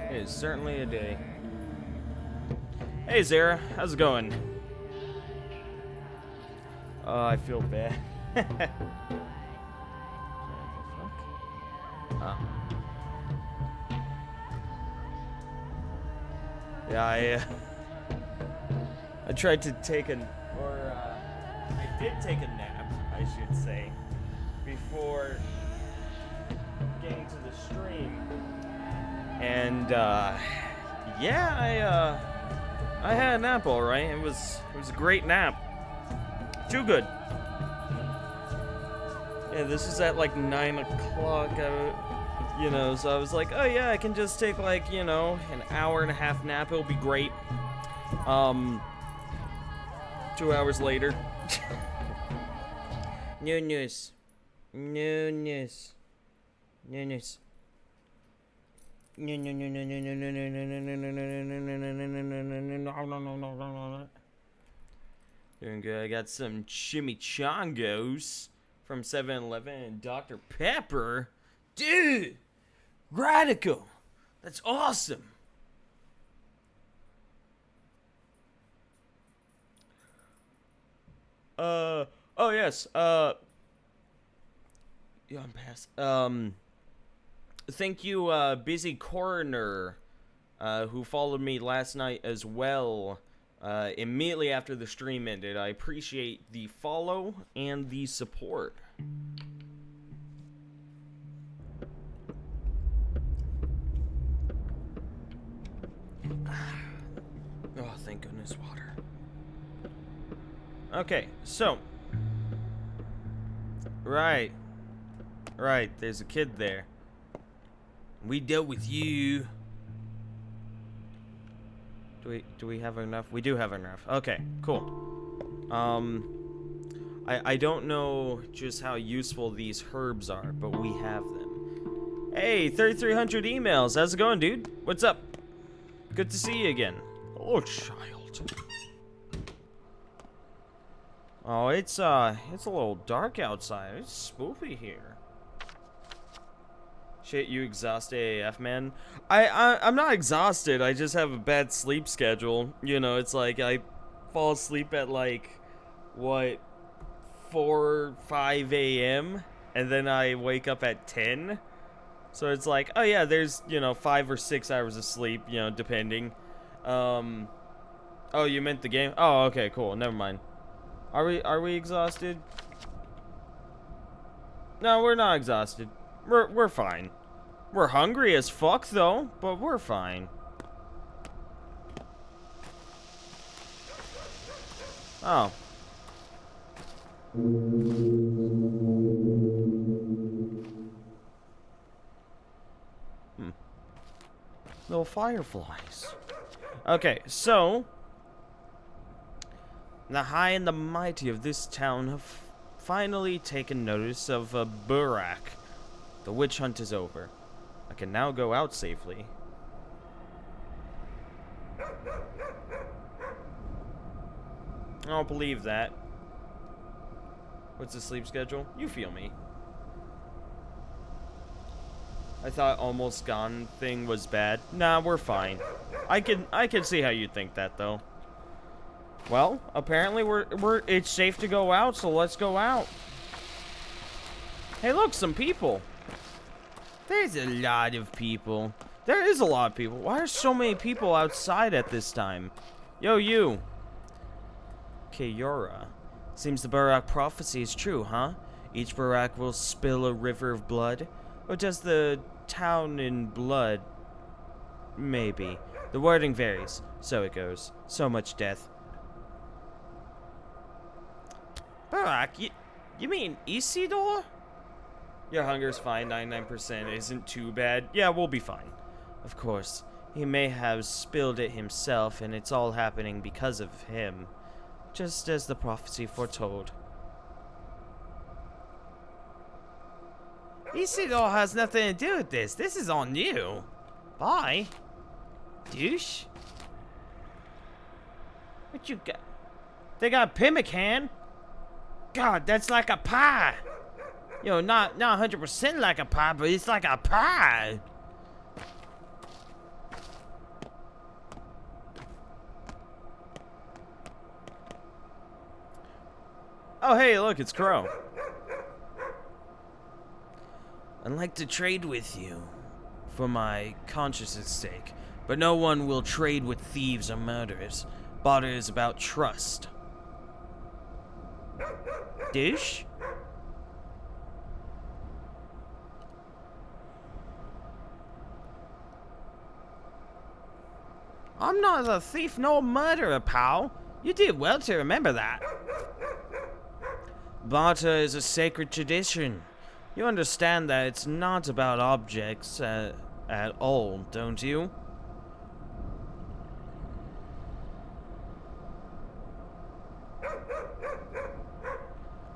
It is certainly a day. Hey Zara, how's it going? Oh, I feel bad. Oh. Yeah, I tried to take I did take a nap, I should say, before getting to the stream. And yeah, I had a nap, all right. It was a great nap. Too good. Yeah, this is at like 9 o'clock. You know, so I was like, oh yeah, I can just take like, you know, an hour and a half nap. It'll be great. 2 hours later. No news. No news. No news. No. Doing good. I got some chimichangas from 7-Eleven and Dr. Pepper. Dude! Radical! That's awesome! Oh yes, yeah, I'm past. Thank you, Busy Coroner, who followed me last night as well, immediately after the stream ended. I appreciate the follow and the support. Oh, thank goodness, water. Okay, so. Right, there's a kid there. We dealt with you. Do we have enough? We do have enough. Okay, cool. I don't know just how useful these herbs are, but we have them. Hey, 3,300 emails. How's it going, dude? What's up? Good to see you again. Oh, child. Oh, it's a little dark outside. It's spoopy here. Shit, you exhausted AF, man. I'm not exhausted. I just have a bad sleep schedule. You know, it's like I fall asleep at like, what, 4, 5 a.m. and then I wake up at 10. So it's like, oh yeah, there's, you know, 5 or 6 hours of sleep, you know, depending. Oh, you meant the game? Oh, okay, cool. Never mind. Are we exhausted? No, we're not exhausted. We're fine. We're hungry as fuck though, but we're fine. Oh. Little fireflies. Okay, so the high and the mighty of this town have finally taken notice of Burak. The witch hunt is over. I can now go out safely. I don't believe that. What's the sleep schedule? You feel me. I thought Almost Gone thing was bad. Nah, we're fine. I can see how you think that though. Well, apparently it's safe to go out, so let's go out. Hey, look, some people. There's a lot of people. There is a lot of people. Why are so many people outside at this time? Yo, you. Kayora. Seems the Burak prophecy is true, huh? Each Burak will spill a river of blood? Or does the town in blood? Maybe. The wording varies. So it goes. So much death. Burak, You mean Isidore? Your hunger's fine, 99% isn't too bad. Yeah, we'll be fine. Of course, he may have spilled it himself, and it's all happening because of him. Just as the prophecy foretold. Isidore has nothing to do with this. This is on you. Bye. Douche. What you got? They got pemmican? God, that's like a pie. Yo, not 100% like a pie, but it's like a pie. Oh, hey, look, it's Crow. I'd like to trade with you for my conscience's sake, but no one will trade with thieves or murderers. Barter is about trust. Douche? I'm not a thief nor murderer, pal. You did well to remember that. Barter is a sacred tradition. You understand that it's not about objects at all, don't you?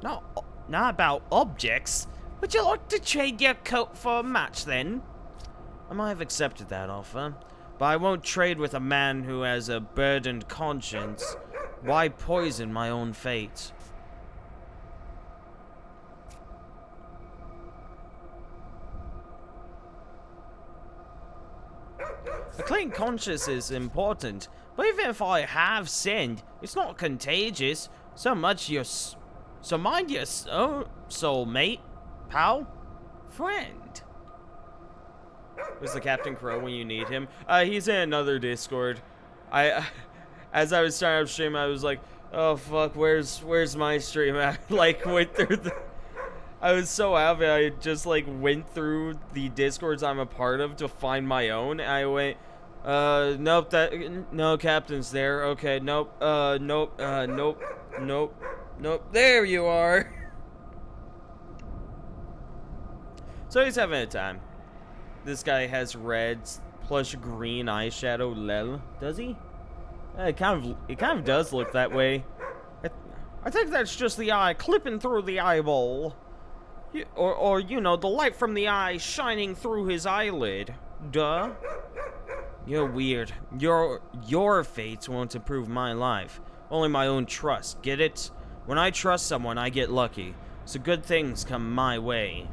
No, not about objects. Would you like to trade your coat for a match, then? I might have accepted that offer, but I won't trade with a man who has a burdened conscience. Why poison my own fate? A clean conscience is important, but even if I have sinned, it's not contagious. So mind your soul, mate, pal, friend. Where's the Captain Crow when you need him? He's in another Discord. As I was starting up stream, I was like, oh fuck, where's my stream? I like went through the. I was so happy. I just like went through the Discords I'm a part of to find my own. And I went, nope, no Captain's there. Okay, nope, nope, nope. There you are. So he's having a time. This guy has red plush green eyeshadow. Lel, does he? It kind of does look that way. I think that's just the eye clipping through the eyeball. Or you know, the light from the eye shining through his eyelid. Duh. You're weird. Your fates won't improve my life. Only my own trust. Get it? When I trust someone, I get lucky. So good things come my way.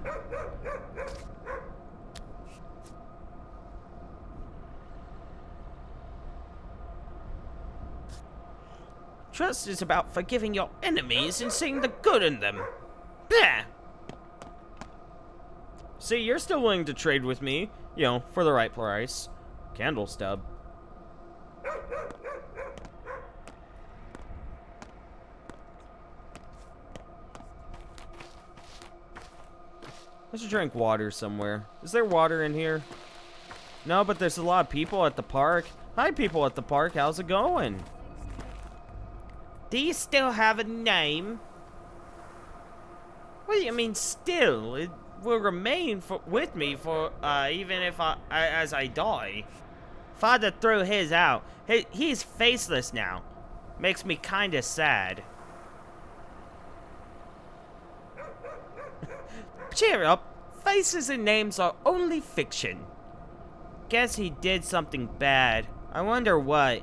Trust is about forgiving your enemies and seeing the good in them. Bleh. See, you're still willing to trade with me, you know, for the right price. Candle stub. I should drink water somewhere. Is there water in here? No, but there's a lot of people at the park. Hi, people at the park. How's it going? Do you still have a name? What do you mean still? It will remain with me for even if as I die. Father threw his out. He's faceless now. Makes me kinda sad. Cheer up. Faces and names are only fiction. Guess he did something bad. I wonder what.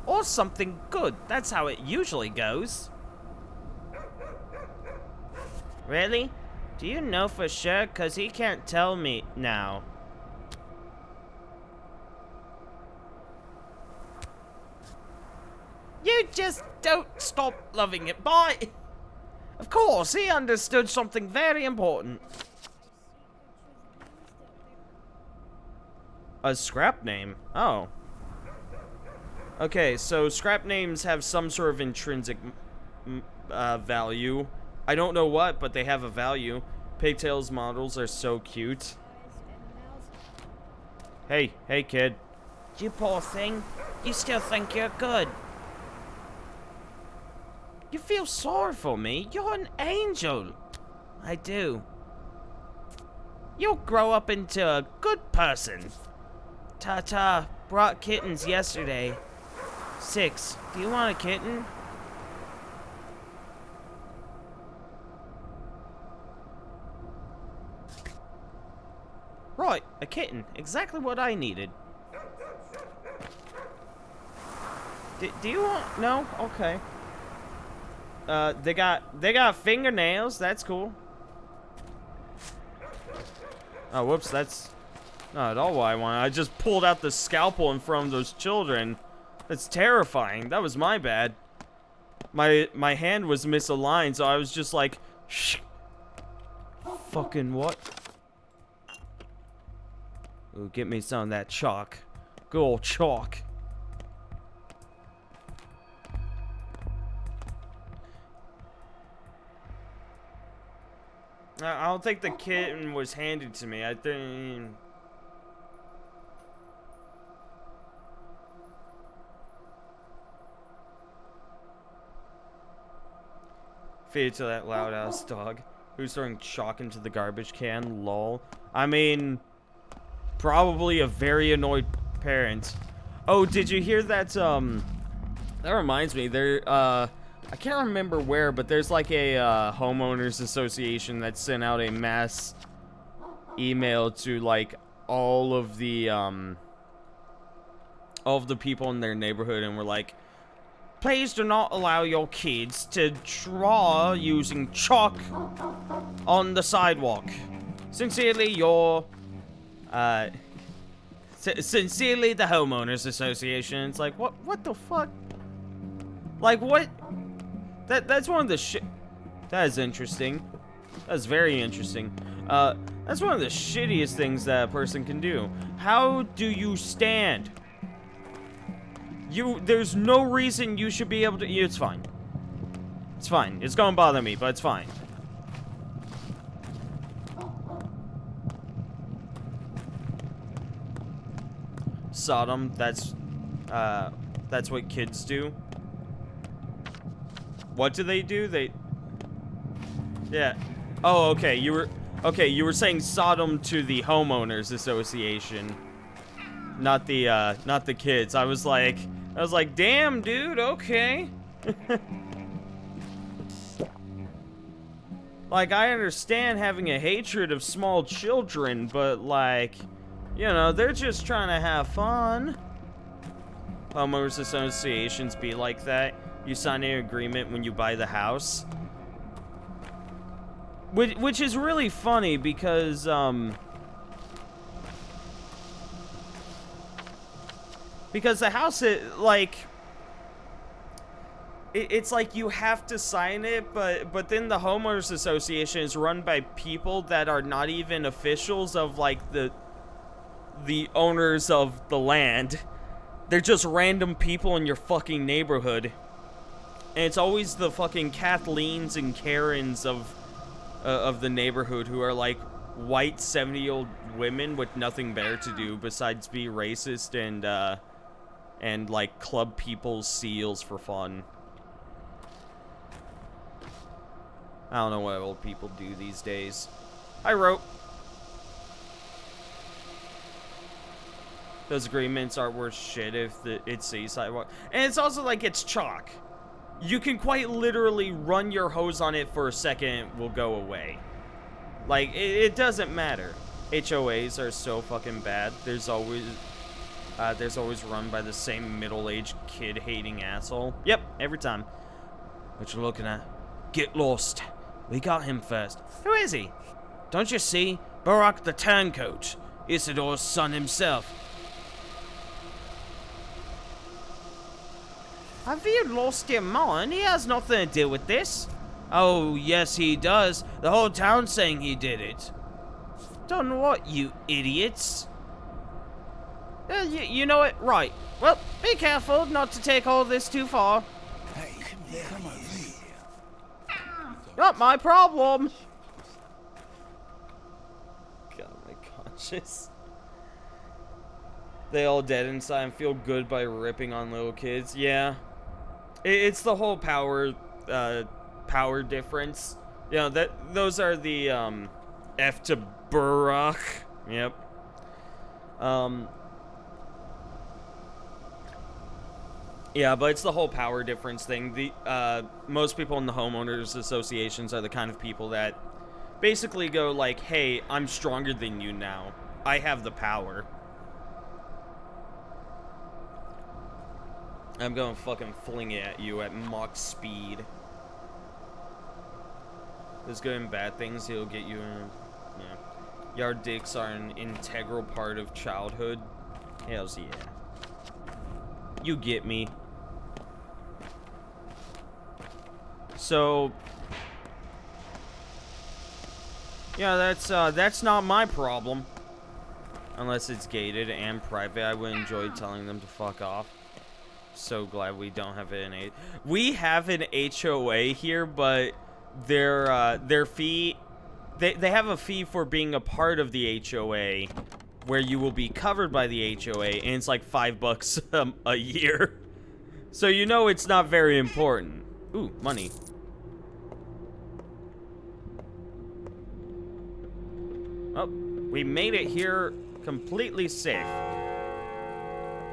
Or something good. That's how it usually goes. Really? Do you know for sure? 'Cause he can't tell me now. You just don't stop loving it. Bye. Of course, he understood something very important. A scrap name? Oh. Okay, so scrap names have some sort of intrinsic value. I don't know what, but they have a value. Pigtails models are so cute. Hey, kid. You poor thing. You still think you're good. You feel sorry for me? You're an angel. I do. You'll grow up into a good person. Tata brought kittens yesterday. 6. Do you want a kitten? Right, a kitten. Exactly what I needed. Do you want... No? Okay. They got fingernails. That's cool. Oh, whoops. That's not at all what I wanted. I just pulled out the scalpel in front of those children. That's terrifying. That was my bad. My hand was misaligned, so I was just like, shh. Fucking what? Ooh, get me some of that chalk. Good old chalk. I don't think the kitten was handed to me. I think... Feed it to that loud ass dog who's throwing chalk into the garbage can. Lol. I mean, probably a very annoyed parent. Oh, did you hear that? That reminds me. I can't remember where, but there's like a homeowners association that sent out a mass email to like all of the people in their neighborhood, and were like, please do not allow your kids to draw using chalk on the sidewalk. Sincerely, sincerely, the homeowners association. It's like, what the fuck? Like, what? That's one of the shit. That is interesting. That's very interesting. That's one of the shittiest things that a person can do. How do you stand? There's no reason you should be able to. It's fine. It's fine. It's gonna bother me, but it's fine. Sodom. That's what kids do. What do? Yeah. Oh, okay. You were saying Sodom to the homeowners association, not the kids. I was like, damn, dude. Okay. Like, I understand having a hatred of small children, but like, you know, they're just trying to have fun. Homeowners associations be like that. You sign an agreement when you buy the house. Which is really funny because, because the house, it's like you have to sign it, but then the homeowners association is run by people that are not even officials of, like, the owners of the land. They're just random people in your fucking neighborhood. And it's always the fucking Kathleens and Karens of the neighborhood who are like white 70-year-old women with nothing better to do besides be racist and like club people's seals for fun. I don't know what old people do these days. I wrote. Those agreements aren't worth shit if it's a sidewalk. And it's also like it's chalk. You can quite literally run your hose on it for a second, it will go away. Like, it doesn't matter. HOAs are so fucking bad. There's always run by the same middle-aged kid-hating asshole. Yep, every time. What you looking at? Get lost. We got him first. Who is he? Don't you see? Barack the Turncoat. Isidore's son himself. Have you lost your mind? He has nothing to do with this. Oh, yes, he does. The whole town's saying he did it. Done what, you idiots? You know it, right. Well, be careful not to take all this too far. Hey, come over here. Not my problem. God, my conscience. They all dead inside and feel good by ripping on little kids. Yeah. It's the whole power power difference. You know, those are the F to Burrock. Yep. Yeah, but it's the whole power difference thing. The most people in the homeowners associations are the kind of people that basically go like, hey, I'm stronger than you now. I have the power. I'm going to fucking fling it at you at Mach speed. There's good and bad things. He'll get you in. Yeah. Yard dicks are an integral part of childhood. Hells yeah. You get me. So, yeah, that's not my problem. Unless it's gated and private, I would enjoy telling them to fuck off. So glad we don't have we have an HOA here, but their fee, they have a fee for being a part of the HOA, where you will be covered by the HOA, and it's like $5 a year. So you know it's not very important. Ooh, money. Oh, we made it here completely safe.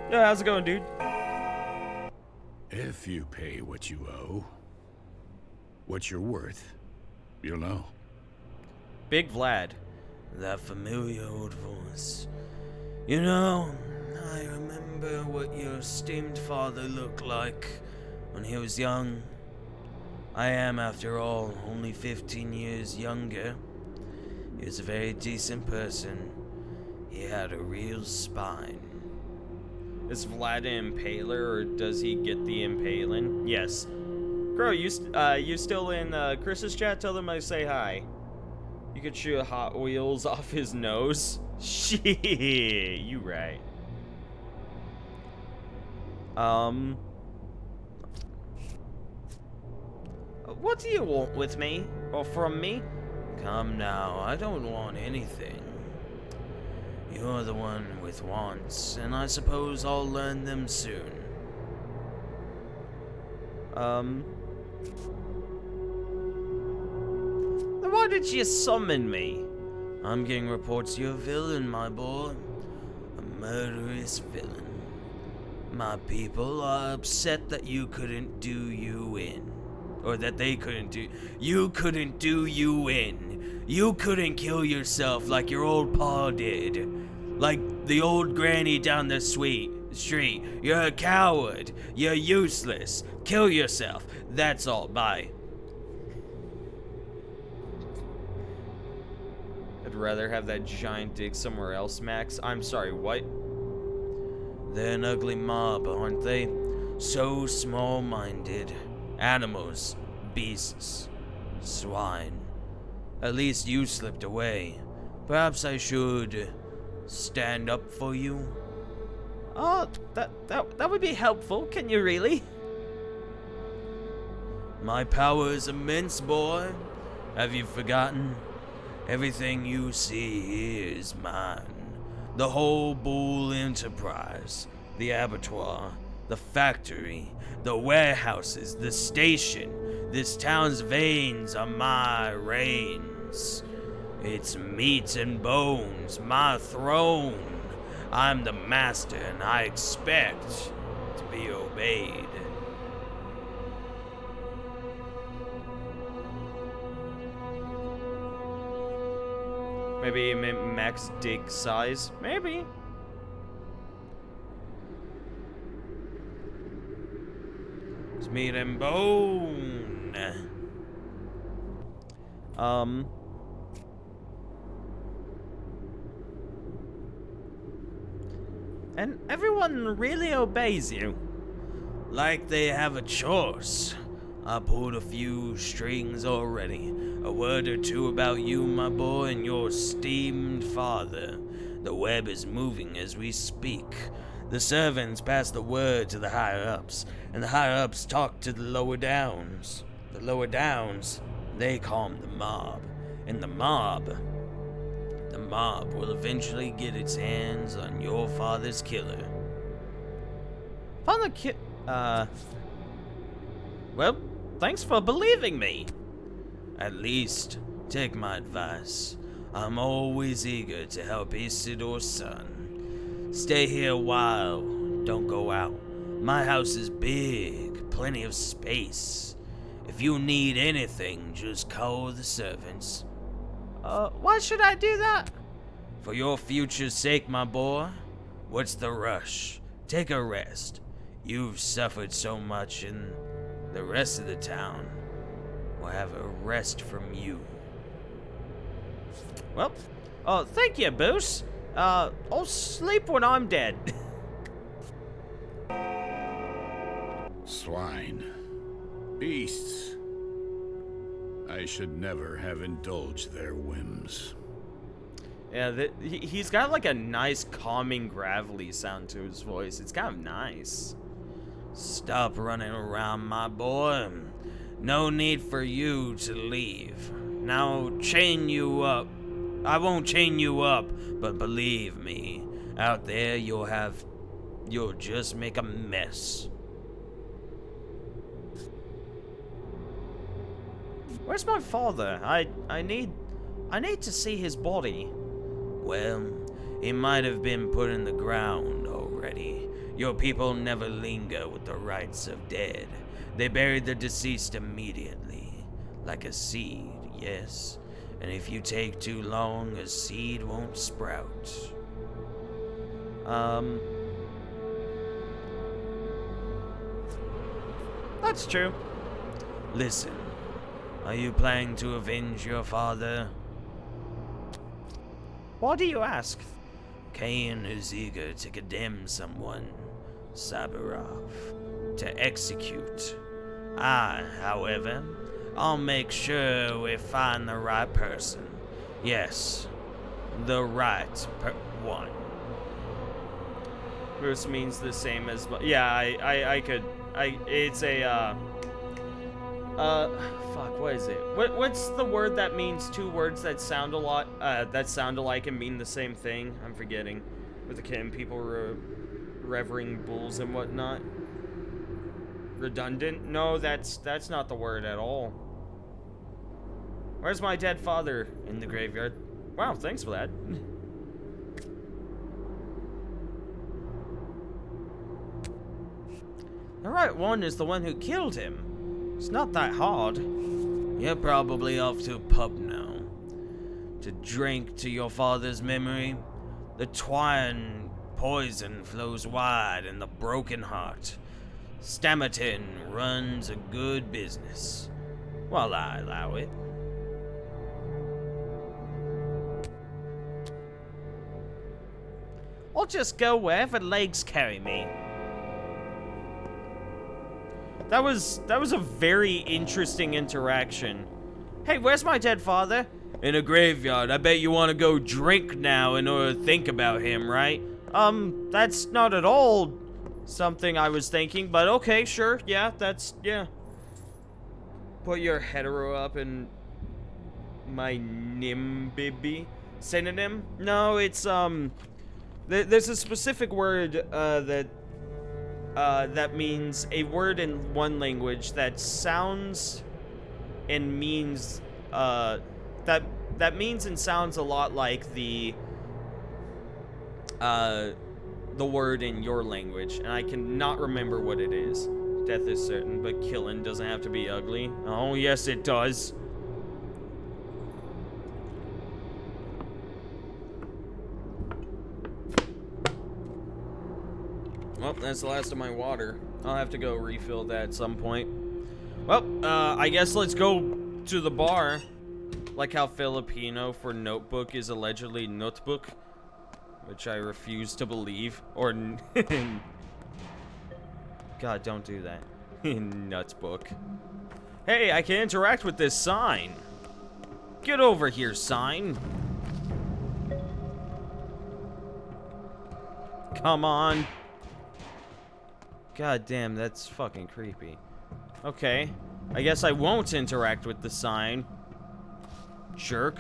Yeah, how's it going, dude? If you pay what you owe, what you're worth, you'll know. Big Vlad. That familiar old voice. You know, I remember what your esteemed father looked like when he was young. I am, after all, only 15 years younger. He was a very decent person. He had a real spine. Is Vlad an impaler, or does he get the impaling? Yes. Bro, you still in Chris's chat? Tell them I say hi. You could shoot Hot Wheels off his nose. Shit, you right. What do you want with me? Or from me? Come now, I don't want anything. You're the one with wants, and I suppose I'll learn them soon. Then why did you summon me? I'm getting reports you're a villain, my boy. A murderous villain. My people are upset that you couldn't do you in. Or that they couldn't do... You couldn't do you in. You couldn't kill yourself like your old pa did. Like the old granny down the street. You're a coward. You're useless. Kill yourself. That's all. Bye. I'd rather have that giant dick somewhere else, Max. I'm sorry, what? They're an ugly mob, aren't they? So small-minded. Animals. Beasts. Swine. At least you slipped away. Perhaps I should stand up for you? Oh, that would be helpful. Can you really? My power is immense, boy. Have you forgotten? Everything you see here is mine. The whole Bull enterprise, the abattoir, the factory, the warehouses, the station. This town's veins are my reins. It's meat and bones, my throne. I'm the master and I expect to be obeyed. Maybe max dick size? Maybe. It's meat and bone. And everyone really obeys you. Like they have a choice. I pulled a few strings already. A word or two about you, my boy, and your esteemed father. The web is moving as we speak. The servants pass the word to the higher-ups, and the higher-ups talk to the lower downs. The lower downs, they calm the mob. And the mob will eventually get its hands on your father's killer. Well, thanks for believing me. At least, take my advice. I'm always eager to help Isidor's son. Stay here a while, don't go out. My house is big, plenty of space. If you need anything, just call the servants. Why should I do that? For your future's sake, my boy. What's the rush? Take a rest. You've suffered so much, and the rest of the town will have a rest from you. Well, thank you, Boos. I'll sleep when I'm dead. Swine. Beasts. I should never have indulged their whims. Yeah, he's got like a nice calming gravelly sound to his voice. It's kind of nice. Stop running around, my boy. No need for you to leave. Now chain you up. I won't chain you up, but believe me, out there you'll just make a mess. Where's my father? I need to see his body. Well, he might have been put in the ground already. Your people never linger with the rites of dead. They buried the deceased immediately, like a seed, yes. And if you take too long, a seed won't sprout. That's true. Listen, are you planning to avenge your father? Why do you ask? Cain is eager to condemn someone, Sabirov, to execute. I, however, I'll make sure we find the right person. Yes, the right one. This means the same as, yeah, it's a, fuck, what is it? What's the word that means two words that sound alike and mean the same thing? I'm forgetting. With the Kitten people revering bulls and whatnot. Redundant? No, that's not the word at all. Where's my dead father? In the graveyard. Wow, thanks for that. The right one is the one who killed him. It's not that hard. You're probably off to a pub now. To drink to your father's memory. The twine poison flows wide in the broken heart. Stammerton runs a good business. While I allow it. I'll just go wherever legs carry me. That was a very interesting interaction. Hey, where's my dead father? In a graveyard. I bet you want to go drink now in order to think about him, right? That's not at all something I was thinking, but okay, sure. Yeah, yeah. Put your hetero up in my nimbibi synonym? No, it's, there's a specific word, that means a word in one language that sounds and means, that means and sounds a lot like the word in your language, and I cannot remember what it is. Death is certain, but killing doesn't have to be ugly. Oh, yes, it does. Well, that's the last of my water. I'll have to go refill that at some point. Well, I guess let's go to the bar. Like how Filipino for notebook is allegedly notebook, which I refuse to believe. Or, God, don't do that. Nutbook. Hey, I can interact with this sign. Get over here, sign. Come on. God damn, that's fucking creepy. Okay. I guess I won't interact with the sign. Jerk.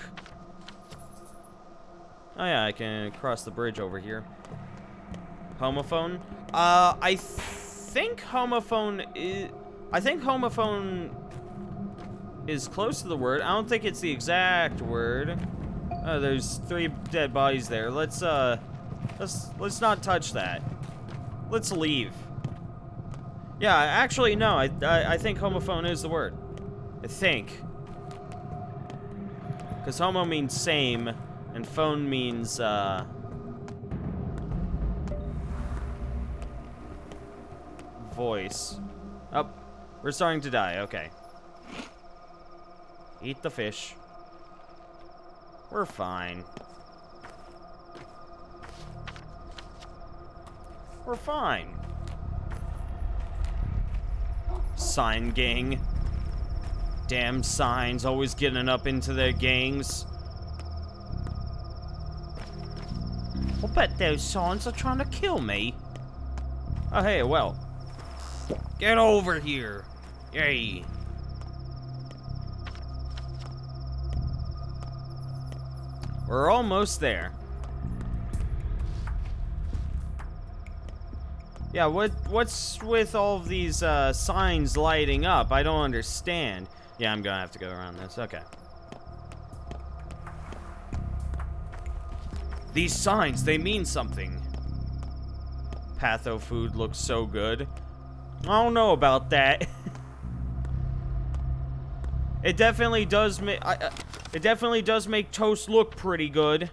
Oh yeah, I can cross the bridge over here. Homophone? I think homophone is close to the word. I don't think it's the exact word. There's 3 dead bodies there. Let's not touch that. Let's leave. Yeah, actually, no. I think homophone is the word. I think. Because homo means same, and phone means, voice. Oh, we're starting to die. Okay. Eat the fish. We're fine. We're fine. Sign gang. Damn signs, always getting up into their gangs. I'll bet those signs are trying to kill me. Oh, hey, well. Get over here. Yay. We're almost there. Yeah, what's with all of these signs lighting up? I don't understand. Yeah, I'm gonna have to go around this. Okay. These signs, they mean something. Patho food looks so good. I don't know about that. It definitely does make toast look pretty good.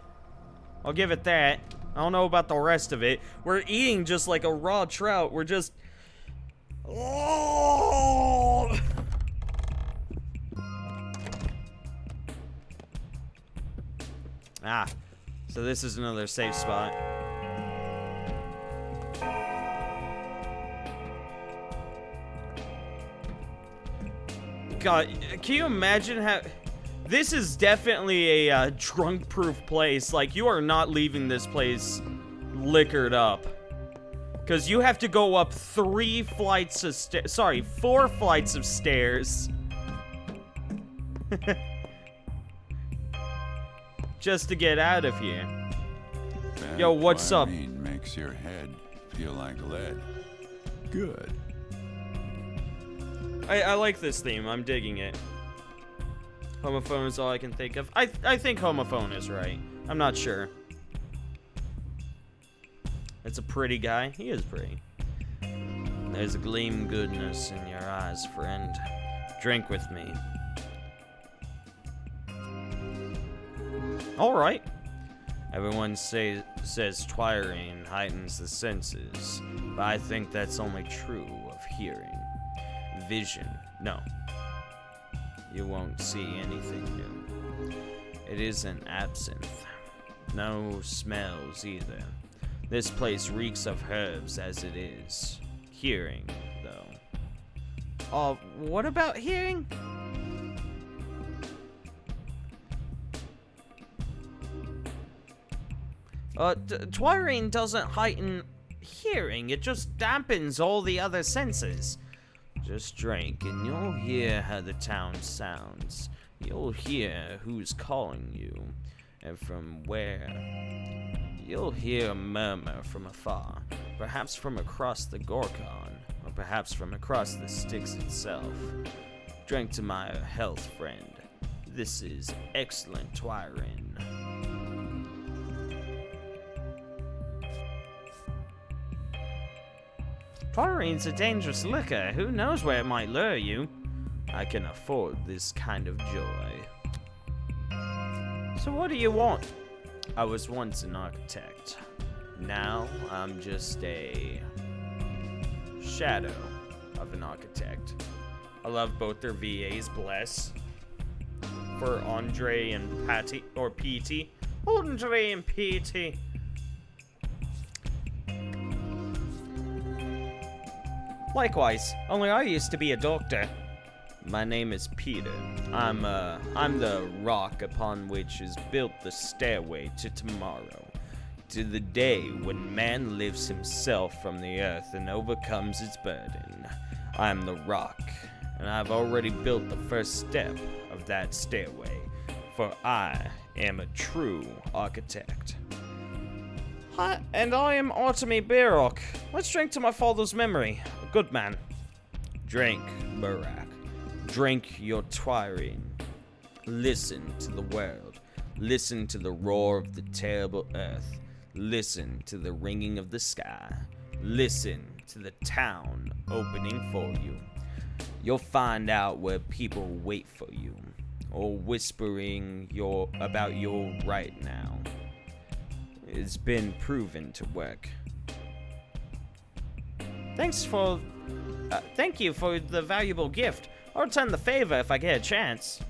I'll give it that. I don't know about the rest of it. We're eating just like a raw trout. We're just... Oh! Ah. So this is another safe spot. God, can you imagine how... This is definitely a drunk-proof place. Like, you are not leaving this place liquored up. Because you have to go up 4 flights of stairs. Just to get out of here. That Yo, what's up? Makes your head feel like lead. Good. I like this theme. I'm digging it. Homophone is all I can think of. I think homophone is right. I'm not sure. It's a pretty guy. He is pretty. There's a gleam goodness in your eyes, friend. Drink with me. Alright. Everyone says Twirine heightens the senses, but I think that's only true of hearing. Vision, no. You won't see anything new. It isn't absinthe. No smells either. This place reeks of herbs as it is. Hearing, though. Oh, what about hearing? Twirine doesn't heighten hearing. It just dampens all the other senses. Just drink, and you'll hear how the town sounds. You'll hear who's calling you, and from where. You'll hear a murmur from afar, perhaps from across the Gorkon, or perhaps from across the Styx itself. Drink to my health, friend. This is excellent Twirine. Twirine's a dangerous liquor. Who knows where it might lure you? I can afford this kind of joy. So what do you want? I was once an architect. Now I'm just a shadow of an architect. I love both their VAs, bless. For Andre and Patty, or PT. Andre and PT. Likewise, only I used to be a doctor. My name is Peter. I'm the rock upon which is built the stairway to tomorrow, to the day when man lifts himself from the earth and overcomes its burden. I'm the rock, and I've already built the first step of that stairway, for I am a true architect. Hi, and I am Artemy Barrock. Let's drink to my father's memory. A good man. Drink, Barak. Drink your twirine. Listen to the world. Listen to the roar of the terrible earth. Listen to the ringing of the sky. Listen to the town opening for you. You'll find out where people wait for you, or whispering about your right now. It's been proven to work. Thank you for the valuable gift. I'll return the favor if I get a chance.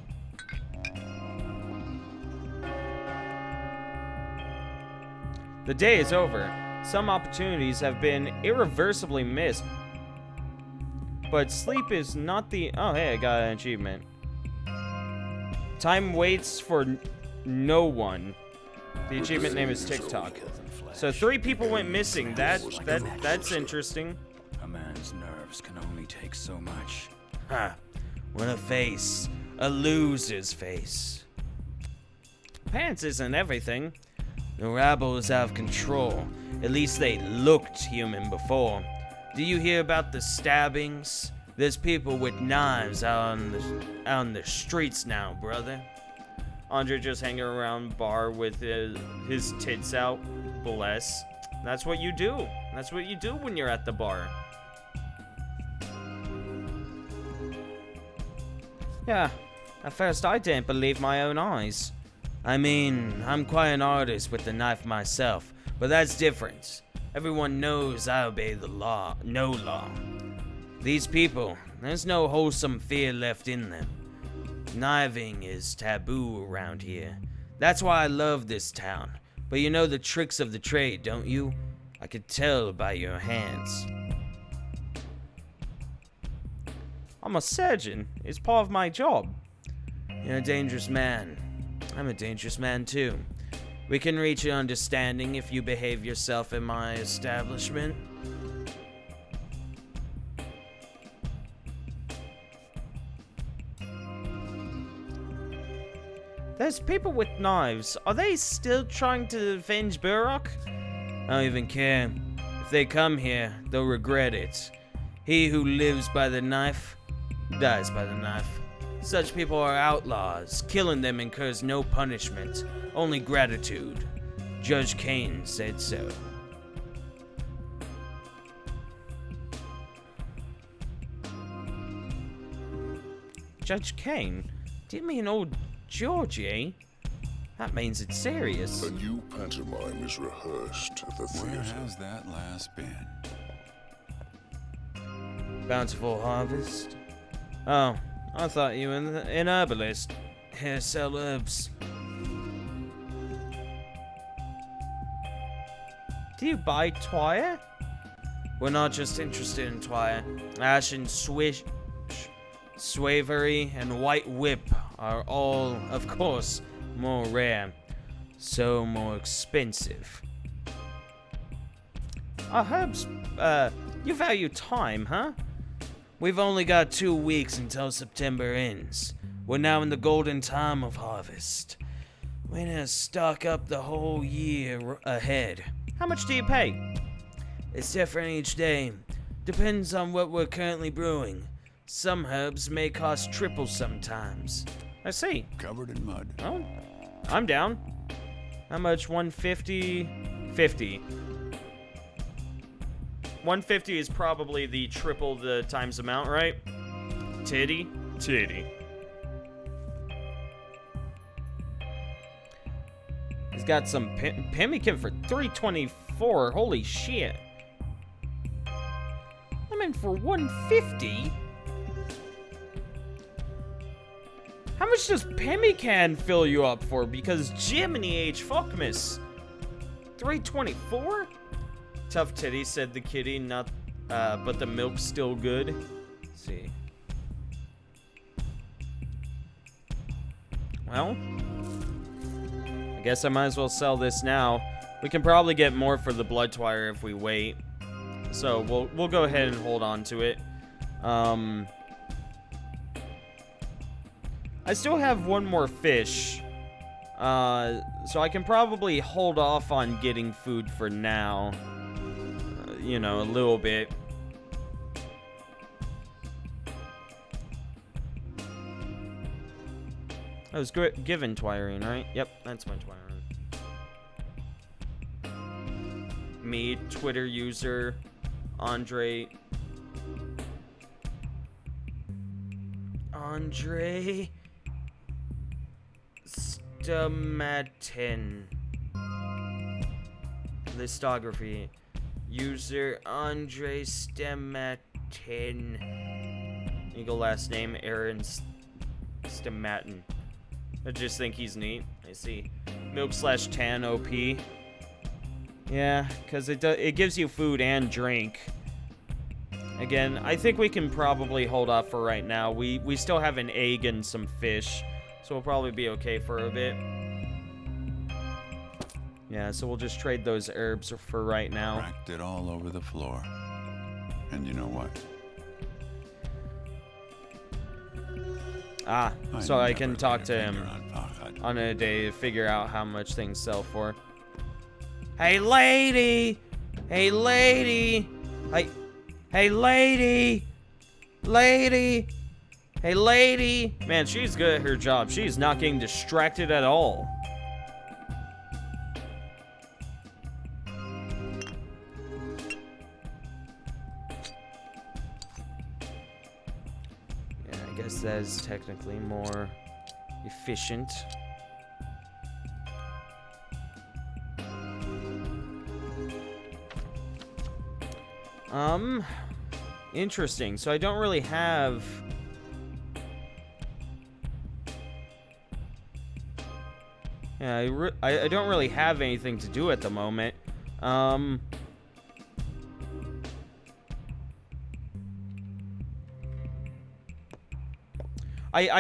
The day is over. Some opportunities have been irreversibly missed. But sleep is not the... Oh, hey, I got an achievement. Time waits for no one. The achievement name is TikTok. So 3 people went missing. That's interesting. A man's nerves can only take so much. Ha. When a loser's face. Pants isn't everything. The rabble is out of control. At least they looked human before. Do you hear about the stabbings? There's people with knives out on the streets now, brother. Andre just hanging around bar with his tits out. Bless. That's what you do. That's what you do when you're at the bar. Yeah, at first I didn't believe my own eyes. I mean, I'm quite an artist with the knife myself, but that's different. Everyone knows I obey the law, no law. These people, there's no wholesome fear left in them. Kniving is taboo around here. That's why I love this town. But you know the tricks of the trade, don't you? I could tell by your hands. I'm a surgeon. It's part of my job. You're a dangerous man. I'm a dangerous man too. We can reach an understanding if you behave yourself in my establishment. There's people with knives. Are they still trying to avenge Burrock? I don't even care. If they come here, they'll regret it. He who lives by the knife dies by the knife. Such people are outlaws. Killing them incurs no punishment, only gratitude. Judge Kane said so. Judge Kane? Do you mean old Georgie? That means it's serious. A new pantomime is rehearsed at the Where theater. has that last been? Bountiful harvest? Oh, I thought you were an herbalist. Here, sell herbs. Do you buy twire? We're not just interested in twire. Ash and swavery and white whip are all, of course, more rare. So more expensive. Herbs, you value time, huh? We've only got 2 weeks until September ends. We're now in the golden time of harvest. We're gonna stock up the whole year ahead. How much do you pay? It's different each day. Depends on what we're currently brewing. Some herbs may cost triple sometimes. I see. Covered in mud. Oh, I'm down. How much? 150? 50. 150 is probably the triple the times amount, right? Titty? Titty. He's got some pemmican for 324. Holy shit. I'm in for 150? How much does pemmican fill you up for? Because Jiminy H. Fuckmas. 324? Tough titty, said the kitty, not, but the milk's still good. Let's see. Well, I guess I might as well sell this now. We can probably get more for the blood twire if we wait. So we'll go ahead and hold on to it. I still have one more fish. So I can probably hold off on getting food for now. You know, a little bit. I was given Twirine, right? Yep, that's my Twirine. Me, Twitter user, Andre Stamatin. Listography. User Andre Stamatin. Eagle last name Aaron Stamatin. I just think he's neat. I see. Milk/tan OP. Yeah, because it gives you food and drink. Again, I think we can probably hold off for right now. We still have an egg and some fish, so we'll probably be okay for a bit. Yeah, so we'll just trade those herbs for right now. Cracked it all over the floor. And you know what? So I can never talk laid to a him finger on Farhad. on a day to figure out how much things sell for. Hey, lady! Hey, lady! Hey, lady! Lady! Hey, lady! Man, she's good at her job. She's not getting distracted at all. Yeah, I guess that is technically more efficient. Interesting. So I don't really have... Yeah, I don't really have anything to do at the moment. I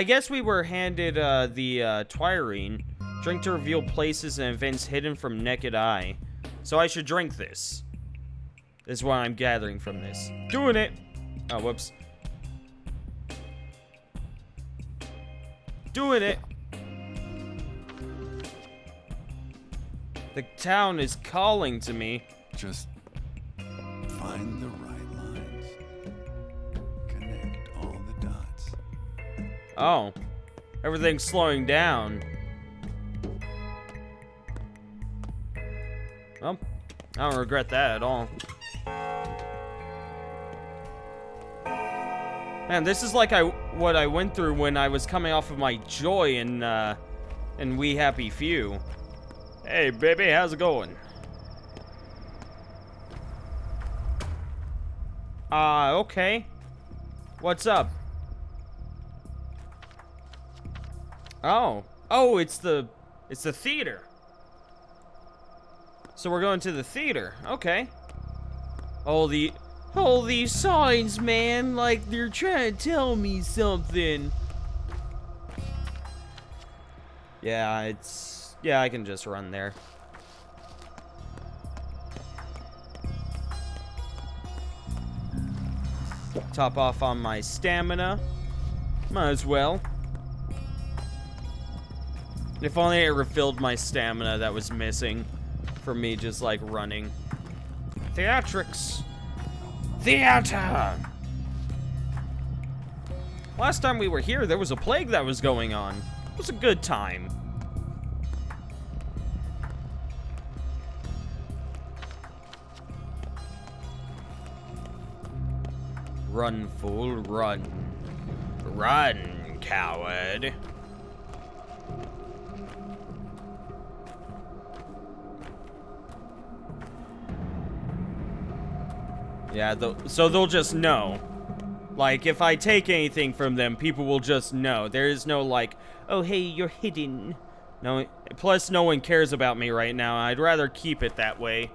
guess we were handed the Twirine. Drink to reveal places and events hidden from naked eye. So I should drink this. Is what I'm gathering from this. Doing it! Oh, whoops. Doing it! The town is calling to me. Just find the right lines. Connect all the dots. Oh. Everything's slowing down. Well, I don't regret that at all. Man, this is like what I went through when I was coming off of my joy in We Happy Few. Hey, baby, how's it going? Okay. What's up? Oh, it's the theater. So we're going to the theater. Okay. All these signs, man, like they're trying to tell me something. Yeah, I can just run there. Top off on my stamina. Might as well. If only I refilled my stamina that was missing from me just like running. Theatrics. Theater! Last time we were here, there was a plague that was going on. It was a good time. Run, fool, run. Run, coward. Yeah, so they'll just know. Like, if I take anything from them, people will just know. There is no, like, oh, hey, you're hidden. No, plus no one cares about me right now. I'd rather keep it that way.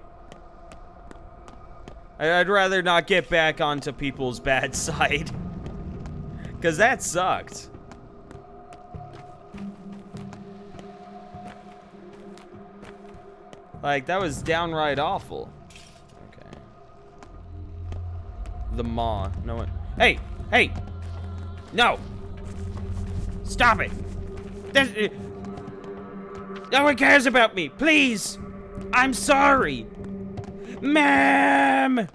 I'd rather not get back onto people's bad side. Because that sucked. Like, that was downright awful. Okay. The maw. No one... Hey! Hey! No! Stop it! No one cares about me! Please! I'm sorry! Ma'am!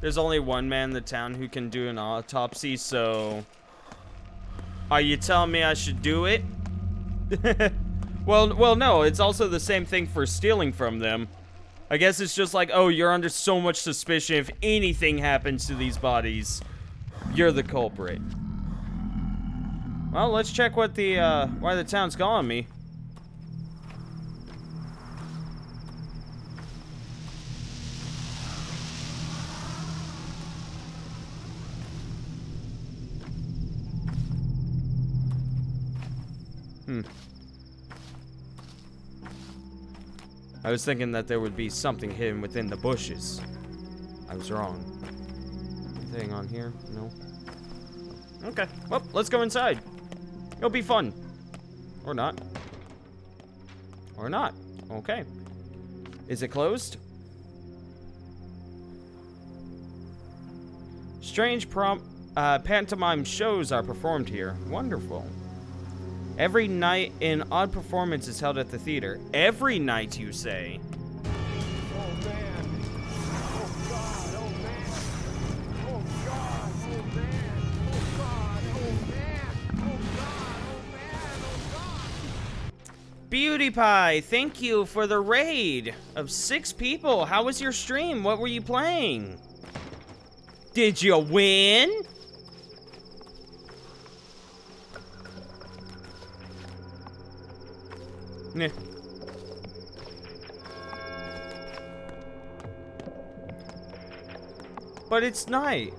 There's only one man in the town who can do an autopsy, so... Are you telling me I should do it? Well, no, it's also the same thing for stealing from them. I guess it's just like, oh, you're under so much suspicion. If anything happens to these bodies, you're the culprit. Well, let's check what the, why the town's calling me. I was thinking that there would be something hidden within the bushes. I was wrong. Anything on here? No. Okay. Well, let's go inside. It'll be fun. Or not. Or not. Okay. Is it closed? Strange pantomime shows are performed here. Wonderful. Every night, an odd performance is held at the theater. Every night, you say? Oh man! Oh God! Oh man! Oh God! Oh man! Oh God! Oh man! Oh God! Oh man! Oh God! Beauty Pie, thank you for the raid of 6 people. How was your stream? What were you playing? Did you win? Nah. But it's night.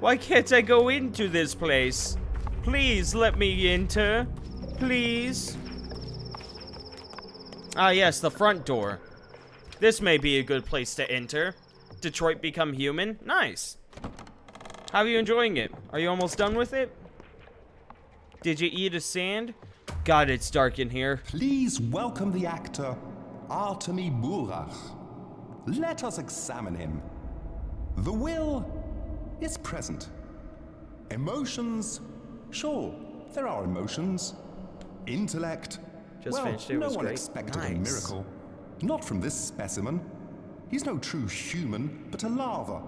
Why can't I go into this place? Please let me enter. Please. Ah, yes, the front door. This may be a good place to enter. Detroit Become Human? Nice. How are you enjoying it? Are you almost done with it? Did you eat a sand? God, it's dark in here. Please welcome the actor, Artemi Burach. Let us examine him. The will is present. Emotions, sure, there are emotions. Intellect, Just well, finished it, no was one great. expected a Nice. miracle. Not from this specimen. He's no true human, but a larva.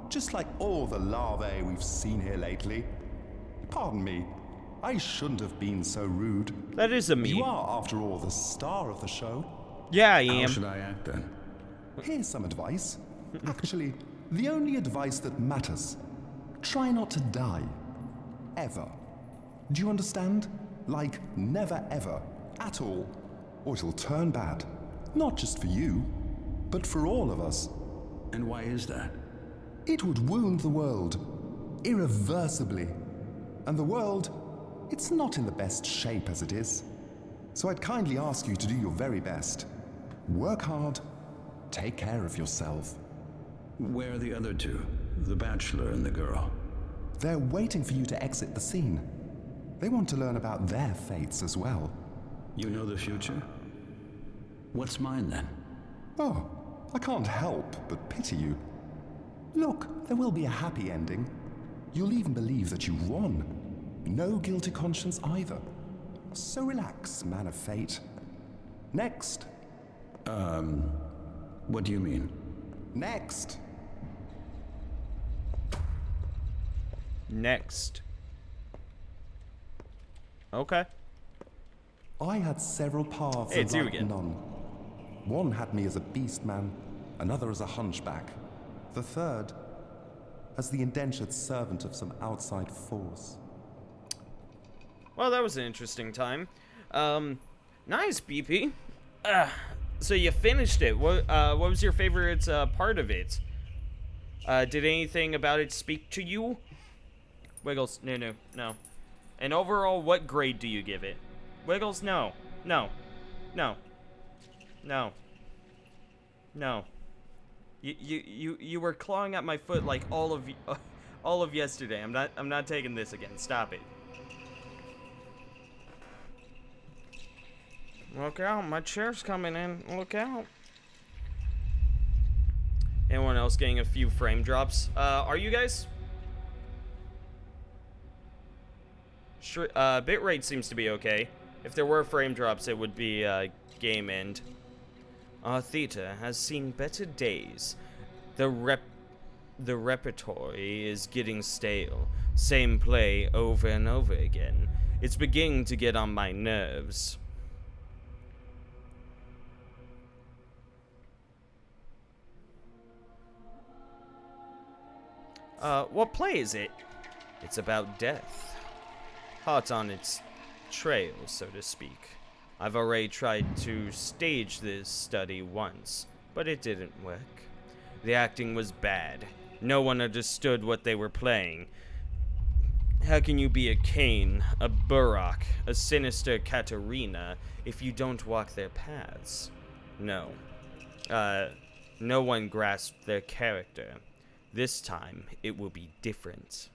Just like all the larvae we've seen here lately. Pardon me, I shouldn't have been so rude. That is a me. You are, after all, the star of the show. Yeah, I How am. should I act then? Here's some advice. Actually, the only advice that matters. Try not to die. Ever. Do you understand? Like, never ever. At all. Or it'll turn bad. Not just for you, but for all of us. And why is that? It would wound the world. Irreversibly. And the world, it's not in the best shape as it is. So I'd kindly ask you to do your very best. Work hard. Take care of yourself. Where are the other two? The bachelor and the girl. They're waiting for you to exit the scene. They want to learn about their fates as well. You know the future? What's mine then? Oh, I can't help but pity you. Look, there will be a happy ending. You'll even believe that you won. No guilty conscience either. So relax, man of fate. Next. What do you mean? Next. Next. Okay. I had several paths Hey, and it's you like again. none. One had me as a beast man, another as a hunchback, the third as the indentured servant of some outside force. Well, that was an interesting time. Nice, BP. So you finished it. What was your favorite part of it? Did anything about it speak to you? Wiggles, no. And overall, what grade do you give it? Wiggles, no. You were clawing at my foot like all of yesterday. I'm not taking this again. Stop it. Look out, my chair's coming in. Look out. Anyone else getting a few frame drops? Are you guys? Bitrate seems to be okay. If there were frame drops, it would be game end. Our theater has seen better days. The the repertory is getting stale. Same play over and over again. It's beginning to get on my nerves. What play is it? It's about death. Hot on its trail, so to speak. I've already tried to stage this study once, but it didn't work. The acting was bad. No one understood what they were playing. How can you be a Cain, a Burrock, a sinister Katarina if you don't walk their paths? No. No one grasped their character. This time, it will be different.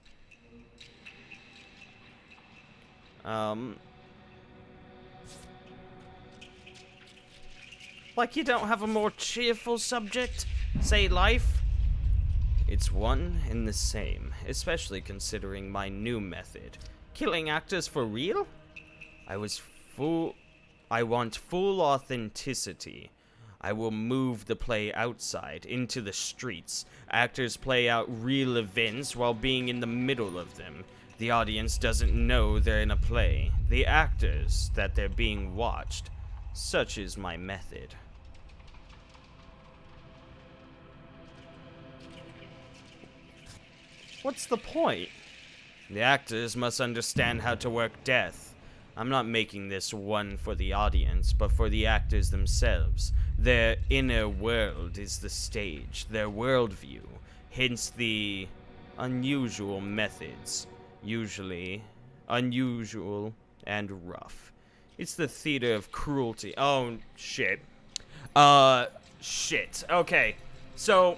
Like you don't have a more cheerful subject? Say life? It's one and the same, especially considering my new method. Killing actors for real? I want full authenticity. I will move the play outside, into the streets. Actors play out real events while being in the middle of them. The audience doesn't know they're in a play. The actors, that they're being watched. Such is my method. What's the point? The actors must understand how to work death. I'm not making this one for the audience, but for the actors themselves. Their inner world is the stage, their worldview, hence the unusual methods. Usually unusual and rough. It's the theater of cruelty. Oh, shit. Shit. Okay. So,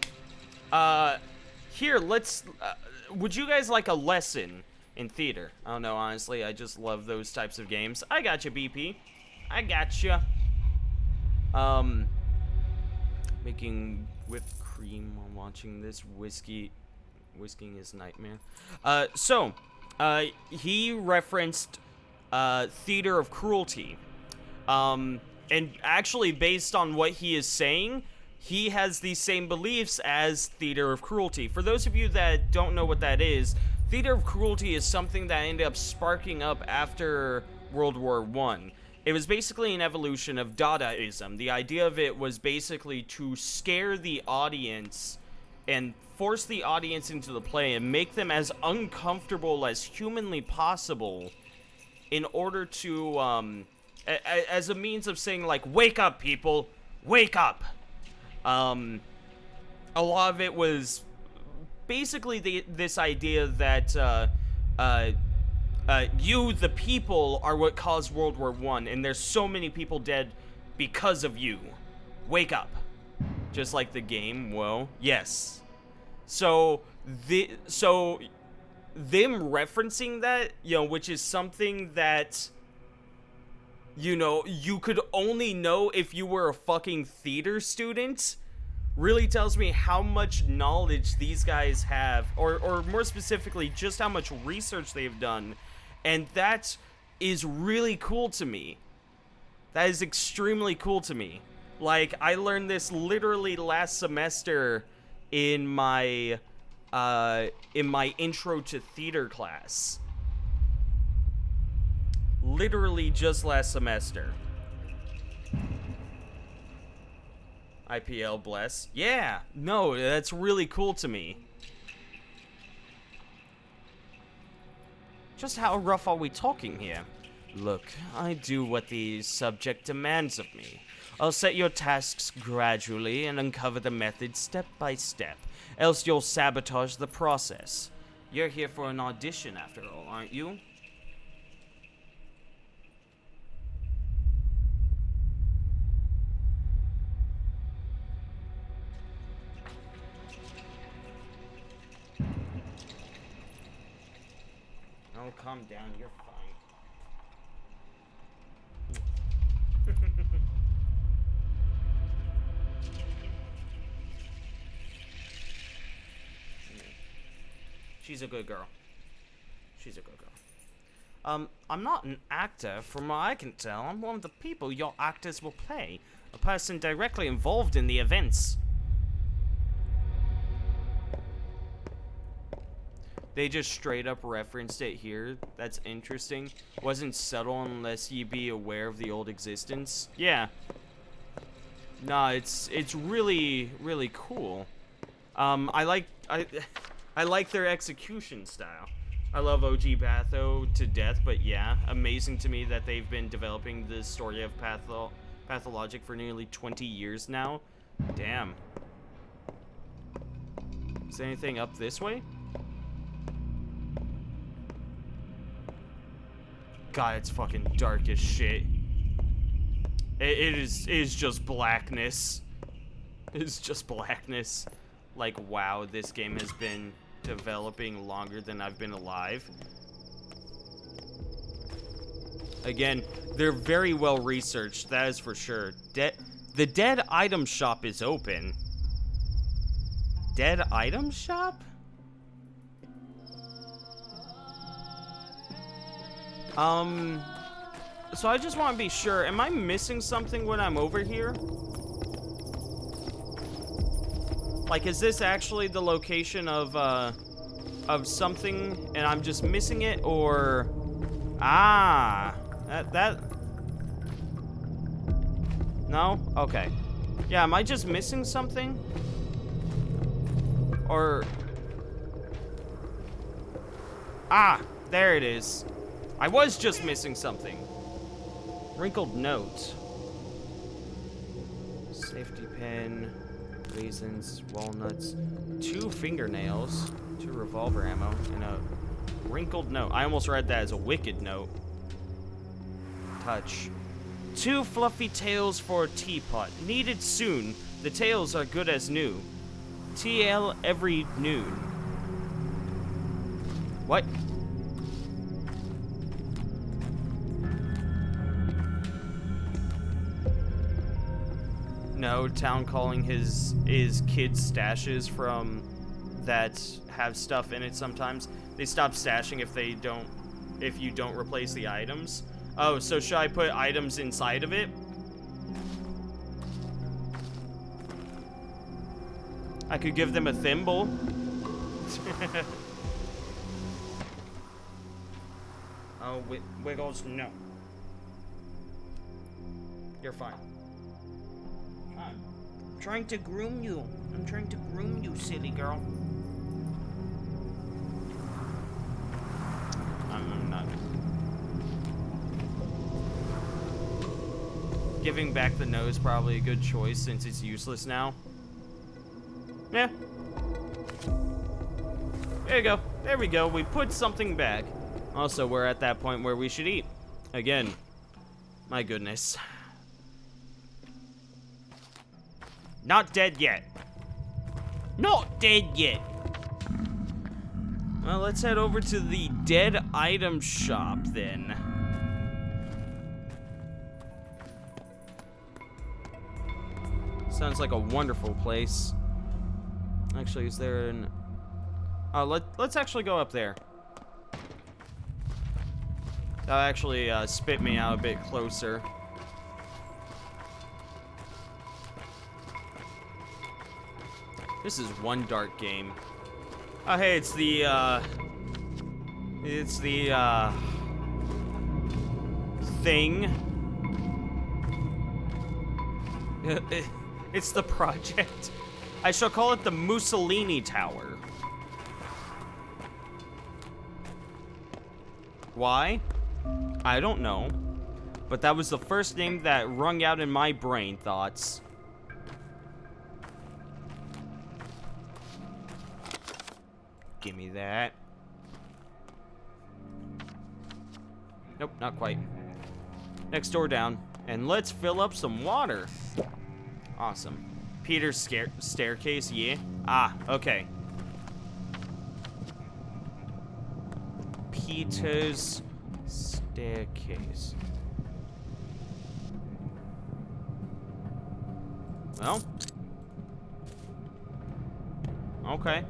here, let's, would you guys like a lesson in theater? I don't know, honestly, I just love those types of games. I got you, BP. I got you. Making whipped cream while watching this whisking is nightmare. He referenced, theater of cruelty. And actually, based on what he is saying, he has the same beliefs as theater of cruelty. For those of you that don't know what that is, theater of cruelty is something that ended up sparking up after World War I. It was basically an evolution of Dadaism. The idea of it was basically to scare the audience and force the audience into the play and make them as uncomfortable as humanly possible in order to, as a means of saying, like, wake up, people, wake up. A lot of it was basically this idea that, you, the people, are what caused World War I, and there's so many people dead because of you. Wake up. Just like the game, well, yes. So them referencing that, you know, which is something that, you know, you could only know if you were a fucking theater student, really tells me how much knowledge these guys have, or more specifically, just how much research they've done. And that is really cool to me. That is extremely cool to me. Like, I learned this literally last semester in my intro to theater class. Literally just last semester. IPL bless. Yeah, no, that's really cool to me. Just how rough are we talking here? Look, I do what the subject demands of me. I'll set your tasks gradually and uncover the method step by step, else you'll sabotage the process. You're here for an audition after all, aren't you? Oh, calm down, you're fine. She's a good girl. She's a good girl. I'm not an actor, from what I can tell. I'm one of the people your actors will play. A person directly involved in the events. They just straight up referenced it here. That's interesting. Wasn't subtle unless ye be aware of the old existence. Yeah. Nah, it's really, really cool. I like their execution style. I love OG Patho to death, but yeah, amazing to me that they've been developing the story of Pathologic for nearly 20 years now. Damn. Is there anything up this way? God, it's fucking dark as shit. It is just blackness. It's just blackness. Like, wow, this game has been developing longer than I've been alive. Again, they're very well researched, that is for sure. The Dead Item Shop is open. Dead Item Shop? So I just want to be sure, am I missing something when I'm over here? Like, is this actually the location of something and I'm just missing it, or... Ah, that... No? Okay. Yeah, am I just missing something? Or... Ah, there it is. I was just missing something. Wrinkled note. Safety pin. Raisins, walnuts, 2 fingernails, 2 revolver ammo, and a wrinkled note. I almost read that as a wicked note. Touch. 2 fluffy tails for a teapot. Needed soon. The tails are good as new. TL every noon. What? No, town calling his kids' stashes from that have stuff in it sometimes. They stop stashing if you don't replace the items. Oh, so should I put items inside of it? I could give them a thimble. Oh, Wiggles, no. You're fine. I'm trying to groom you. I'm trying to groom you, silly girl. I'm not. Giving back the nose probably a good choice since it's useless now. Yeah. There you go. There we go. We put something back. Also, we're at that point where we should eat. Again. My goodness. Not dead yet. Not dead yet. Well, let's head over to the Dead Item Shop then. Sounds like a wonderful place. Actually, is there an... let's actually go up there. That'll actually spit me out a bit closer. This is one dark game. Oh, hey, it's the thing. It's the project. I shall call it the Mussolini Tower. Why? I don't know. But that was the first name that rung out in my brain thoughts. Give me that. Nope, not quite. Next door down. And let's fill up some water. Awesome. Peter's staircase, yeah. Ah, okay. Peter's staircase. Well. Okay.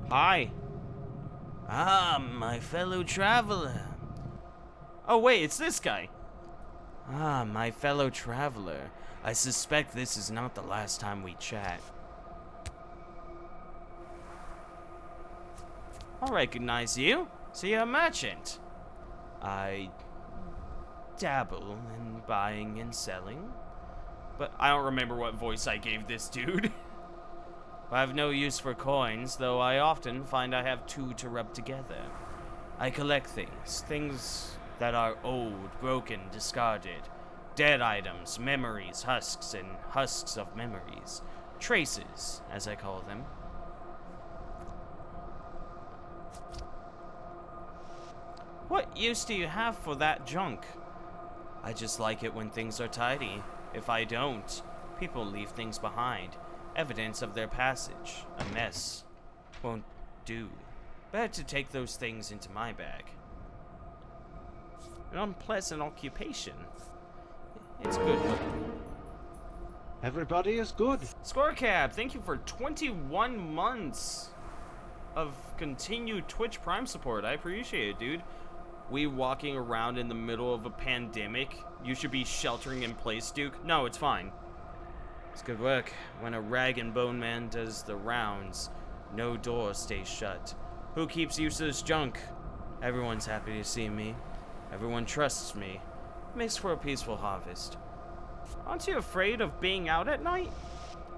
Hi. Ah, my fellow traveler. Oh, wait, it's this guy. Ah, my fellow traveler. I suspect this is not the last time we chat. I'll recognize you. So you're a merchant. I dabble in buying and selling. But I don't remember what voice I gave this dude. I have no use for coins, though I often find I have two to rub together. I collect things that are old, broken, discarded. Dead items, memories, husks, and husks of memories. Traces, as I call them. What use do you have for that junk? I just like it when things are tidy. If I don't, people leave things behind. Evidence of their passage. A mess. Won't do. Better to take those things into my bag. An unpleasant occupation. It's good. Everybody is good. Scorecab, thank you for 21 months of continued Twitch Prime support. I appreciate it, dude. We walking around in the middle of a pandemic. You should be sheltering in place, Duke. No, it's fine. It's good work. When a rag and bone man does the rounds, no door stays shut. Who keeps useless junk? Everyone's happy to see me. Everyone trusts me. Makes for a peaceful harvest. Aren't you afraid of being out at night?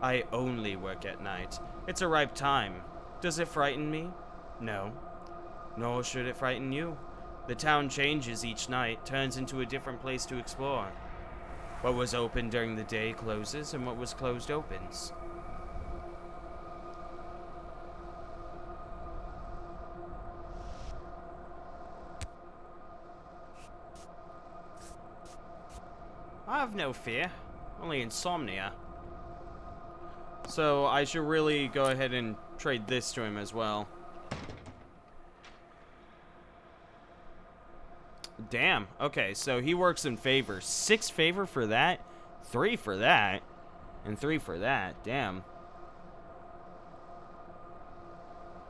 I only work at night. It's a ripe time. Does it frighten me? No. Nor should it frighten you. The town changes each night, turns into a different place to explore. What was open during the day closes, and what was closed opens. I have no fear, only insomnia. So I should really go ahead and trade this to him as well. Damn. Okay, so he works in favor. 6 favor for that, 3 for that, and 3 for that. Damn.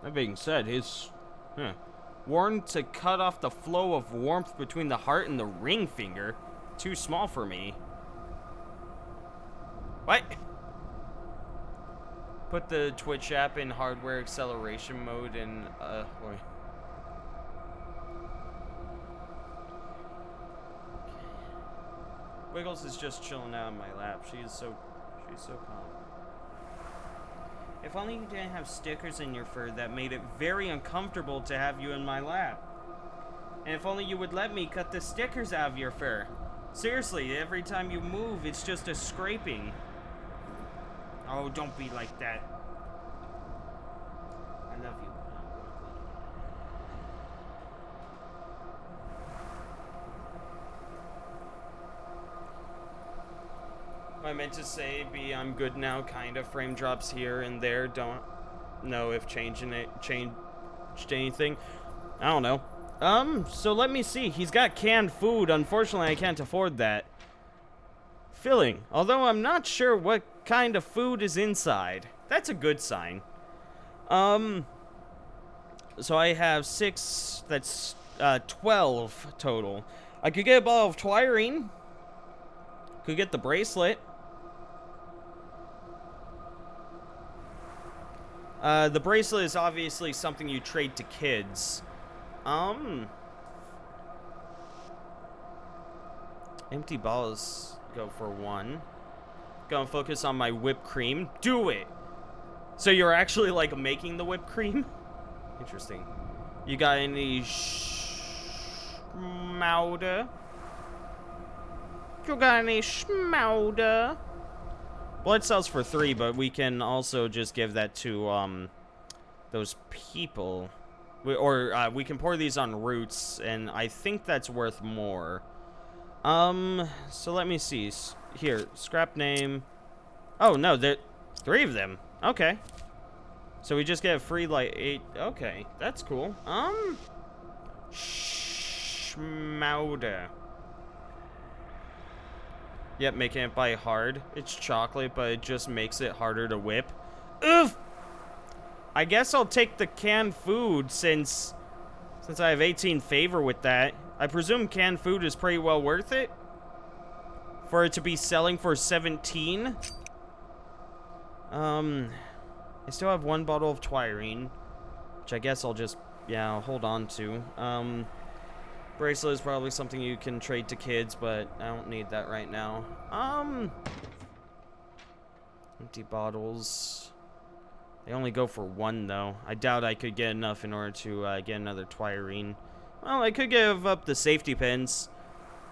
That being said, his warned to cut off the flow of warmth between the heart and the ring finger. Too small for me. What? Put the Twitch app in hardware acceleration mode and wait. Wiggles is just chilling out in my lap. She's so calm. If only you didn't have stickers in your fur that made it very uncomfortable to have you in my lap. And if only you would let me cut the stickers out of your fur. Seriously, every time you move, it's just a scraping. Oh, don't be like that. I love you. I meant to say I'm good now, kind of. Frame drops here and there. Don't know if changed anything. I don't know. So let me see. He's got canned food. Unfortunately, I can't afford that. Filling. Although I'm not sure what kind of food is inside. That's a good sign. So I have 6. That's 12 total. I could get a bottle of Twirine. Could get the bracelet. The bracelet is obviously something you trade to kids. Empty balls go for 1. Gonna focus on my whipped cream. Do it! So you're actually, like, making the whipped cream? Interesting. You got any schmowder? You got any schmowder? Blood cells for 3, but we can also just give that to, those people. We can pour these on roots, and I think that's worth more. So let me see. Here, scrap name. Oh, no, there 3 of them. Okay. So we just get a free, like, 8. Okay, that's cool. Schmowder. Yep, making it by hard. It's chocolate, but it just makes it harder to whip. Oof! I guess I'll take the canned food since I have 18 favor with that. I presume canned food is pretty well worth it. For it to be selling for 17. I still have 1 bottle of Twirine, which I guess I'll just yeah, I'll hold on to. Bracelet is probably something you can trade to kids, but I don't need that right now. Empty bottles. They only go for 1, though. I doubt I could get enough in order to get another Twirine. Well, I could give up the safety pins.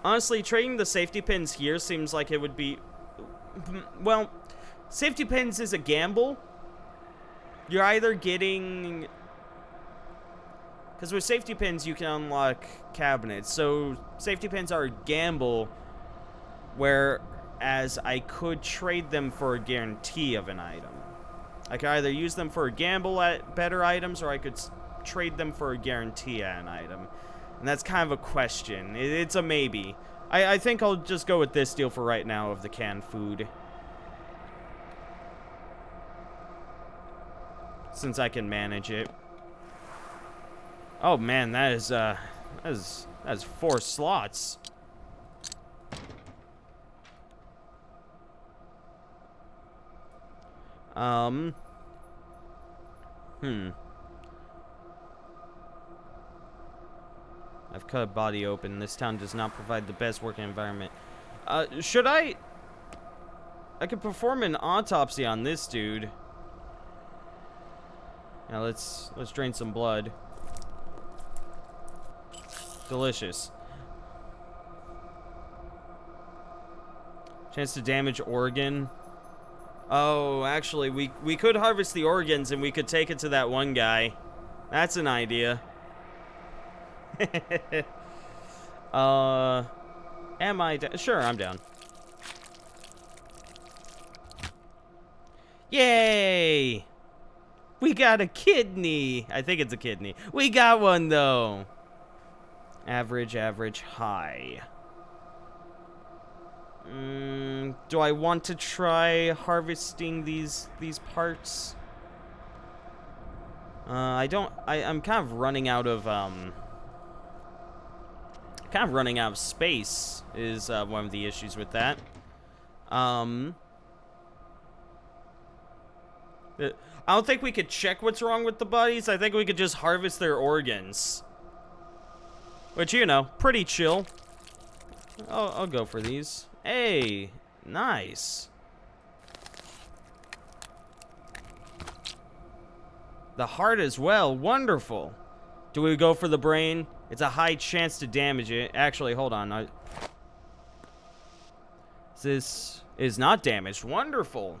Honestly, trading the safety pins here seems like it would be... Well, safety pins is a gamble. You're either getting... Because with safety pins, you can unlock cabinets. So, safety pins are a gamble, whereas I could trade them for a guarantee of an item. I could either use them for a gamble at better items, or I could trade them for a guarantee at an item. And that's kind of a question. It's a maybe. I think I'll just go with this deal for right now of the canned food. Since I can manage it. Oh man, that is 4 slots. I've cut a body open. This town does not provide the best working environment. Should I could perform an autopsy on this dude. Now let's drain some blood. Delicious. Chance to damage organ. Oh, actually, we could harvest the organs and we could take it to that one guy. That's an idea. Am I down? Sure, I'm down. Yay! We got a kidney. I think it's a kidney. We got one, though. Average, high. Do I want to try harvesting these parts? I'm kind of running out of space is one of the issues with that. I don't think we could check what's wrong with the bodies. I think we could just harvest their organs. Which, you know, pretty chill. I'll go for these. Hey, nice. The heart as well, wonderful. Do we go for the brain? It's a high chance to damage it. Actually, hold on. This is not damaged. Wonderful.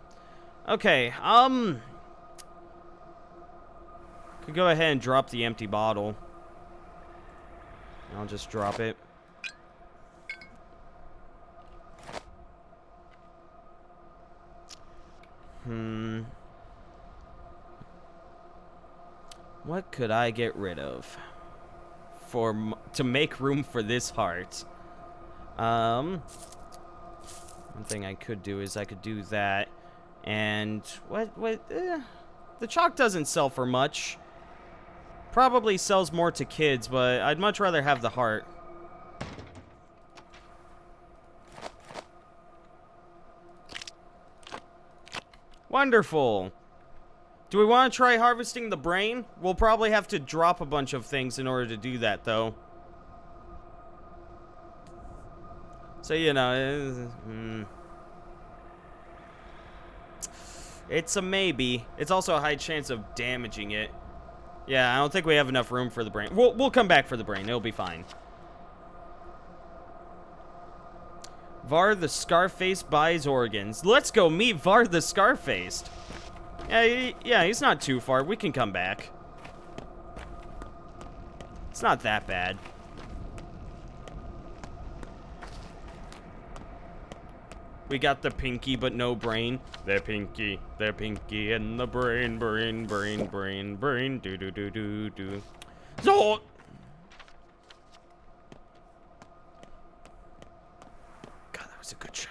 Okay, could go ahead and drop the empty bottle. I'll just drop it. What could I get rid of to make room for this heart? One thing I could do is I could do that. And the chalk doesn't sell for much. Probably sells more to kids, but I'd much rather have the heart. Wonderful. Do we want to try harvesting the brain? We'll probably have to drop a bunch of things in order to do that, though. So, you know, it's a maybe. It's also a high chance of damaging it. Yeah, I don't think we have enough room for the brain. We'll come back for the brain. It'll be fine. Var the Scarface buys organs. Let's go meet Var the Scarfaced. Yeah, he's not too far. We can come back. It's not that bad. We got the pinky, but no brain. The pinky, and the brain, do. So. God, that was a good show.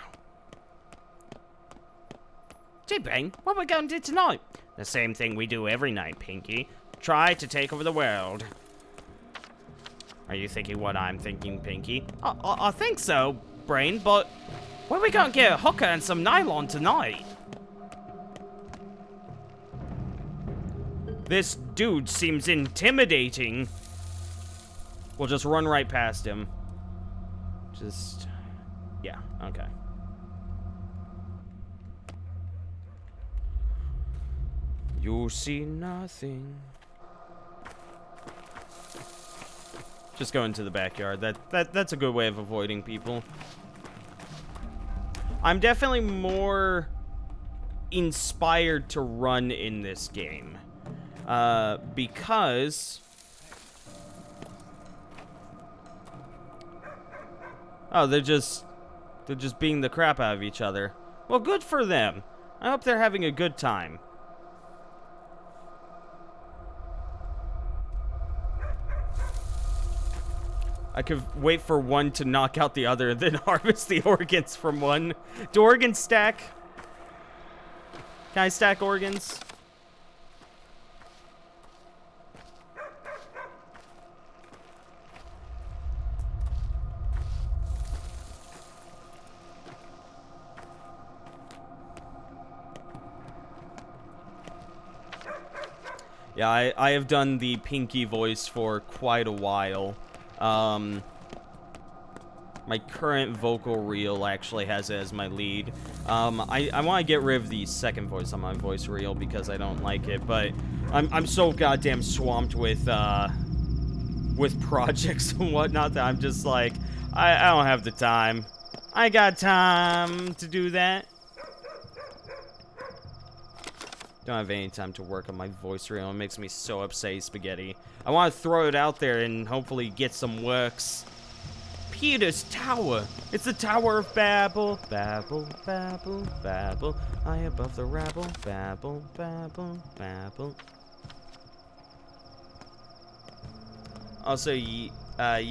Gee, Brain, what are we going to do tonight? The same thing we do every night, Pinky. Try to take over the world. Are you thinking what I'm thinking, Pinky? I think so, Brain, but where are we going to get a hooker and some nylon tonight? This dude seems intimidating. We'll just run right past him. Just... yeah, okay. You see nothing. Just go into the backyard. That's a good way of avoiding people. I'm definitely more inspired to run in this game. Because... oh, they're just beating the crap out of each other. Well, good for them. I hope they're having a good time. I could wait for one to knock out the other and then harvest the organs from one. Do organs stack? Can I stack organs? Yeah, I have done the Pinky voice for quite a while. My current vocal reel actually has it as my lead. I want to get rid of the second voice on my voice reel because I don't like it, but I'm so goddamn swamped with projects and whatnot that I'm just like, I don't have the time. I got time to do that. Don't have any time to work on my voice reel. It makes me so upset, spaghetti. I want to throw it out there and hopefully get some works. Peter's Tower. It's the Tower of Babel. Babel, Babel, Babel. High above the rabble. Babel, Babel, Babel. Also, you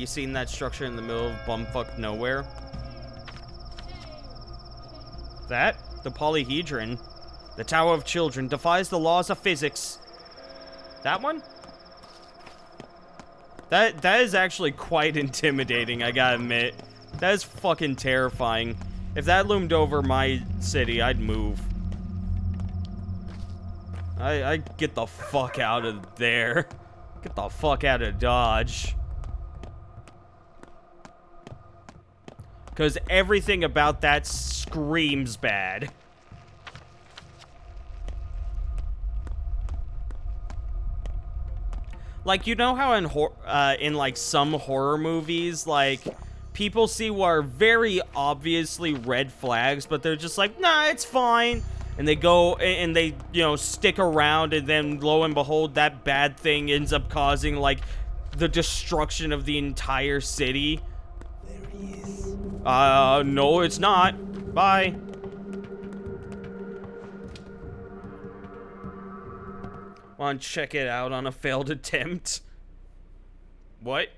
seen that structure in the middle of bumfuck nowhere? That? The polyhedron. The Tower of Children defies the laws of physics. That one? That is actually quite intimidating, I gotta admit. That is fucking terrifying. If that loomed over my city, I'd move. I'd get the fuck out of there. Get the fuck out of Dodge. Because everything about that screams bad. Like, you know how in like some horror movies, like, people see what are very obviously red flags, but they're just like, nah, it's fine. And they go and they, you know, stick around, and then lo and behold, that bad thing ends up causing, like, the destruction of the entire city. There he is. No, it's not. Bye. Want to check it out on a failed attempt? What?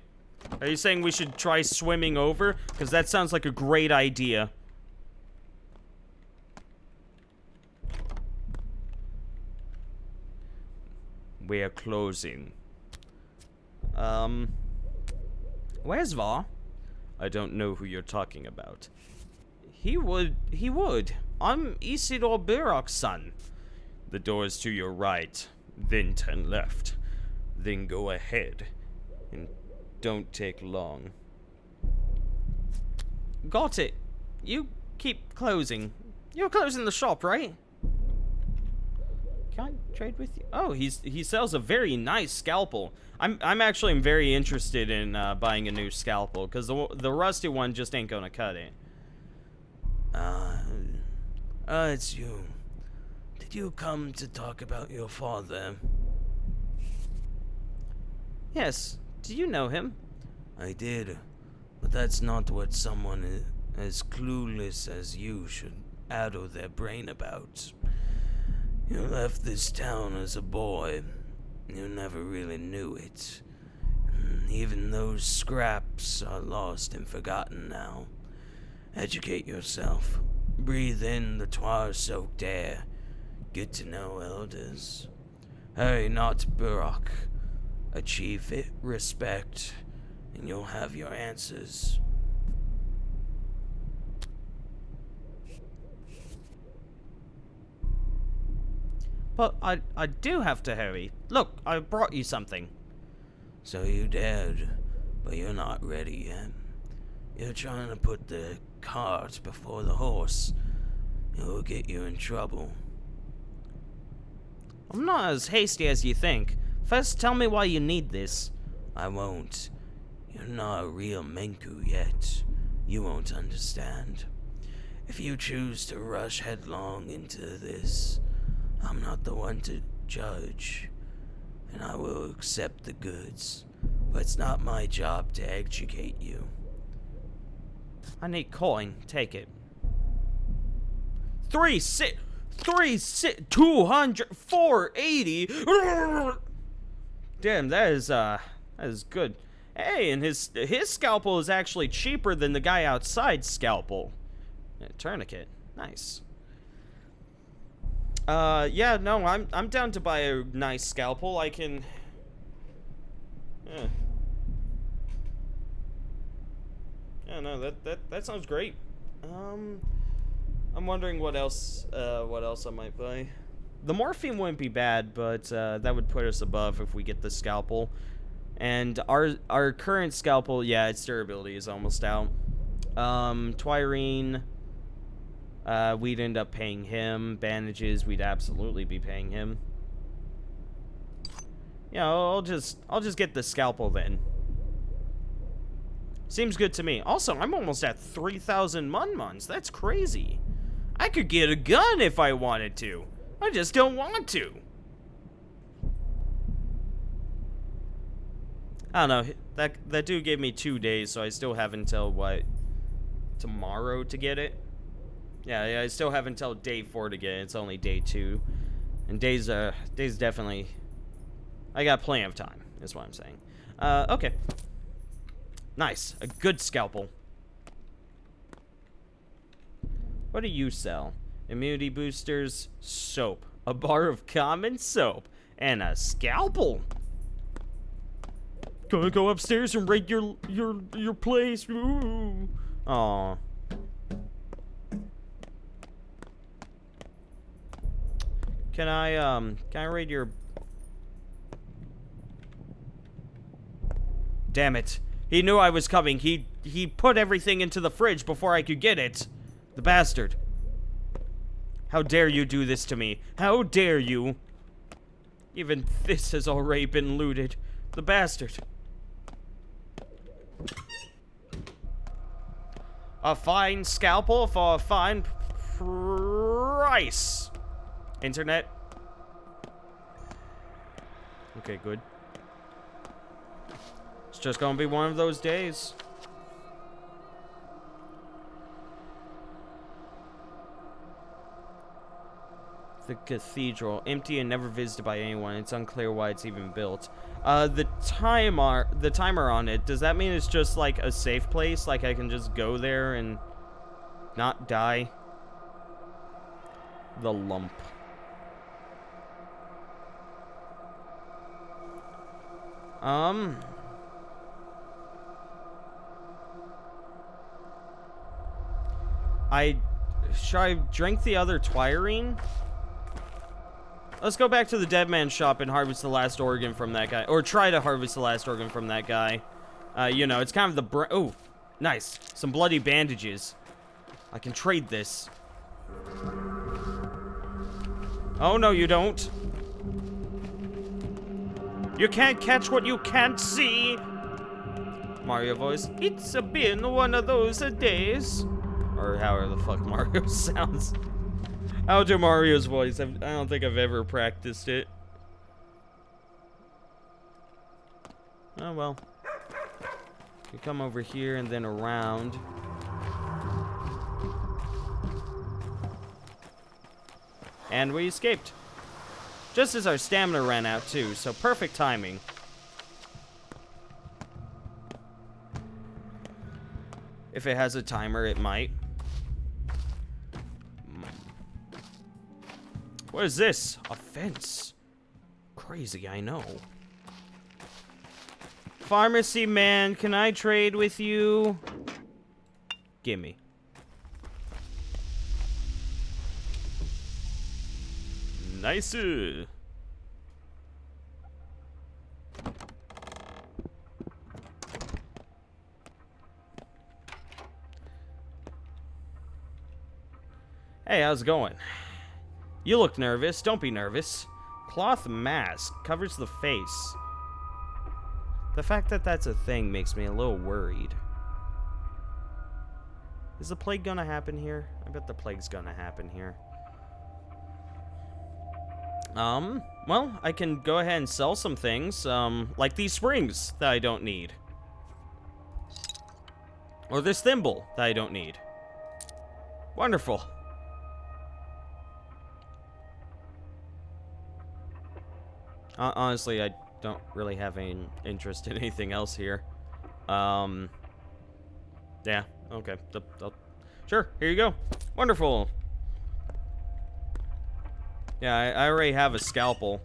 Are you saying we should try swimming over? Because that sounds like a great idea. We're closing. Where's Va? I don't know who you're talking about. He would. I'm Isidore Burok's son. The door is to your right. Then turn left. Then go ahead. And don't take long. Got it. You keep closing. You're closing the shop, right? Can I trade with you? Oh, he sells a very nice scalpel. I'm actually very interested in buying a new scalpel, because the rusty one just ain't gonna cut it. It's you. Did you come to talk about your father? Yes. Do you know him? I did, but that's not what someone as clueless as you should addle their brain about. You left this town as a boy. You never really knew it. Even those scraps are lost and forgotten now. Educate yourself. Breathe in the tar-soaked air. Get to know elders. Hurry not Burok. Achieve it, respect, and you'll have your answers. But I do have to hurry. Look, I brought you something. So you did, but you're not ready yet. You're trying to put the cart before the horse. It will get you in trouble. I'm not as hasty as you think. First, tell me why you need this. I won't. You're not a real Menku yet. You won't understand. If you choose to rush headlong into this, I'm not the one to judge, and I will accept the goods, but it's not my job to educate you. I need coin. Take it. 200, 480. Damn, that is good. Hey, and his scalpel is actually cheaper than the guy outside's scalpel. Yeah, tourniquet. Nice. Yeah, no, I'm down to buy a nice scalpel. I can. Yeah. Yeah, no, that sounds great. I'm wondering what else I might buy. The morphine wouldn't be bad, but that would put us above if we get the scalpel. And our current scalpel, yeah, its durability is almost out. Twirine, we'd end up paying him. Bandages, we'd absolutely be paying him. Yeah, I'll just get the scalpel then. Seems good to me. Also, I'm almost at 3,000 Mun-Muns. That's crazy. I could get a gun if I wanted to. I just don't want to. I don't know. That dude gave me 2 days, so I still have until, what, tomorrow to get it? Yeah, I still have until day 4 to get it. It's only day 2. And days definitely... I got plenty of time, is what I'm saying. Okay. Nice. A good scalpel. What do you sell? Immunity boosters, soap, a bar of common soap, and a scalpel. Gonna go upstairs and raid your place. Ooh. Aw. Can I raid your... Damn it. He knew I was coming. He put everything into the fridge before I could get it. The bastard. How dare you do this to me? How dare you? Even this has already been looted. The bastard. A fine scalpel for a fine price. Internet. Okay, good. It's just gonna be one of those days. The cathedral, empty and never visited by anyone. It's unclear why it's even built. The timer on it, does that mean it's just like a safe place? Like I can just go there and not die? The lump. Should I drink the other Twirine? Let's go back to the Dead Man shop and harvest the last organ from that guy. Or try to harvest the last organ from that guy. You know, it's kind of the oh, nice. Some bloody bandages. I can trade this. Oh, no, you don't. You can't catch what you can't see. Mario voice. It's been one of those days. Or however the fuck Mario sounds. I'll do Mario's voice. I don't think I've ever practiced it. Oh, well. You come over here and then around. And we escaped. Just as our stamina ran out, too. So perfect timing. If it has a timer, it might. What is this? A fence. Crazy, I know. Pharmacy man, can I trade with you? Gimme. Nice. Hey, how's it going? You look nervous. Don't be nervous. Cloth mask covers the face. The fact that that's a thing makes me a little worried. Is the plague gonna happen here? I bet the plague's gonna happen here. Well, I can go ahead and sell some things, like these springs that I don't need. Or this thimble that I don't need. Wonderful. Honestly, I don't really have any interest in anything else here. Yeah, okay. Sure, here you go. Wonderful. Yeah, I already have a scalpel.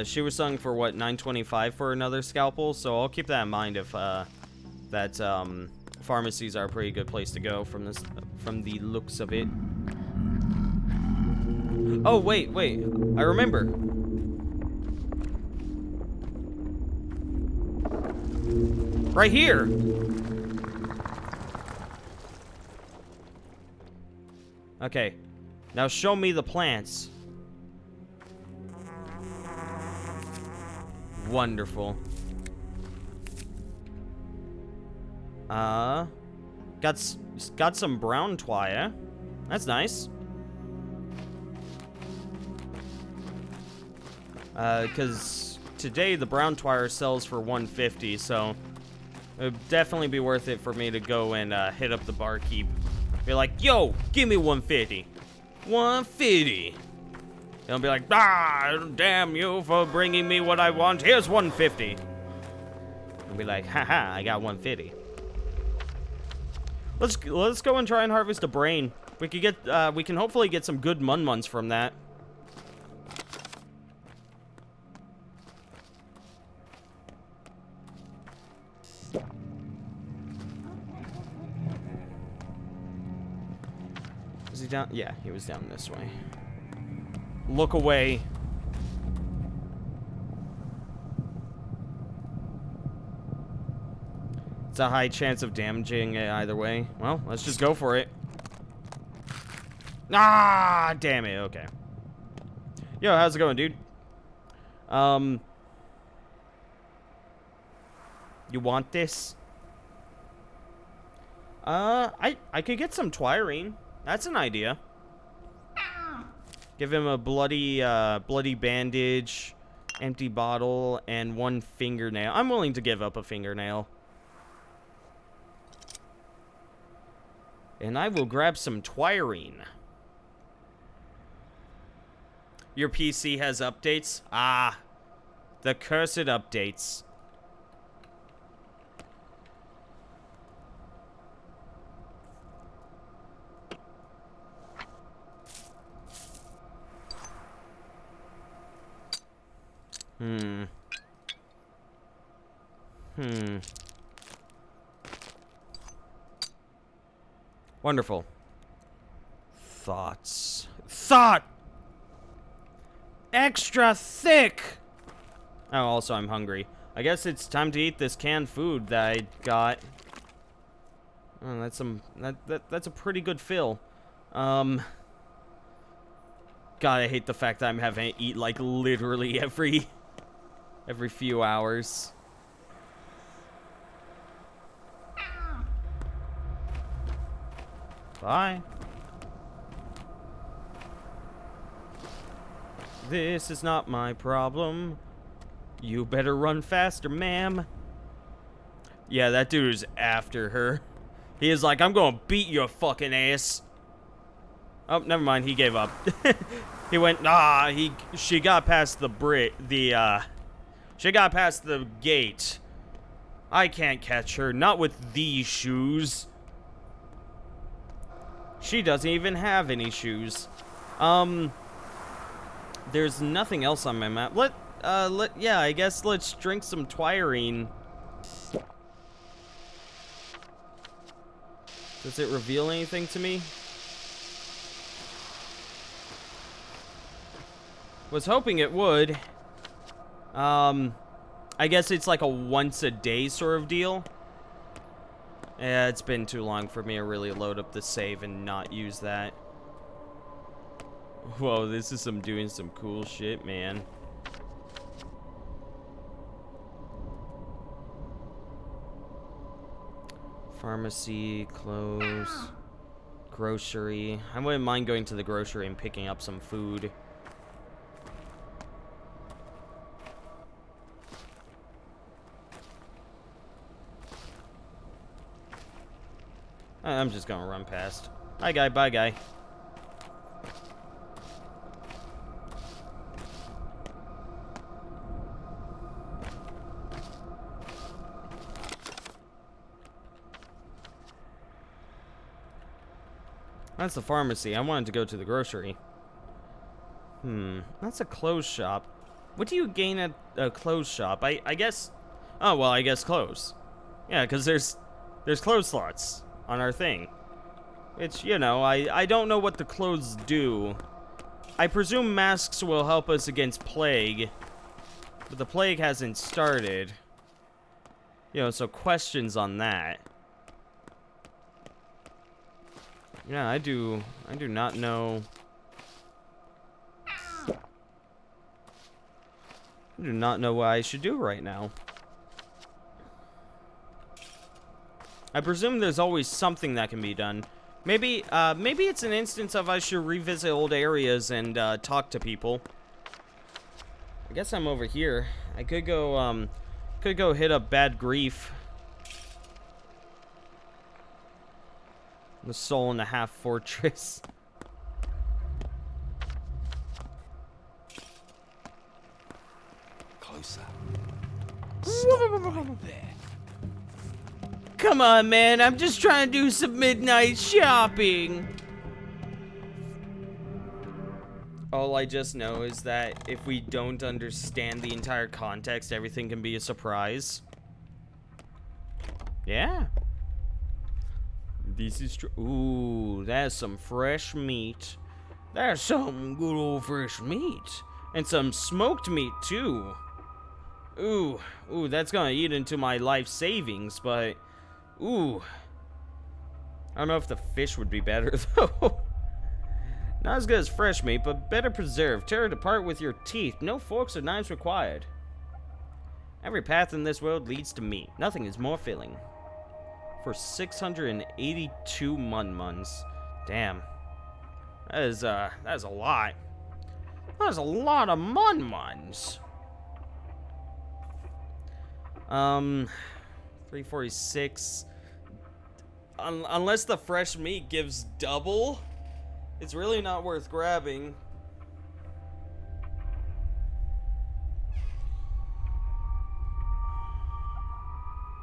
She was selling for, what, $9.25 for another scalpel, so I'll keep that in mind if, pharmacies are a pretty good place to go from the looks of it. Oh, wait, I remember. Right here! Okay. Now show me the plants. Wonderful. Got some brown twia. That's nice. Because today the brown twire sells for $150, so it would definitely be worth it for me to go and hit up the barkeep. Be like, yo, give me $150. $150. He'll be like, ah, damn you for bringing me what I want. Here's $150. I'll be like, haha, I got $150. Let's go and try and harvest a brain. We can hopefully get some good mun-muns from that. Is he down? Yeah, he was down this way. Look away. It's a high chance of damaging it either way. Well, let's just go for it. Ah, damn it. Okay. Yo, how's it going, dude? You want this? I could get some twirine. That's an idea. Give him a bloody bandage, empty bottle, and 1 fingernail. I'm willing to give up a fingernail. And I will grab some twirine. Your PC has updates? Ah, the cursed updates. Wonderful. Thoughts. Thought! Extra thick! Oh, also, I'm hungry. I guess it's time to eat this canned food that I got. Oh, that's a pretty good fill. God, I hate the fact that I'm having to eat, like, literally every few hours. Bye. This is not my problem. You better run faster, ma'am. Yeah, that dude is after her. He is like, I'm gonna beat your fucking ass. Oh, never mind. He gave up. He went, she got past she got past the gate. I can't catch her. Not with these shoes. She doesn't even have any shoes. There's nothing else on my map. Yeah, I guess let's drink some twirine. Does it reveal anything to me? Was hoping it would. I guess it's like a once a day sort of deal. Yeah, it's been too long for me to really load up the save and not use that. Whoa, this is doing some cool shit, man. Pharmacy, clothes, grocery. I wouldn't mind going to the grocery and picking up some food. I'm just gonna run past. Hi, guy. Bye, guy. That's the pharmacy. I wanted to go to the grocery. That's a clothes shop. What do you gain at a clothes shop? I guess... Oh, well, I guess clothes. Yeah, because there's clothes slots on our thing. Which, you know, I don't know what the clothes do. I presume masks will help us against plague. But the plague hasn't started. You know, so questions on that. Yeah, I do not know. I do not know what I should do right now. I presume there's always something that can be done. Maybe it's an instance of I should revisit old areas and talk to people. I guess I'm over here. I could go hit up Bad Grief. The Soul and a Half Fortress. Closer. Stop right there. Come on, man. I'm just trying to do some midnight shopping. All I just know is that if we don't understand the entire context, everything can be a surprise. Yeah. This is true. Ooh, that's some fresh meat. That's some good old fresh meat. And some smoked meat, too. Ooh, that's gonna eat into my life savings, but... Ooh. I don't know if the fish would be better, though. Not as good as fresh meat, but better preserved. Tear it apart with your teeth. No forks or knives required. Every path in this world leads to meat. Nothing is more filling. For 682 mun-muns. Damn. That is a lot. That is a lot of mun-muns. 346. Unless the fresh meat gives double, it's really not worth grabbing.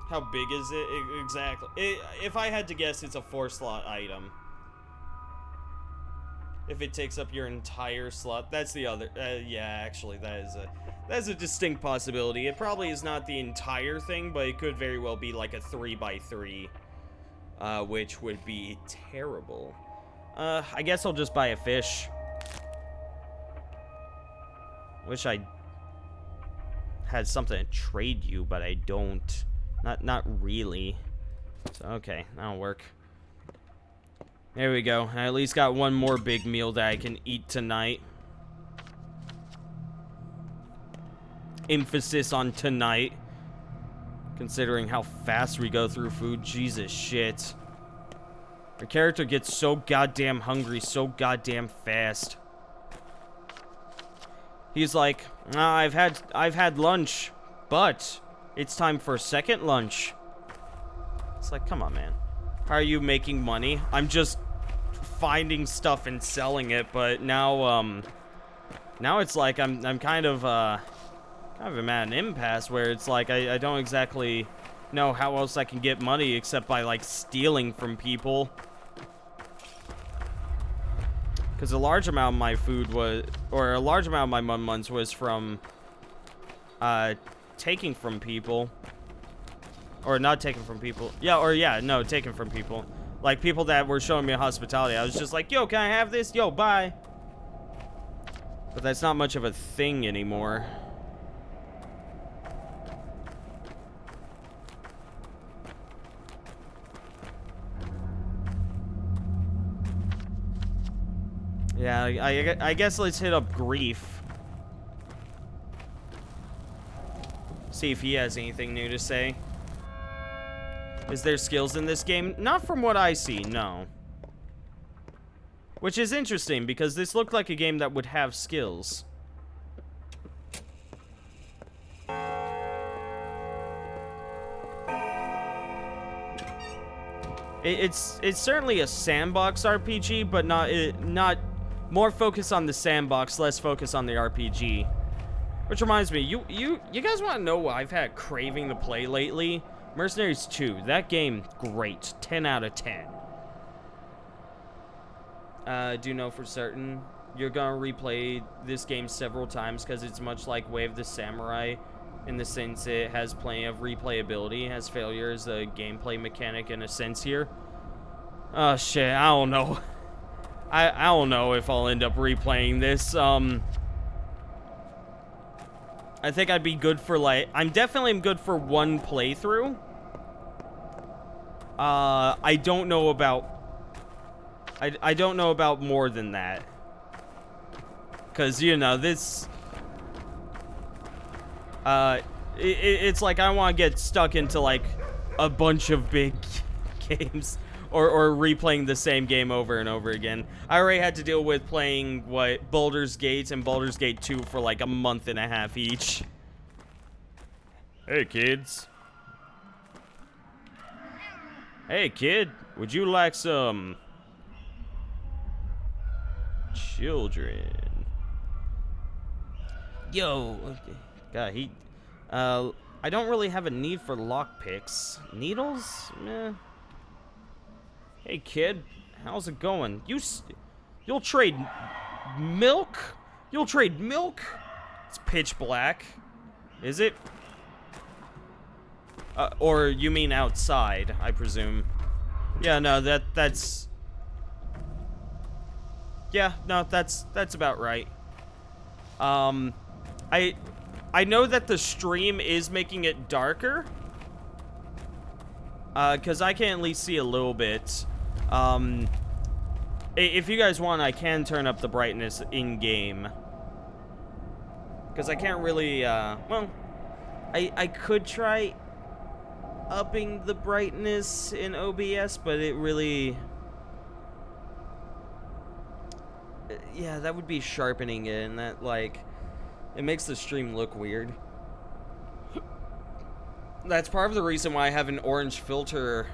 How big is it exactly? If I had to guess, it's a 4-slot item. If it takes up your entire slot, that's the other. Yeah, actually, that's a distinct possibility. It probably is not the entire thing, but it could very well be like a 3x3, which would be terrible. I guess I'll just buy a fish. Wish I had something to trade you, but I don't. Not really. So, okay, that'll work. There we go. I at least got one more big meal that I can eat tonight. Emphasis on tonight. Considering how fast we go through food. Jesus shit. Your character gets so goddamn hungry so goddamn fast. He's like, I've had lunch, but it's time for second lunch. It's like, come on, man. How are you making money? I'm just finding stuff and selling it, but now it's like I'm kind of at an impasse where it's like I don't exactly know how else I can get money except by like stealing from people. Because a large amount of my food was, or a large amount of my mun-muns was from taking from people. Or not taken from people. No, taken from people. Like, people that were showing me hospitality. I was just like, yo, can I have this? Yo, bye. But that's not much of a thing anymore. Yeah, I guess let's hit up Grief. See if he has anything new to say. Is there skills in this game? Not from what I see, no. Which is interesting, because this looked like a game that would have skills. It's certainly a sandbox RPG, but not more focus on the sandbox, less focus on the RPG. Which reminds me, you guys want to know what I've had craving to play lately? Mercenaries 2. That game, great. 10 out of 10. Do know for certain you're gonna replay this game several times because it's much like Way of the Samurai in the sense it has plenty of replayability. It has failure as a gameplay mechanic in a sense here. Oh shit, I don't know. I don't know if I'll end up replaying this. I think I'd be good for like, I'm definitely good for one playthrough. I don't know about, I don't know about more than that. Cause you know, this, it's like I want to get stuck into like a bunch of big games. Or replaying the same game over and over again. I already had to deal with playing, Baldur's Gate and Baldur's Gate 2 for like a month and a half each. Hey, kids. Hey, kid. Would you like some... children? Yo. God, I don't really have a need for lockpicks. Needles? Meh. Hey kid, how's it going? You'll trade milk? You'll trade milk? It's pitch black. Is it? Or you mean outside, I presume. Yeah, no, that's yeah, no, that's about right. I know that the stream is making it darker. 'Cause I can at least see a little bit. If you guys want, I can turn up the brightness in-game. Because I can't really, well, I could try upping the brightness in OBS, but it really... yeah, that would be sharpening it, and that, like, it makes the stream look weird. That's part of the reason why I have an orange filter,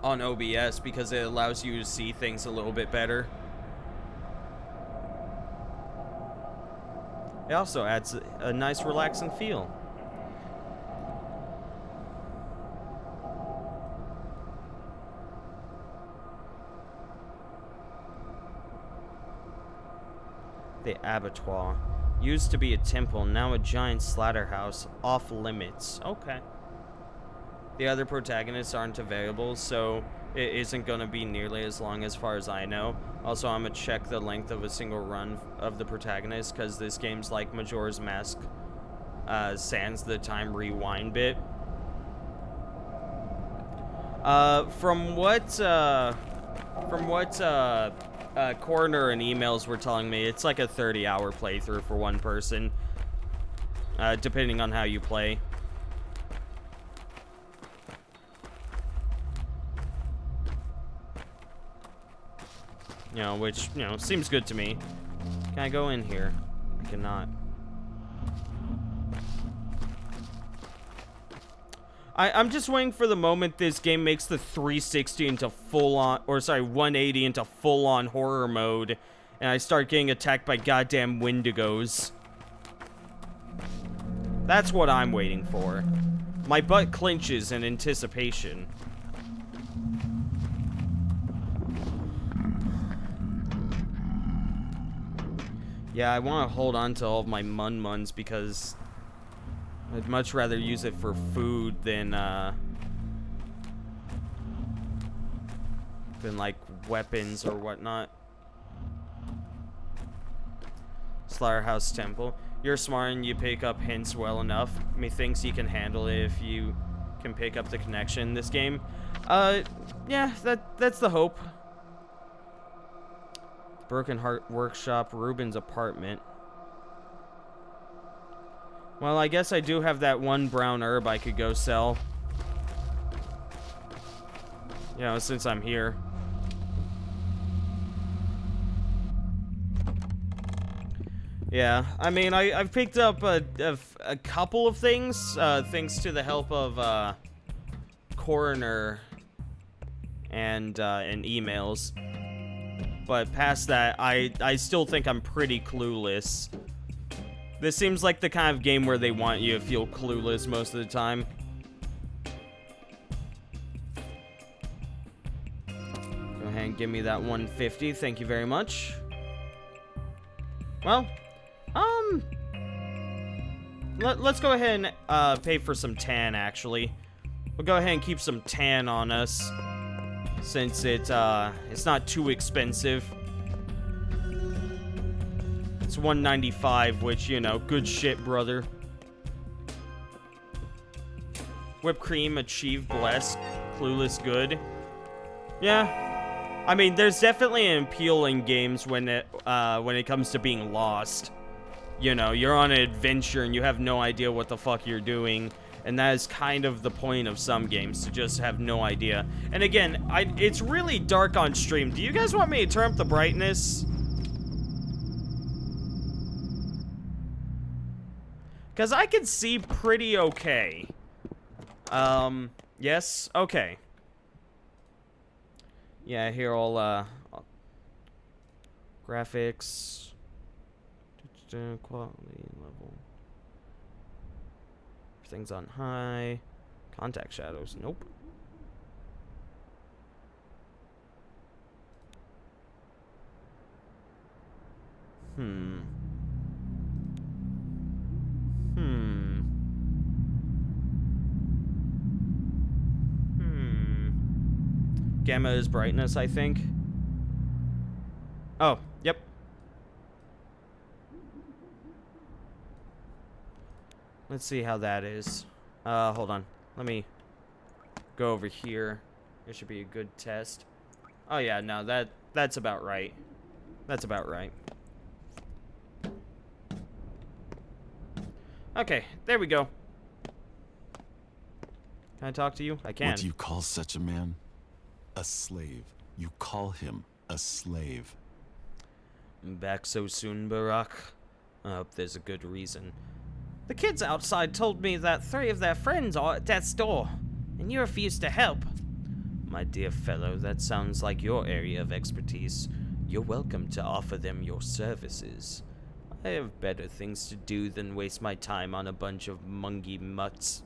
on OBS, because it allows you to see things a little bit better. It also adds a nice relaxing feel. The abattoir. Used to be a temple, now a giant slaughterhouse. Off limits. Okay. The other protagonists aren't available, so it isn't going to be nearly as long as far as I know. Also, I'm going to check the length of a single run of the protagonist, because this game's like Majora's Mask, sans the time rewind bit. From what Coroner and emails were telling me, it's like a 30-hour playthrough for one person, depending on how you play. You know, which, you know, seems good to me. Can I go in here? I cannot. I'm just waiting for the moment this game makes the 360 into full-on, or sorry, 180 into full-on horror mode, and I start getting attacked by goddamn Wendigos. That's what I'm waiting for. My butt clenches in anticipation. Yeah, I want to hold on to all of my mun-muns because I'd much rather use it for food than like weapons or whatnot. Slaughterhouse Temple. You're smart and you pick up hints well enough. Methinks you can handle it if you can pick up the connection in this game. Yeah, that's the hope. Broken Heart Workshop, Ruben's apartment. Well, I guess I do have that one brown herb I could go sell. You know, since I'm here. Yeah, I mean, I've picked up a couple of things, thanks to the help of, Coroner and emails. But past that, I still think I'm pretty clueless. This seems like the kind of game where they want you to feel clueless most of the time. Go ahead and give me that 150, thank you very much. Well, let's go ahead and pay for some tan, actually. We'll go ahead and keep some tan on us, since it's not too expensive. It's $1.95, which, you know, good shit, brother. Whipped cream, achieve, blessed, clueless, good. Yeah. I mean, there's definitely an appeal in games when it comes to being lost. You know, you're on an adventure and you have no idea what the fuck you're doing. And that is kind of the point of some games, to just have no idea. And again, it's really dark on stream. Do you guys want me to turn up the brightness? Because I can see pretty okay. Yes? Okay. Yeah, here all, graphics. Quality level. Everything's on high. Contact shadows. Nope. Gamma is brightness, I think. Oh, yep. Let's see how that is. Hold on. Let me go over here. It should be a good test. Oh yeah, no, that's about right. That's about right. Okay, there we go. Can I talk to you? I can. What do you call such a man? A slave. You call him a slave. Back so soon, Barack? I hope there's a good reason. The kids outside told me that 3 of their friends are at death's door, and you refused to help. My dear fellow, that sounds like your area of expertise. You're welcome to offer them your services. I have better things to do than waste my time on a bunch of mangy mutts.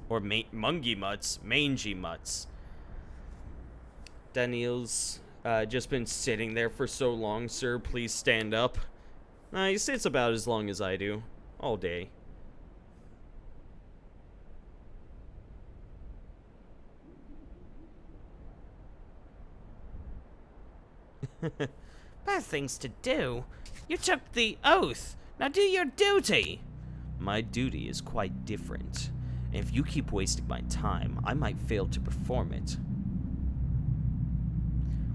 Daniel's just been sitting there for so long, sir. Please stand up. He sits about as long as I do. All day. Bad things to do? You took the oath. Now do your duty. My duty is quite different. If you keep wasting my time, I might fail to perform it.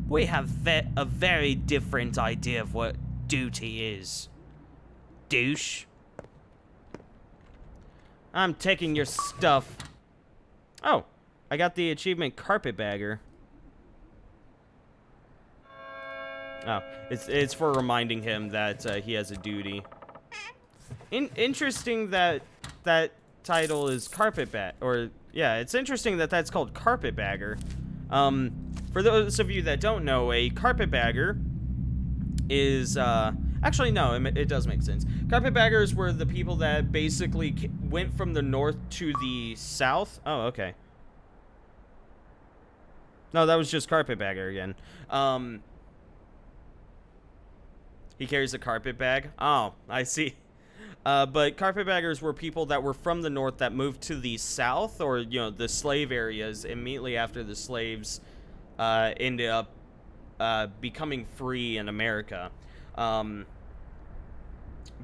We have a very different idea of what duty is. Douche. I'm taking your stuff. Oh, I got the achievement Carpetbagger. Oh, it's for reminding him that he has a duty. Interesting that that title is Carpetbagger, or yeah, it's interesting that that's called Carpetbagger. For those of you that don't know, a carpetbagger is actually no, it does make sense. Carpetbaggers were the people that basically went from the north to the south. Oh, okay. No, that was just Carpetbagger again. He carries a carpet bag. Oh, I see. But carpetbaggers were people that were from the north that moved to the south, or, you know, the slave areas immediately after the slaves ended up becoming free in America.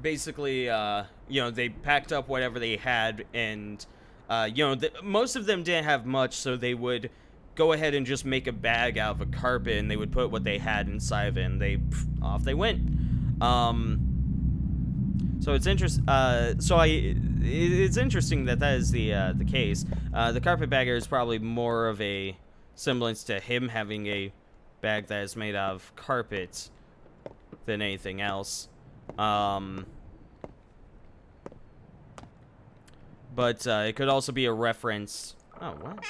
basically, you know, they packed up whatever they had, and, you know, most of them didn't have much, so they would go ahead and just make a bag out of a carpet, and they would put what they had inside of it, and off they went. So it's it's interesting that is the case. The carpetbagger is probably more of a semblance to him having a bag that is made out of carpet than anything else. But it could also be a reference. Oh, what?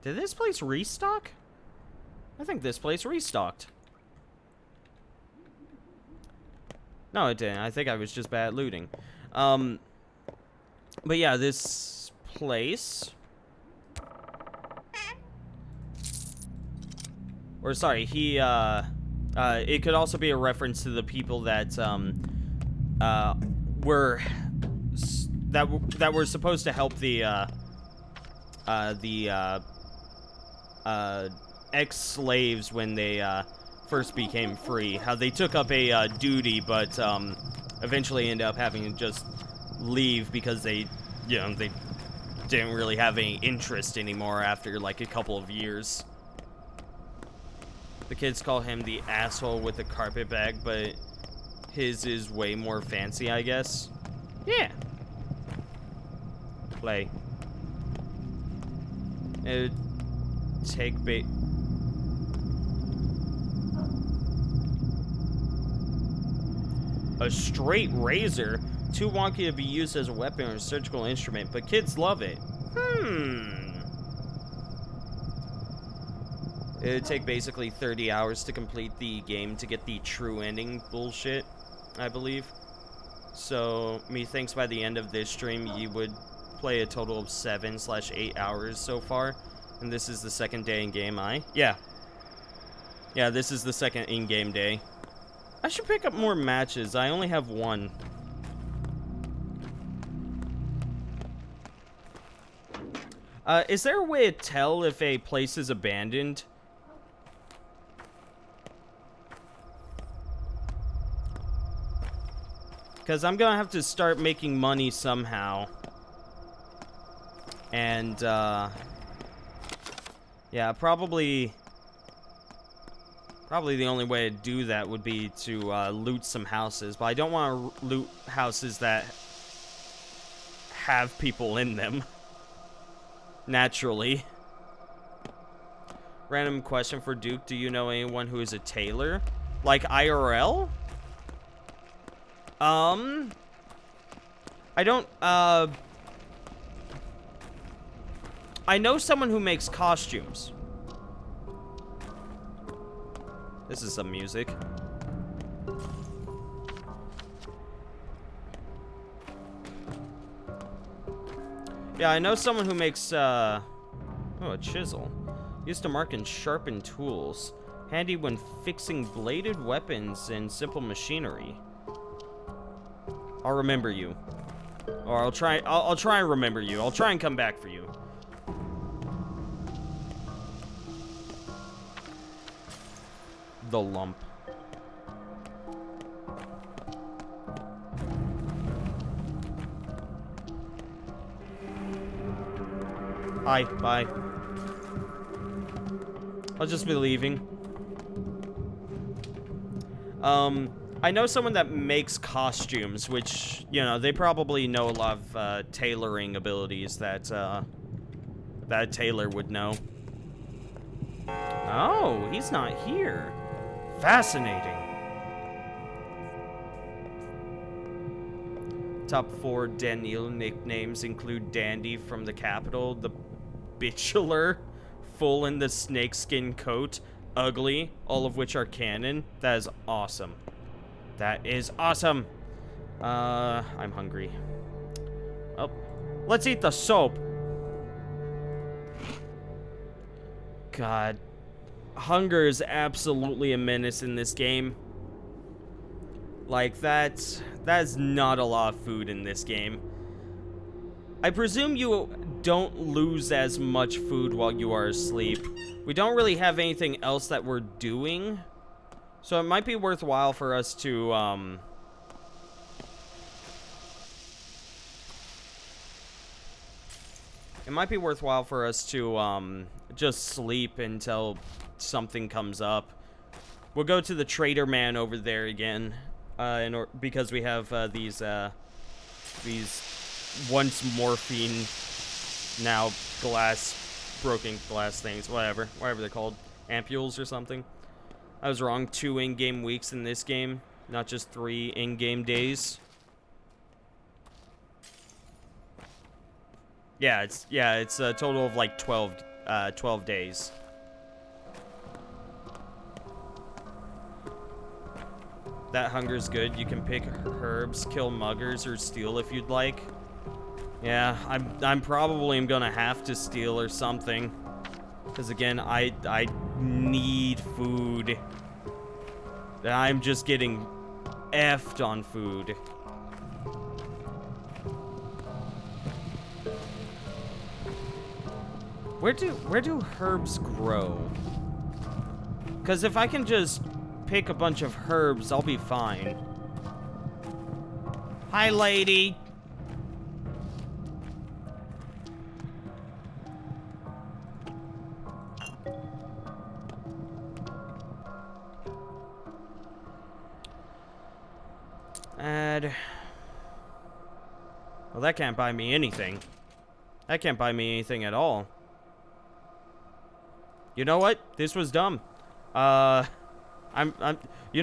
Did this place restock? I think this place restocked. No, it didn't. I think I was just bad at looting. But yeah, this place. Or sorry, it could also be a reference to the people that were supposed to help the ex-slaves when they first became free. How they took up a duty, but eventually ended up having to just leave because they, you know, they didn't really have any interest anymore after like a couple of years. The kids call him the asshole with the carpet bag, but his is way more fancy, I guess. Yeah. Play. Take bait. A straight razor? Too wonky to be used as a weapon or a surgical instrument, but kids love it. It would take basically 30 hours to complete the game to get the true ending bullshit, I believe. So, methinks by the end of this stream, you would play a total of 7/8 hours so far. And this is the second day in game, Yeah. Yeah, this is the second in-game day. I should pick up more matches. I only have one. Is there a way to tell if a place is abandoned? Because I'm gonna have to start making money somehow. And, yeah, probably the only way to do that would be to loot some houses. But I don't want to loot houses that have people in them. Naturally. Random question for Duke. Do you know anyone who is a tailor? Like IRL? I don't, I know someone who makes costumes. This is some music. Yeah, I know someone who makes, oh, a chisel. Used to mark and sharpen tools. Handy when fixing bladed weapons and simple machinery. I'll remember you. Or I'll try and remember you. I'll try and come back for you. The lump. Hi, bye. I'll just be leaving. I know someone that makes costumes, which, you know, they probably know a lot of tailoring abilities that that a tailor would know. Oh, he's not here. Fascinating. Top 4 Daniel nicknames include Dandy from the capital, the Bitchular, Full in the snakeskin coat, Ugly, all of which are canon. That is awesome. That is awesome. I'm hungry. Oh, let's eat the soap. God. Hunger is absolutely a menace in this game. Like, that is not a lot of food in this game. I presume you don't lose as much food while you are asleep. We don't really have anything else that we're doing. So it might be worthwhile for us to, It might be worthwhile for us to just sleep until something comes up. We'll go to the trader man over there again, because we have these once morphine, now broken glass things, whatever they're called, ampules or something. I was wrong. 2 in-game weeks in this game, not just 3 in-game days. Yeah, it's a total of like 12 days. That hunger's good. You can pick herbs, kill muggers, or steal if you'd like. Yeah, I'm probably gonna have to steal or something, because again, I need food. I'm just getting effed on food. Where do herbs grow? Because if I can just pick a bunch of herbs, I'll be fine. Hi, lady. Well, that can't buy me anything. That can't buy me anything at all. You know what? This was dumb. You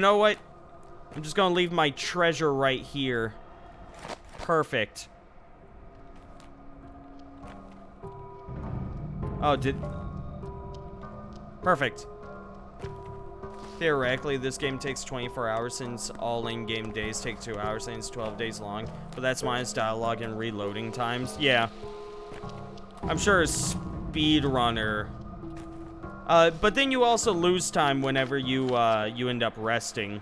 know what? I'm just gonna leave my treasure right here. Perfect. Oh, Perfect. Theoretically, this game takes 24 hours since all in-game days take 2 hours and it's 12 days long. But that's minus dialogue and reloading times. Yeah. I'm sure a speedrunner... but then you also lose time whenever you end up resting.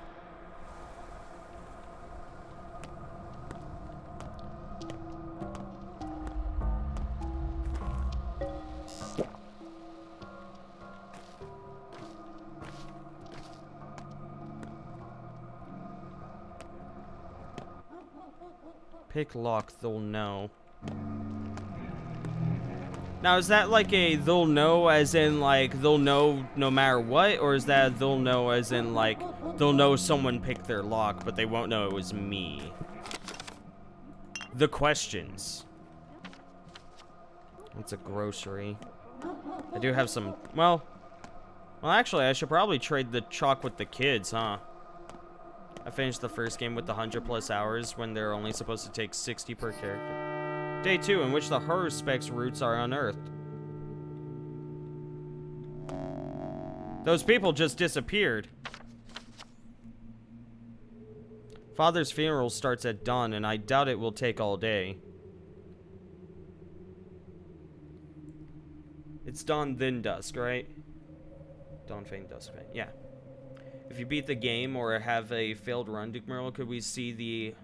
Pick lock, they'll know. Now, is that like a they'll know as in like they'll know no matter what? Or is that they'll know as in like they'll know someone picked their lock, but they won't know it was me? The questions. It's a grocery. I do have some, well, actually, I should probably trade the chalk with the kids, huh? I finished the first game with the 100+ hours when they're only supposed to take 60 per character. Day 2, in which the Haruspex roots are unearthed. Those people just disappeared. Father's funeral starts at dawn, and I doubt it will take all day. It's dawn, then dusk, right? Dawn, fade, dusk, fade. Yeah. If you beat the game or have a failed run, Duke Merle, could we see the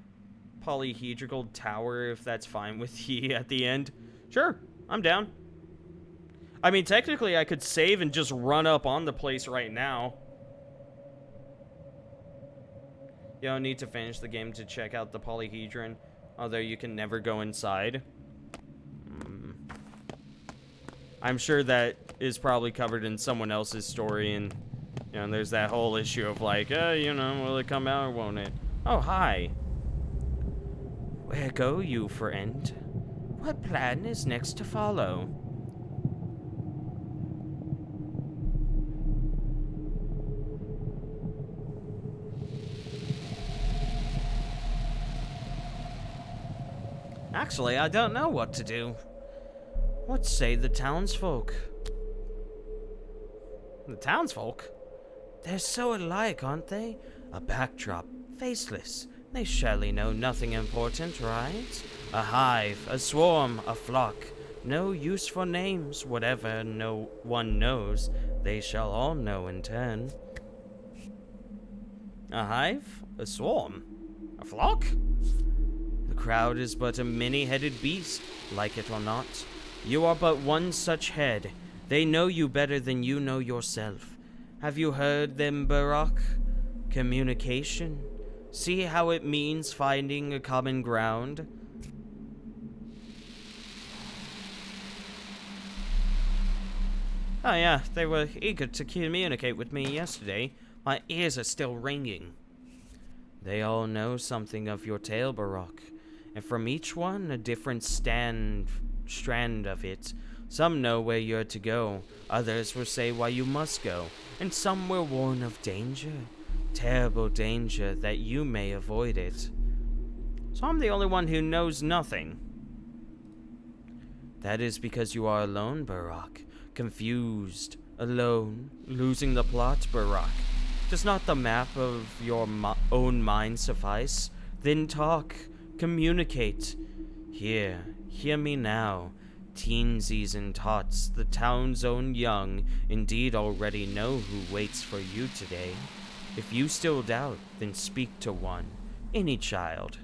polyhedral tower if that's fine with you at the end? Sure, I'm down. I mean, technically, I could save and just run up on the place right now. You don't need to finish the game to check out the polyhedron, although you can never go inside. I'm sure that is probably covered in someone else's story, and you know, there's that whole issue of like, you know, will it come out or won't it? Oh, hi. Where go you, friend? What plan is next to follow? Actually, I don't know what to do. What say the townsfolk? The townsfolk? They're so alike, aren't they? A backdrop, faceless. They surely know nothing important, right? A hive, a swarm, a flock. No use for names. Whatever no one knows, they shall all know in turn. A hive? A swarm? A flock? The crowd is but a many-headed beast, like it or not. You are but one such head. They know you better than you know yourself. Have you heard them, Barak? Communication. See how it means finding a common ground? Oh yeah, they were eager to communicate with me yesterday. My ears are still ringing. They all know something of your tale, Barak, and from each one a different strand of it. Some know where you're to go, others will say why you must go, and some will warn of danger, terrible danger, that you may avoid it. So I'm the only one who knows nothing. That is because you are alone, Barak, confused, alone, losing the plot, Barak. Does not the map of your own mind suffice? Then talk, communicate. Hear me now. Teensies and tots, the town's own young, indeed already know who waits for you today. If you still doubt, then speak to one, any child.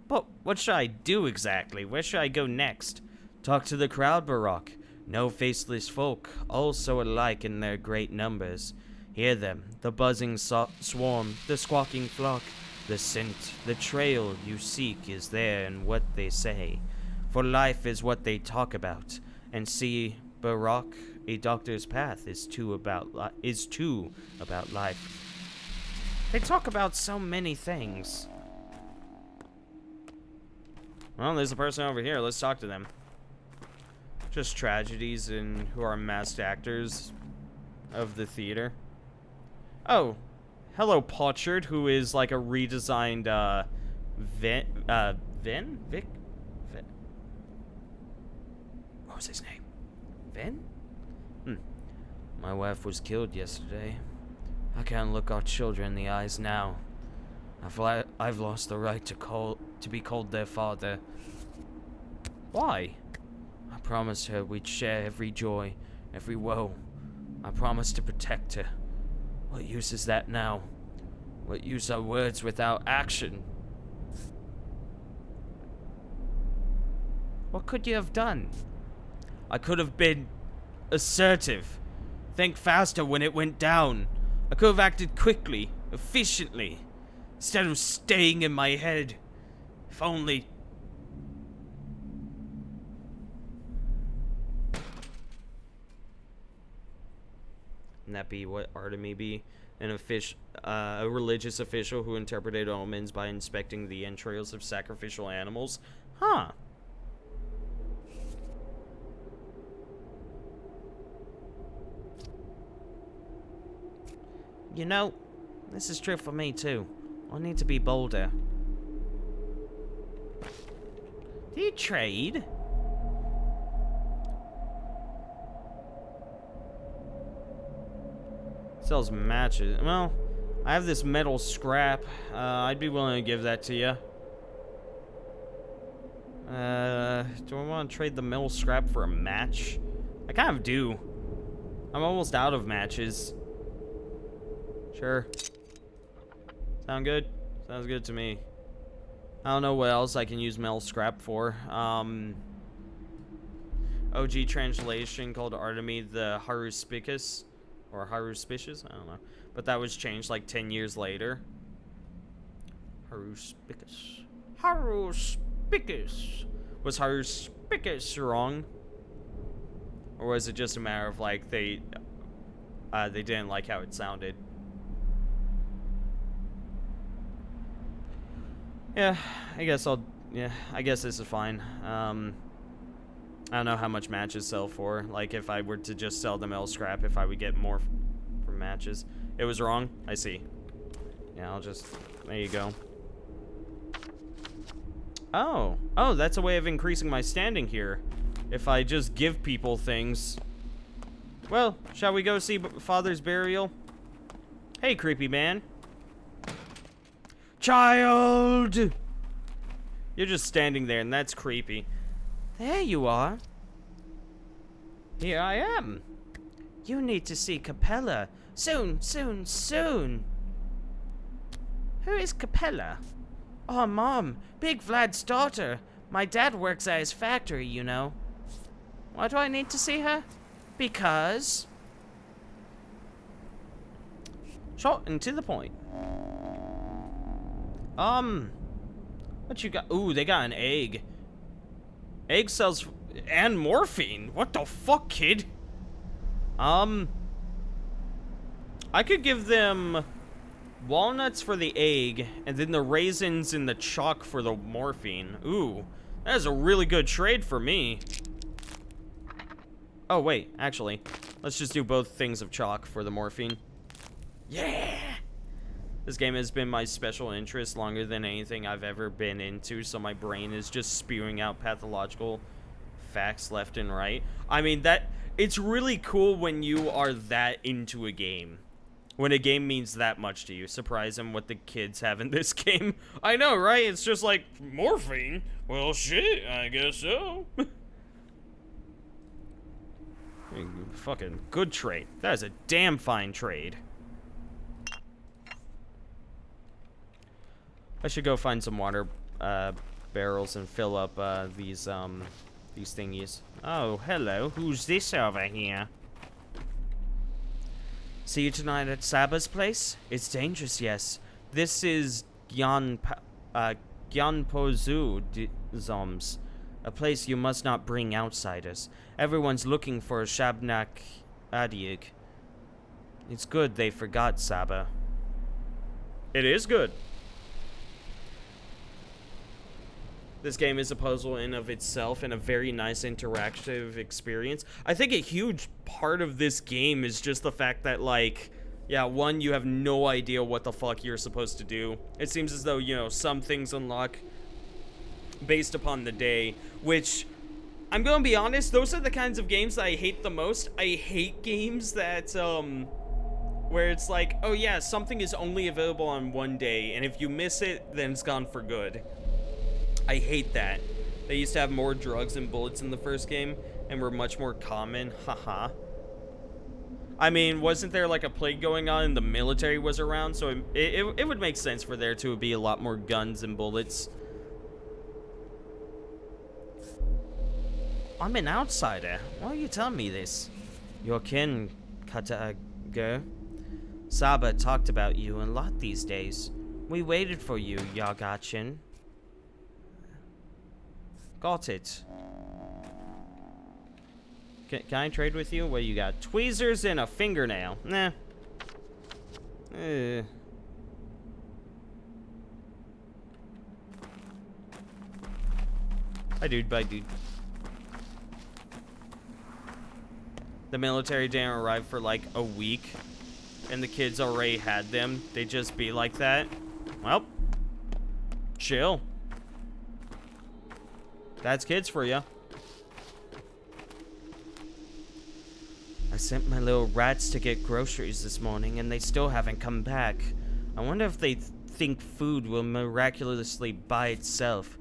But what should I do exactly? Where should I go next? Talk to the crowd, Barak. No faceless folk, all so alike in their great numbers. Hear them, the buzzing swarm, the squawking flock, the scent, the trail you seek is there in what they say. For life is what they talk about, and see, Barak, a doctor's path is too about life. They talk about so many things. Well, there's a person over here. Let's talk to them. Just tragedies and who are masked actors of the theater. Oh, hello, Potchard, who is like a redesigned Vic. What was his name? Vin? My wife was killed yesterday. I can't look our children in the eyes now. I've lost the right to be called their father. Why? I promised her we'd share every joy, every woe. I promised to protect her. What use is that now? What use are words without action? What could you have done? I could have been assertive. Think faster when it went down. I could have acted quickly, efficiently, instead of staying in my head. If only... Wouldn't that be what Artemy be? A religious official who interpreted omens by inspecting the entrails of sacrificial animals? Huh. You know, this is true for me too. I need to be bolder. Do you trade? Sells matches. Well, I have this metal scrap. I'd be willing to give that to you. Do I want to trade the metal scrap for a match? I kind of do. I'm almost out of matches. Sure. Sound good? Sounds good to me. I don't know what else I can use metal scrap for. OG translation called Artemy the Haruspicus. Or Haruspicious? I don't know. But that was changed like 10 years later. Haruspicus. Haruspicus. Was Haruspicus wrong? Or was it just a matter of like they didn't like how it sounded? Yeah, I guess this is fine. I don't know how much matches sell for. Like, if I were to just sell the metal scrap, if I would get more from matches. It was wrong? I see. Yeah, I'll just... There you go. Oh. Oh, that's a way of increasing my standing here. If I just give people things. Well, shall we go see Father's burial? Hey, creepy man. Child! You're just standing there, and that's creepy. There you are. Here I am. You need to see Capella. Soon, soon, soon. Who is Capella? Oh, Mom. Big Vlad's daughter. My dad works at his factory, you know. Why do I need to see her? Because... Short and to the point. What you got? Ooh, they got an egg. Egg cells and morphine. What the fuck, kid? I could give them walnuts for the egg, and then the raisins and the chalk for the morphine. Ooh, that is a really good trade for me. Oh, wait, actually, let's just do both things of chalk for the morphine. Yeah! This game has been my special interest longer than anything I've ever been into, so my brain is just spewing out pathological facts left and right. I mean, it's really cool when you are that into a game. When a game means that much to you. Surprise them what the kids have in this game. I know, right? It's just like, morphine? Well, shit, I guess so. Fucking good trade. That is a damn fine trade. I should go find some water barrels and fill up these thingies. Oh, hello. Who's this over here? See you tonight at Saba's place? It's dangerous, yes. This is Gyanpozu Zoms, a place you must not bring outsiders. Everyone's looking for Shabnak Adiig. It's good they forgot Saba. It is good. This game is a puzzle in of itself and a very nice interactive experience. I think a huge part of this game is just the fact that, like, yeah, one, you have no idea what the fuck you're supposed to do. It seems as though, you know, some things unlock based upon the day, which, I'm gonna be honest, those are the kinds of games that I hate the most. I hate games that, where it's like, oh yeah, something is only available on one day, and if you miss it, then it's gone for good. I hate that. They used to have more drugs and bullets in the first game, and were much more common. Haha. I mean, wasn't there like a plague going on and the military was around? So it would make sense for there to be a lot more guns and bullets. I'm an outsider. Why are you telling me this? Your kin, Katager. Saba talked about you a lot these days. We waited for you, Yagachin. Got it. Can I trade with you? What you got? Tweezers and a fingernail. Nah. Bye, dude. Bye, dude. The military didn't arrive for like a week, and the kids already had them. They just be like that. Well, chill. That's kids for you. I sent my little rats to get groceries this morning, and they still haven't come back. I wonder if they think food will miraculously by itself.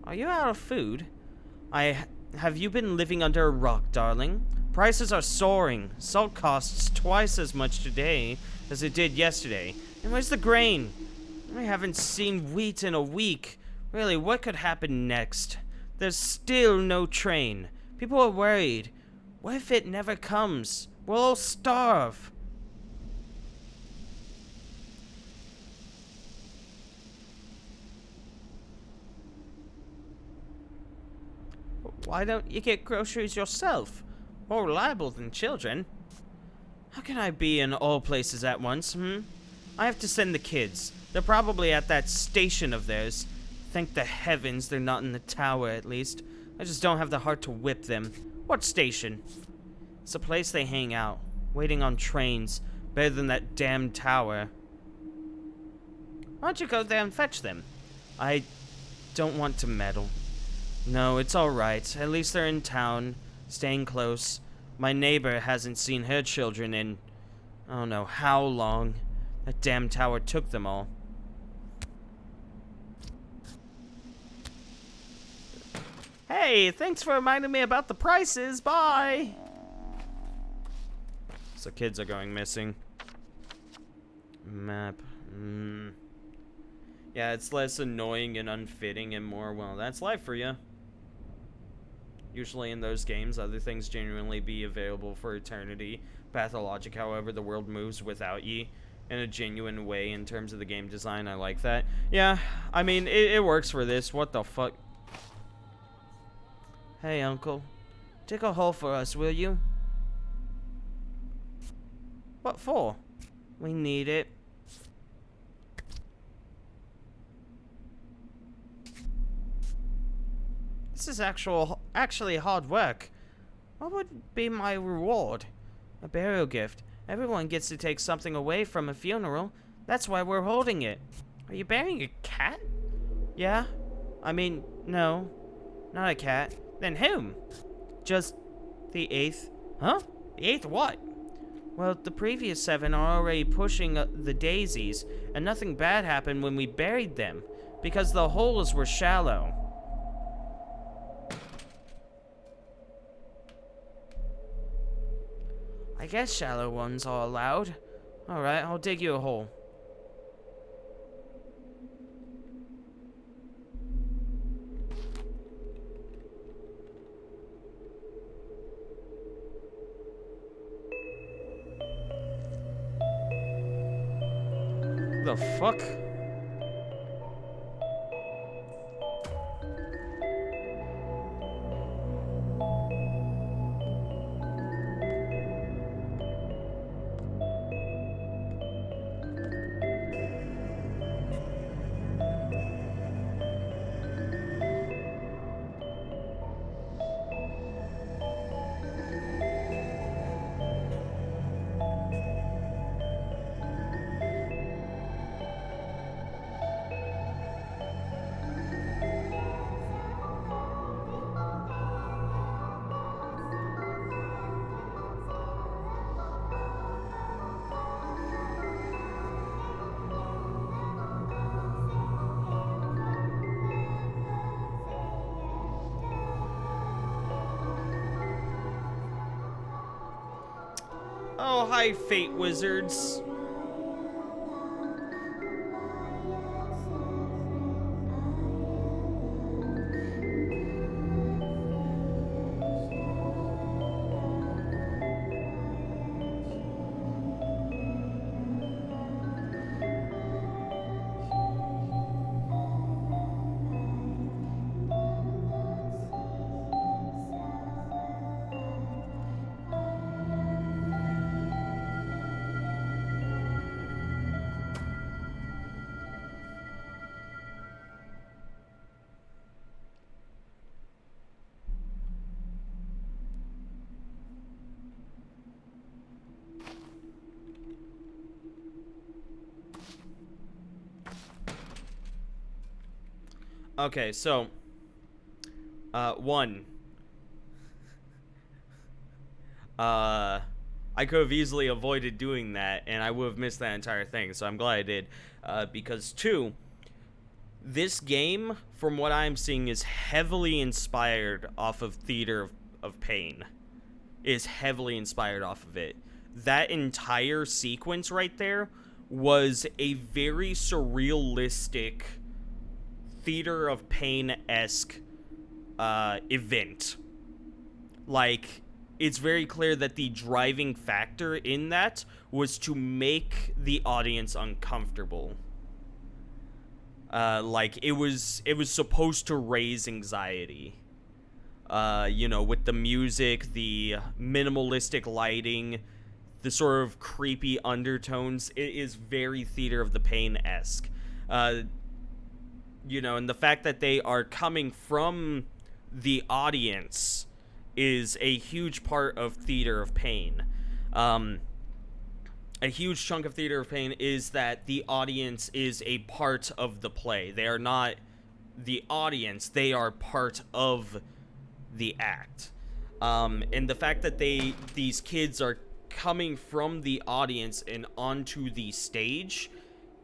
Are you out of food? Have you been living under a rock, darling? Prices are soaring. Salt costs twice as much today as it did yesterday. And where's the grain? I haven't seen wheat in a week. Really, what could happen next? There's still no train. People are worried. What if it never comes? We'll all starve. Why don't you get groceries yourself? More reliable than children. How can I be in all places at once, I have to send the kids. They're probably at that station of theirs. Thank the heavens they're not in the tower, at least. I just don't have the heart to whip them. What station? It's a place they hang out, waiting on trains. Better than that damn tower. Why don't you go there and fetch them? I don't want to meddle. No, it's alright. At least they're in town, staying close. My neighbor hasn't seen her children in I don't know how long. That damn tower took them all. Hey, thanks for reminding me about the prices. Bye. So kids are going missing. Map. Yeah, it's less annoying and unfitting and more, well, that's life for you. Usually in those games, other things genuinely be available for eternity. Pathologic, however, the world moves without ye in a genuine way in terms of the game design. I like that. Yeah, I mean, it works for this. What the fuck? Hey, Uncle. Dig a hole for us, will you? What for? We need it. This is actually hard work. What would be my reward? A burial gift. Everyone gets to take something away from a funeral. That's why we're holding it. Are you burying a cat? Yeah? I mean, no. Not a cat. Then whom? Just the 8th. Huh? The 8th what? Well, the previous 7 are already pushing the daisies, and nothing bad happened when we buried them, because the holes were shallow. I guess shallow ones are allowed. Alright, I'll dig you a hole. The fuck? Oh, hi, Fate Wizards. Okay, so, one, I could have easily avoided doing that, and I would have missed that entire thing, so I'm glad I did, because two, this game, from what I'm seeing, is heavily inspired off of Theater of Pain, is heavily inspired off of it. That entire sequence right there was a very surrealistic Theater of Pain-esque event. Like, it's very clear that the driving factor in that was to make the audience uncomfortable. Like, it was supposed to raise anxiety. You know, with the music, the minimalistic lighting, the sort of creepy undertones, it is very Theater of the Pain-esque. You know, and the fact that they are coming from the audience is a huge part of Theater of Pain. A huge chunk of Theater of Pain is that the audience is a part of the play. They are not the audience, they are part of the act. And the fact that these kids are coming from the audience and onto the stage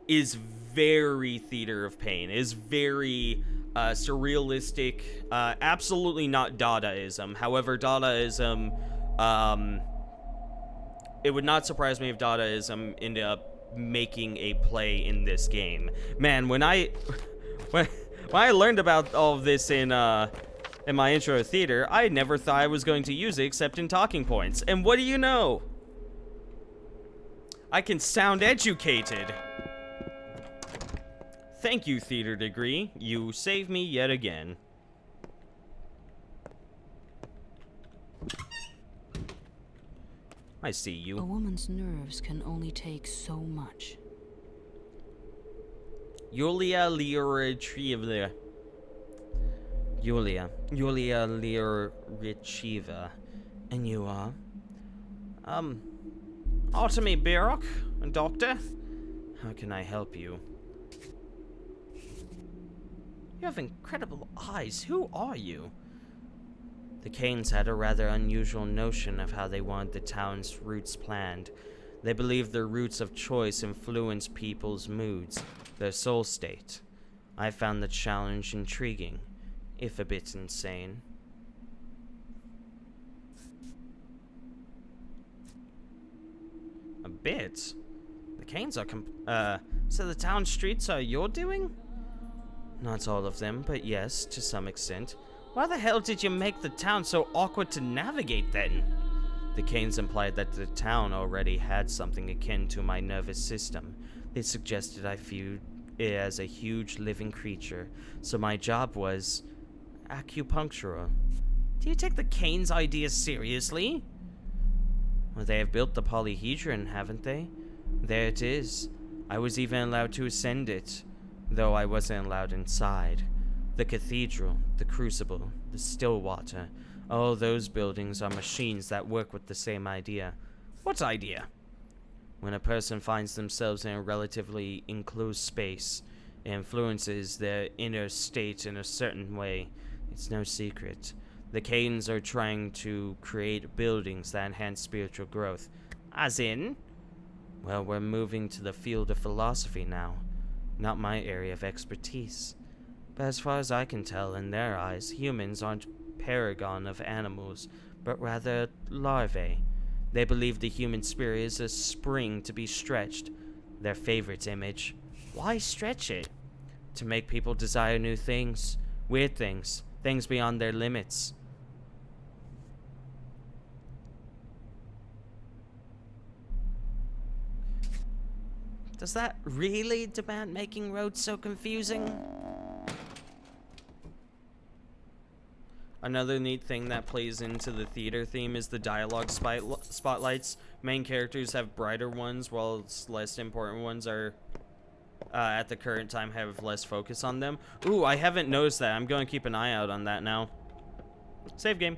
is very Theater of Pain, is very surrealistic, absolutely not Dadaism. However, Dadaism, it would not surprise me if Dadaism ended up making a play in this game. Man, when I learned about all of this in my intro to theater, I never thought I was going to use it except in talking points. And what do you know? I can sound educated. Thank you, theater degree. You saved me yet again. I see A you. woman's nerves can only take so much. Yulia Lyuricheva. Yulia Lyuricheva. And you are? Artemy Birok, a doctor? How can I help you? You have incredible eyes. Who are you? The Kanes had a rather unusual notion of how they wanted the town's routes planned. They believed their routes of choice influence people's moods, their soul state. I found the challenge intriguing, if a bit insane. A bit? The Kanes are so the town streets are your doing? Not all of them, but yes, to some extent. Why the hell did you make the town so awkward to navigate then? The Kanes implied that the town already had something akin to my nervous system. They suggested I viewed it as a huge living creature, so my job was acupuncture. Do you take the Kanes' ideas seriously? Well, they have built the polyhedron, haven't they? There it is. I was even allowed to ascend it, though I wasn't allowed inside. The cathedral, the crucible, the Stillwater, all those buildings are machines that work with the same idea. What idea? When a person finds themselves in a relatively enclosed space, it influences their inner state in a certain way. It's no secret. The Kanes are trying to create buildings that enhance spiritual growth. As in? Well, we're moving to the field of philosophy now. Not my area of expertise. But as far as I can tell, in their eyes, humans aren't paragon of animals, but rather larvae. They believe the human spirit is a spring to be stretched. Their favorite image. Why stretch it? To make people desire new things, weird things, things beyond their limits. Does that really demand making roads so confusing? Another neat thing that plays into the theater theme is the dialogue spotlights. Main characters have brighter ones, while less important ones are, at the current time, have less focus on them. Ooh, I haven't noticed that. I'm going to keep an eye out on that now. Save game.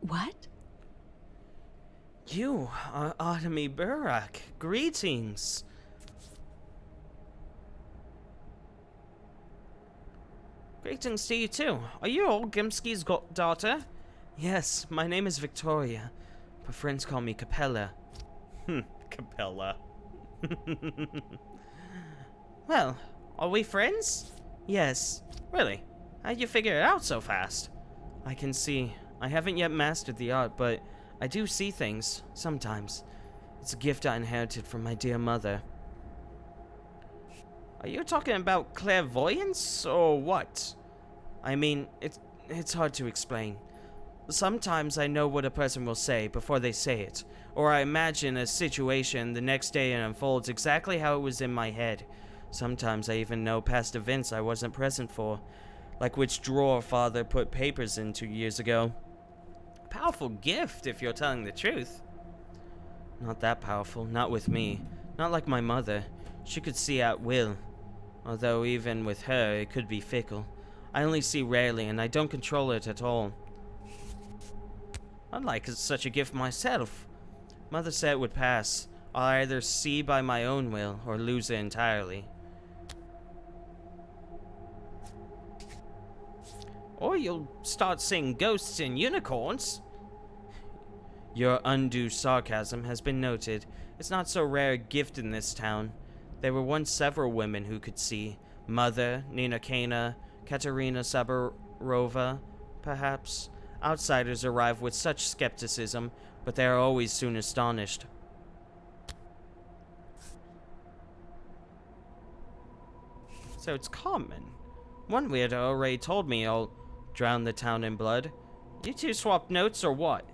What? You are Artemy Birok. Greetings. Greetings to you too. Are you old Gimski's daughter? Yes, my name is Victoria, but friends call me Capella. Capella. Well, are we friends? Yes. Really? How'd you figure it out so fast? I can see. I haven't yet mastered the art, but I do see things, sometimes. It's a gift I inherited from my dear mother. Are you talking about clairvoyance, or what? I mean, it's hard to explain. Sometimes I know what a person will say before they say it, or I imagine a situation the next day and it unfolds exactly how it was in my head. Sometimes I even know past events I wasn't present for, like which drawer Father put papers in 2 years ago. Powerful gift, if you're telling the truth. Not that powerful, not with me. Not like my mother. She could see at will. Although even with her, it could be fickle. I only see rarely, and I don't control it at all. I'd like such a gift myself. Mother said it would pass. I'll either see by my own will, or lose it entirely. Or you'll start seeing ghosts and unicorns. Your undue sarcasm has been noted. It's not so rare a gift in this town. There were once several women who could see. Mother, Nina Kana, Katerina Sabarova, perhaps. Outsiders arrive with such skepticism, but they are always soon astonished. So it's common. One weirdo already told me I'll drown the town in blood. You two swapped notes or what?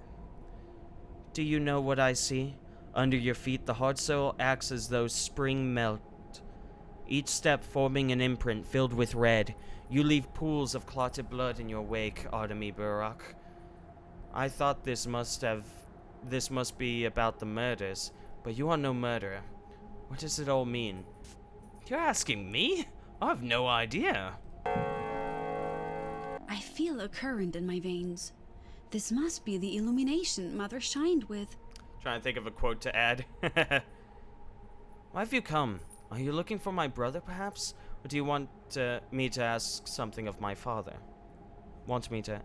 Do you know what I see? Under your feet, the hard soil acts as though spring melt. Each step forming an imprint filled with red. You leave pools of clotted blood in your wake, Artemy Birok. I thought this must be about the murders, but you are no murderer. What does it all mean? You're asking me? I have no idea. I feel a current in my veins. This must be the illumination Mother shined with. Trying to think of a quote to add. Why have you come? Are you looking for my brother, perhaps? Or do you want me to ask something of my father? Want me to...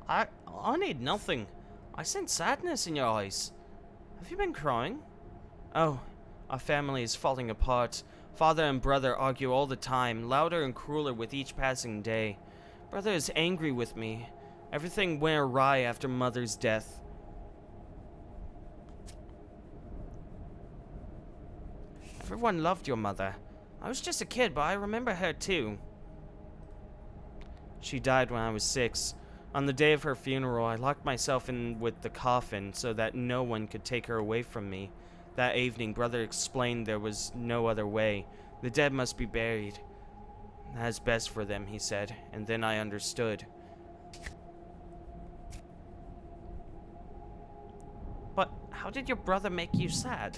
I need nothing. I sense sadness in your eyes. Have you been crying? Oh, our family is falling apart. Father and brother argue all the time, louder and crueler with each passing day. Brother is angry with me. Everything went awry after Mother's death. Everyone loved your mother. I was just a kid, but I remember her too. She died when I was 6. On the day of her funeral, I locked myself in with the coffin so that no one could take her away from me. That evening, Brother explained there was no other way. The dead must be buried. That's best for them, he said, and then I understood. But how did your brother make you sad?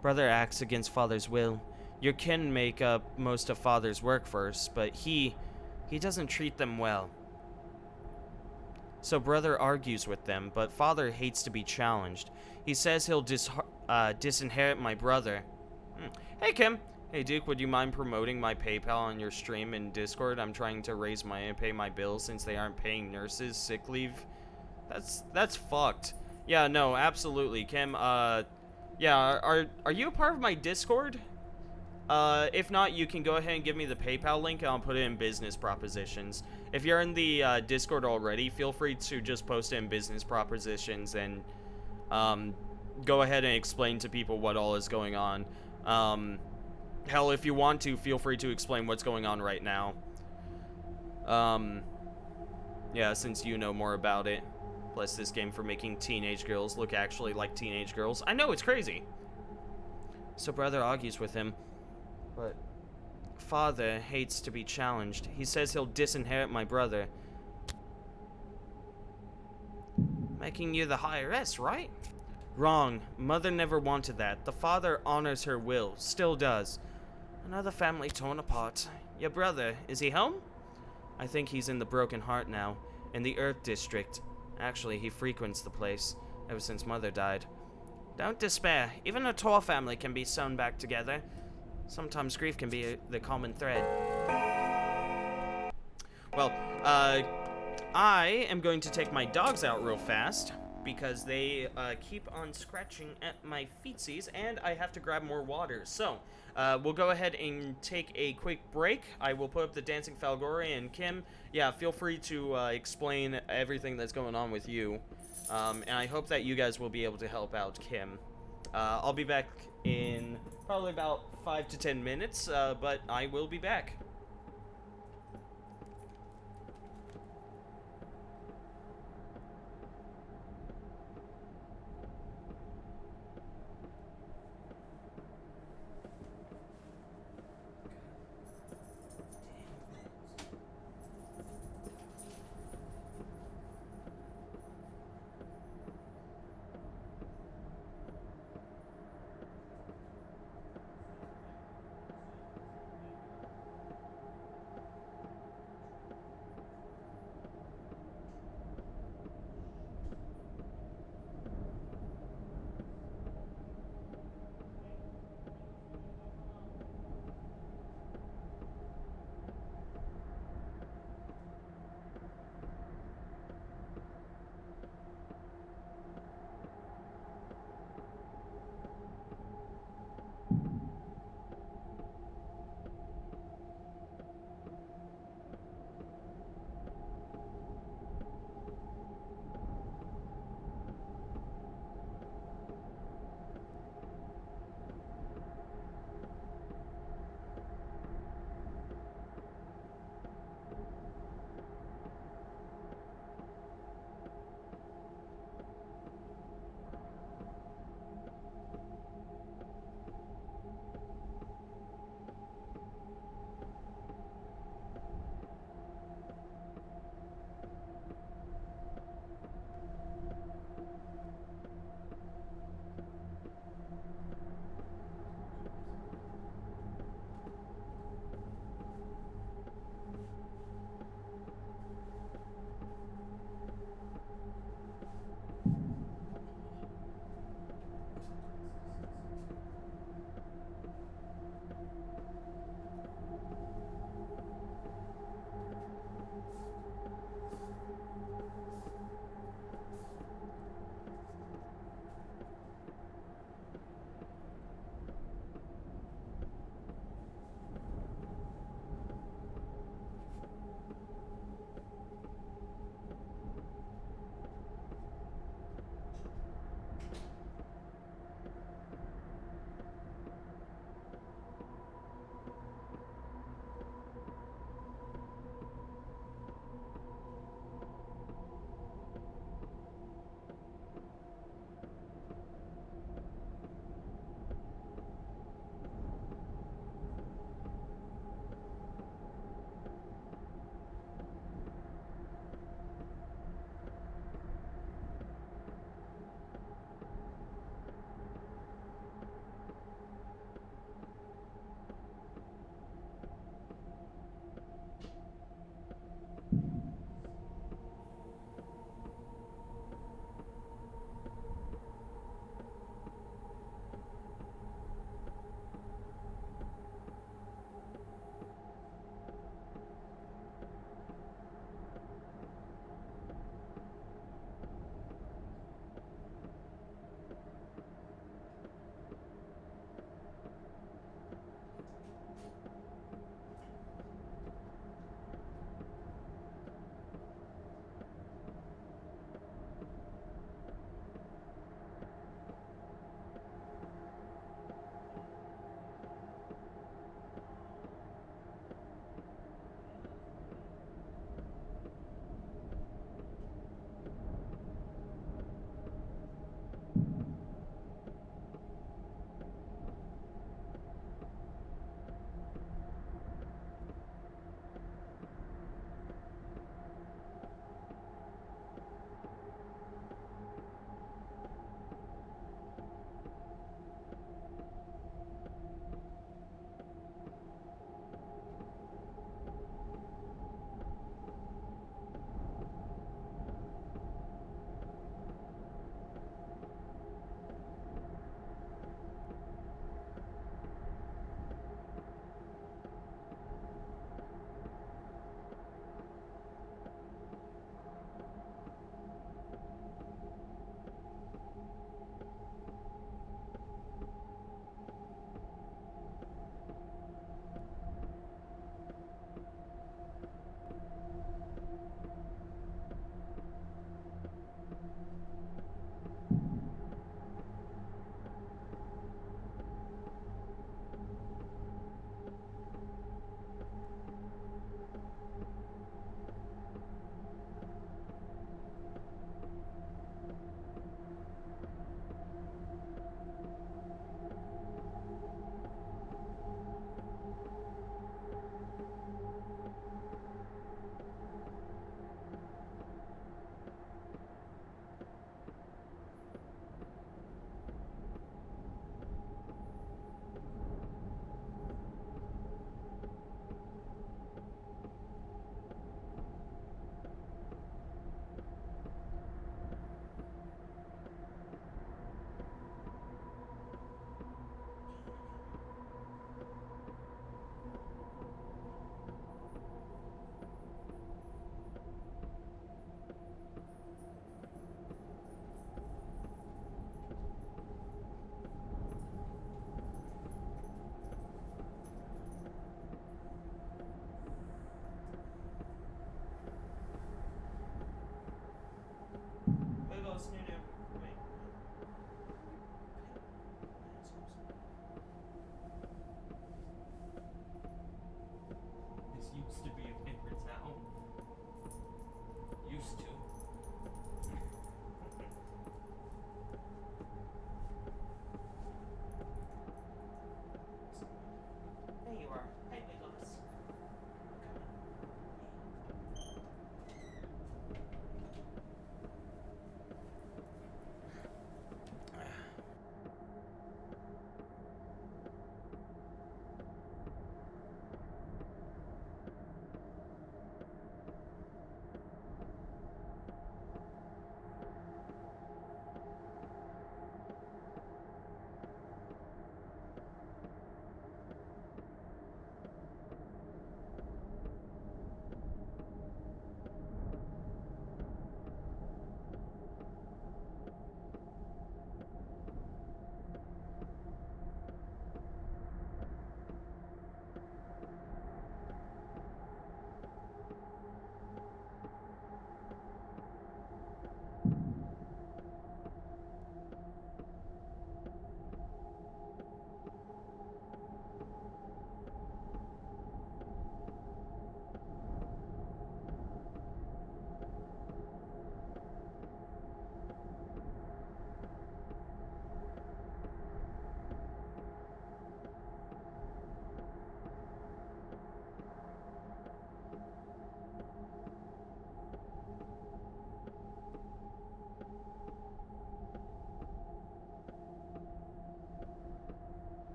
Brother acts against Father's will. Your kin make up most of Father's work first, but he doesn't treat them well. So Brother argues with them, but Father hates to be challenged. He says he'll disinherit my brother. Hey, Kim. Hey, Duke, would you mind promoting my PayPal on your stream in Discord? I'm trying to raise money and pay my bills since they aren't paying nurses sick leave. That's fucked. Yeah, no, absolutely. Kim, yeah, are you a part of my Discord? If not, you can go ahead and give me the PayPal link and I'll put it in business propositions. If you're in the Discord already, feel free to just post it in business propositions and go ahead and explain to people what all is going on. Hell, if you want to, feel free to explain what's going on right now. Yeah, since you know more about it. Bless this game for making teenage girls look actually like teenage girls. I know, it's crazy. So Brother argues with him. But Father hates to be challenged. He says he'll disinherit my brother. Making you the heiress, right? Wrong. Mother never wanted that. The father honors her will. Still does. Another family torn apart. Your brother, is he home? I think he's in the Broken Heart now. In the Earth District. Actually, he frequents the place. Ever since Mother died. Don't despair. Even a tall family can be sewn back together. Sometimes grief can be the common thread. Well, I am going to take my dogs out real fast because they keep on scratching at my feetsies, and I have to grab more water. So, we'll go ahead and take a quick break. I will put up the Dancing Falgore, and Kim, yeah, feel free to explain everything that's going on with you. And I hope that you guys will be able to help out Kim. I'll be back in probably about 5 to 10 minutes, but I will be back.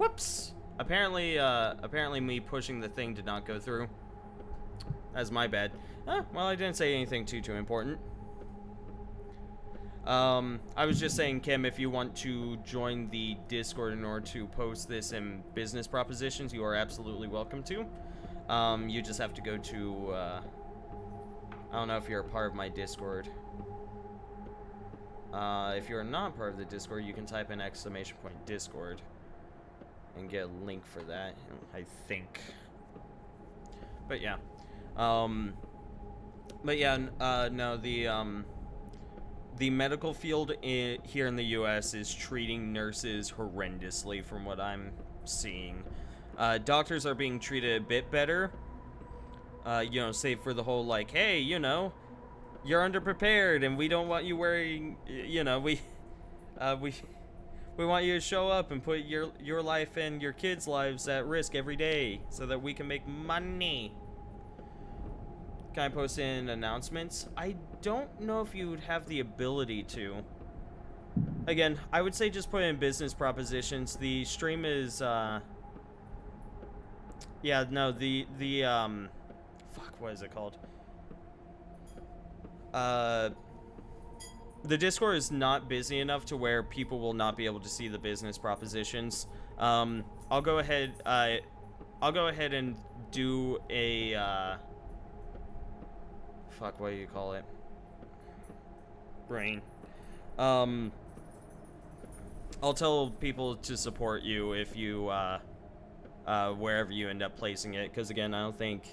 Whoops. Apparently me pushing the thing did not go through. That's my bad. Well, I didn't say anything too important. I was just saying, Kim, if you want to join the Discord in order to post this in business propositions, you are absolutely welcome to. You just have to go to, I don't know if you're a part of my Discord. If you're not part of the Discord, you can type in !Discord and get a link for that, I think. But yeah. No, the medical field here in the US is treating nurses horrendously from what I'm seeing. Doctors are being treated a bit better. You know, save for the whole, like, hey, you know, you're underprepared and we don't want you wearing, you know, we want you to show up and put your life and your kids' lives at risk every day so that we can make money. Can I post in announcements? I don't know if you would have the ability to. Again, I would say just put in business propositions. The stream is, yeah, no, fuck, what is it called? The Discord is not busy enough to where people will not be able to see the business propositions. I'll go ahead and do a, fuck, what do you call it? Brain. I'll tell people to support you if you, wherever you end up placing it, because again, I don't think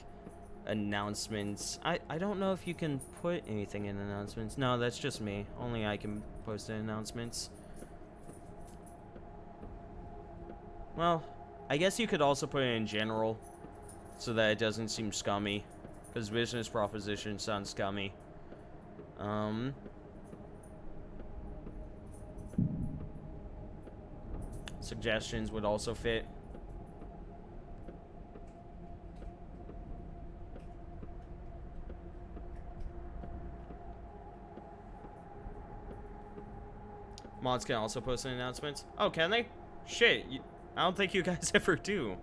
announcements, I don't know if you can put anything in announcements. No, that's just me. Only I can post in announcements. Well, I guess you could also put it in general, so that it doesn't seem scummy. Because business proposition sounds scummy. Suggestions would also fit. Mods can also post in announcements. Oh, can they? Shit, I don't think you guys ever do.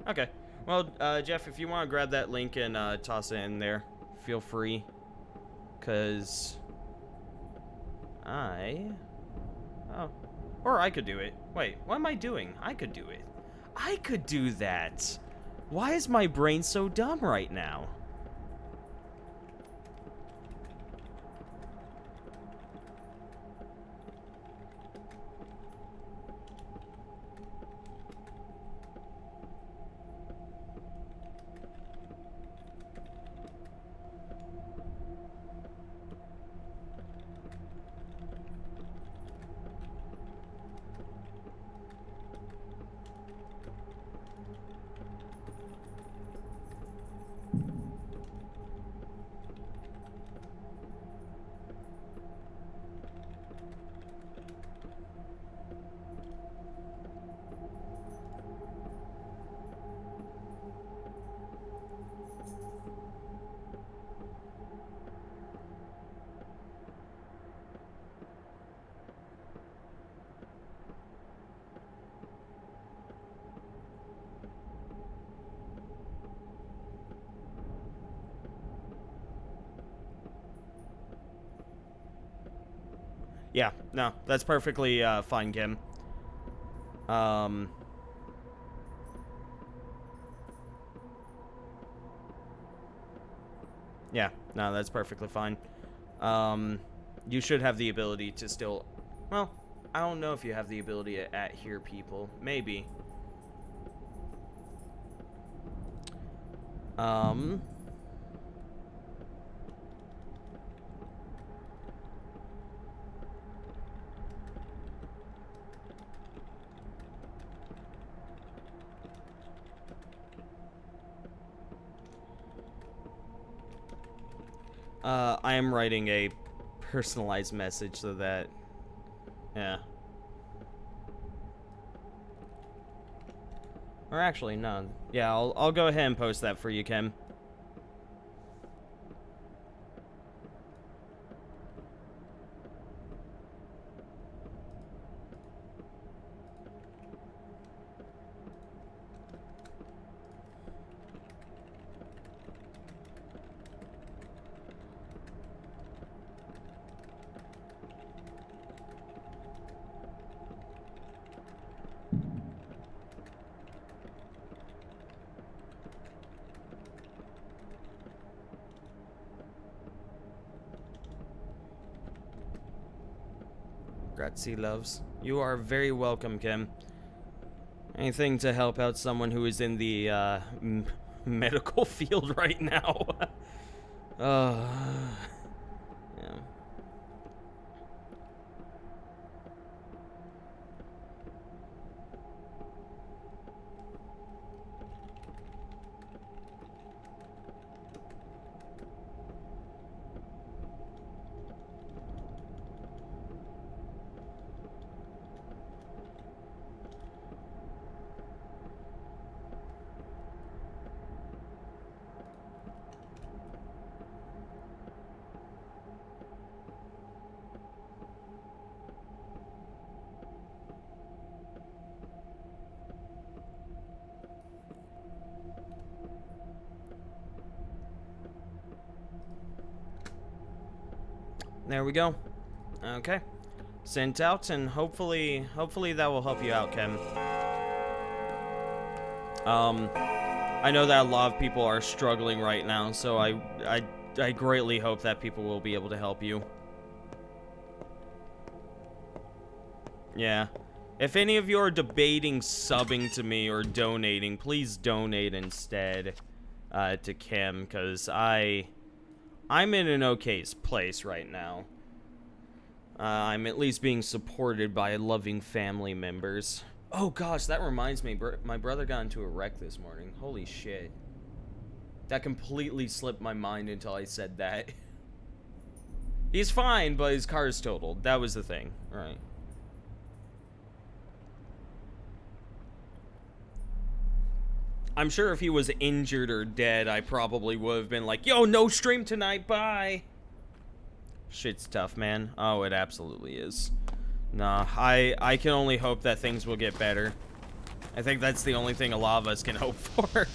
Okay. Well, Jeff, if you want to grab that link and toss it in there, feel free. Because oh. Or I could do it. Wait, what am I doing? I could do it. I could do that. Why is my brain so dumb right now? Yeah, no, that's perfectly fine, Kim. Yeah, no, that's perfectly fine. You should have the ability to still... Well, I don't know if you have the ability to hear people. Maybe. I am writing a personalized message so that, yeah. Or actually, no. Yeah, I'll go ahead and post that for you, Kim. Grazie, loves. You are very welcome, Kim. Anything to help out someone who is in the medical field right now. Yeah. There we go. Okay. Sent out, and hopefully that will help you out, Kim. I know that a lot of people are struggling right now, so I greatly hope that people will be able to help you. Yeah. If any of you are debating subbing to me or donating, please donate instead to Kim, because I'm in an okay place right now. I'm at least being supported by loving family members. Oh gosh, that reminds me, my brother got into a wreck this morning. Holy shit. That completely slipped my mind until I said that. He's fine, but his car is totaled. That was the thing. Right. I'm sure if he was injured or dead, I probably would have been like, yo, no stream tonight, bye. Shit's tough, man. Oh, it absolutely is. Nah, I can only hope that things will get better. I think that's the only thing a lot of us can hope for.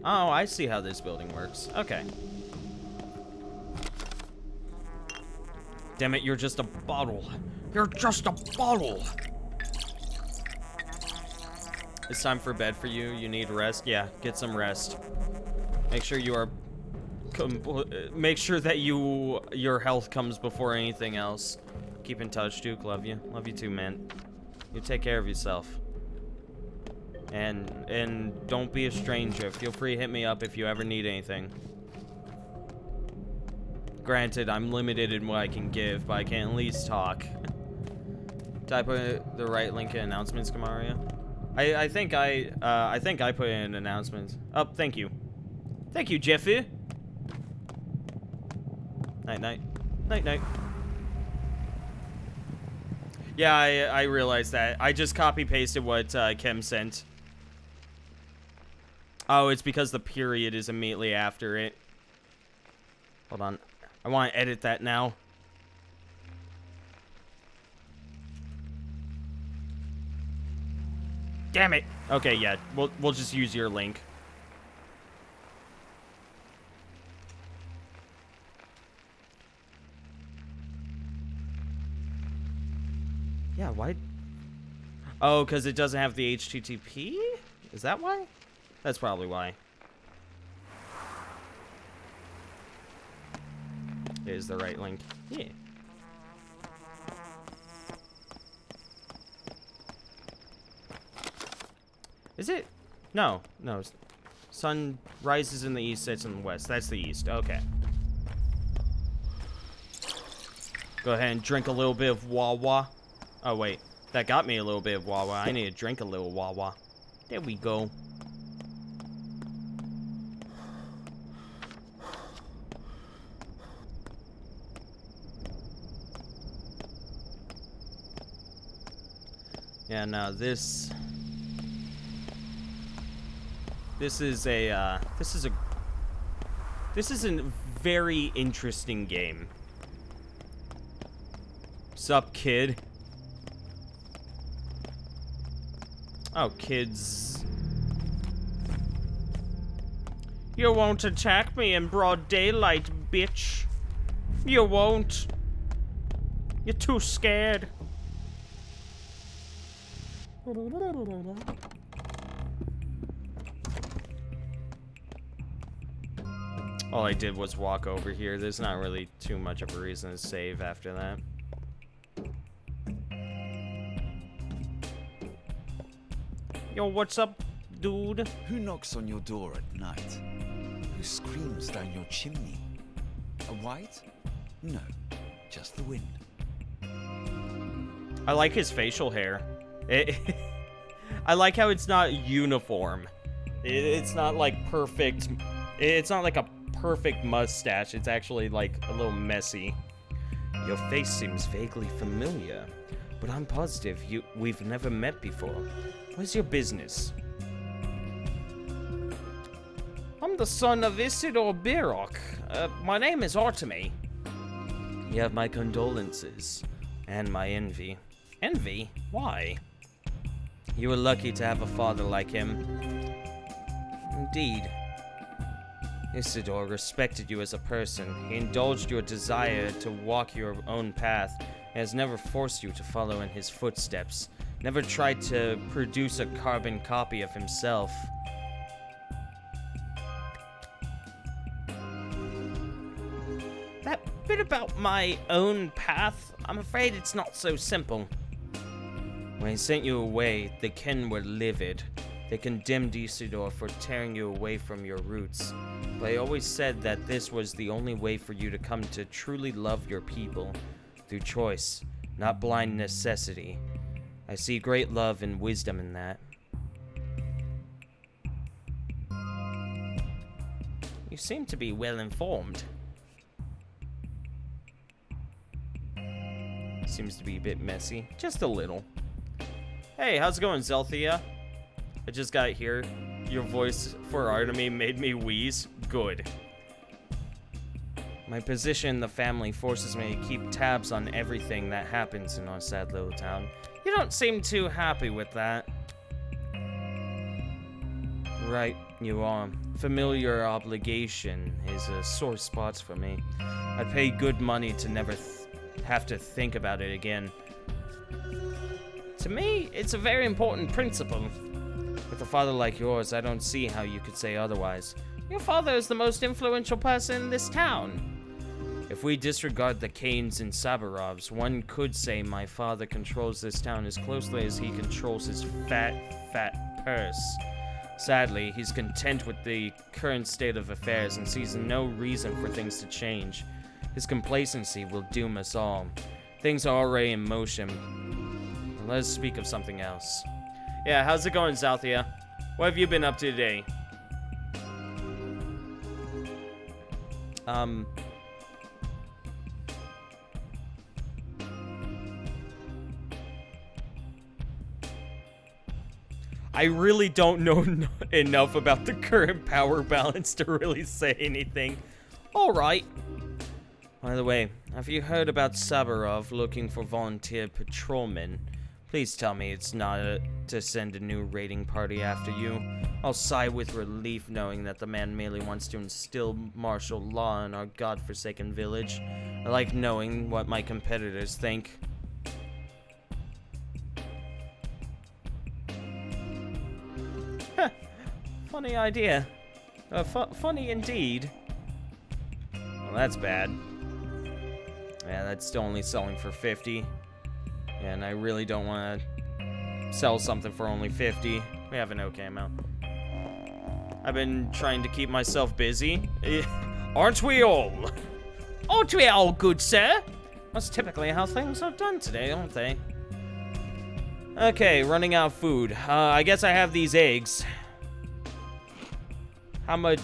Oh, I see how this building works. Okay. Damn it, you're just a bottle. You're just a bottle. It's time for bed for you. You need rest. Yeah, get some rest. Make sure you are... make sure that your health comes before anything else. Keep in touch, Duke. Love you. Love you too, man. You take care of yourself. And don't be a stranger. Feel free to hit me up if you ever need anything. Granted, I'm limited in what I can give, but I can at least talk. Did I put the right link in announcements, Kamaria? I think I put in announcements. Oh, thank you. Thank you, Jeffy. Night night. Night night. Yeah, I realized that. I just copy pasted what Kim sent. Oh, it's because the period is immediately after it. Hold on. I want to edit that now. Damn it. Okay, yeah. We'll just use your link. Yeah, why? Oh, because it doesn't have the HTTP? Is that why? That's probably why. It is the right link. Yeah. Is it? No. No. Sun rises in the east, sets in the west. That's the east. Okay. Go ahead and drink a little bit of Wawa. Oh, wait. That got me a little bit of Wawa. I need to drink a little Wawa. There we go. Yeah, no, this is a very interesting game. Sup, kid? Oh, kids. You won't attack me in broad daylight, bitch. You won't. You're too scared. All I did was walk over here. There's not really too much of a reason to save after that. Yo, what's up, dude? Who knocks on your door at night? Who screams down your chimney? A white? No, just the wind. I like his facial hair. I like how it's not uniform. It's not like perfect. It's not like a perfect mustache. It's actually like a little messy. Your face seems vaguely familiar, but I'm positive we've never met before. What's your business? I'm the son of Isidore Birok. My name is Artemy. You have my condolences and my envy. Envy? Why? You were lucky to have a father like him. Indeed. Isidore respected you as a person. He indulged your desire to walk your own path and has never forced you to follow in his footsteps. Never tried to produce a carbon copy of himself. That bit about my own path, I'm afraid it's not so simple. When he sent you away, the kin were livid. They condemned Isidore for tearing you away from your roots. But he always said that this was the only way for you to come to truly love your people, through choice, not blind necessity. I see great love and wisdom in that. You seem to be well informed. Seems to be a bit messy, just a little. Hey, how's it going, Zelthia? I just got here. Your voice for Artemy made me wheeze. Good. My position in the family forces me to keep tabs on everything that happens in our sad little town. You don't seem too happy with that. Right, you are. Familiar obligation is a sore spot for me. I'd pay good money to never have to think about it again. To me, it's a very important principle. With a father like yours, I don't see how you could say otherwise. Your father is the most influential person in this town. If we disregard the Kanes and Sabarovs, one could say my father controls this town as closely as he controls his fat purse. Sadly, he's content with the current state of affairs and sees no reason for things to change. His complacency will doom us all. Things are already in motion. Let us speak of something else. Yeah, how's it going, Zalthia? What have you been up to today? I really don't know enough about the current power balance to really say anything. Alright. By the way, have you heard about Sabarov looking for volunteer patrolmen? Please tell me it's not to send a new raiding party after you. I'll sigh with relief knowing that the man merely wants to instill martial law in our godforsaken village. I like knowing what my competitors think. Funny idea. Funny indeed. Well, that's bad. Yeah, that's still only selling for 50. And I really don't want to sell something for only 50. We have an okay amount. I've been trying to keep myself busy. Aren't we all? Aren't we all, good sir? That's typically how things are done today, aren't they? Okay, running out of food. I guess I have these eggs. How much?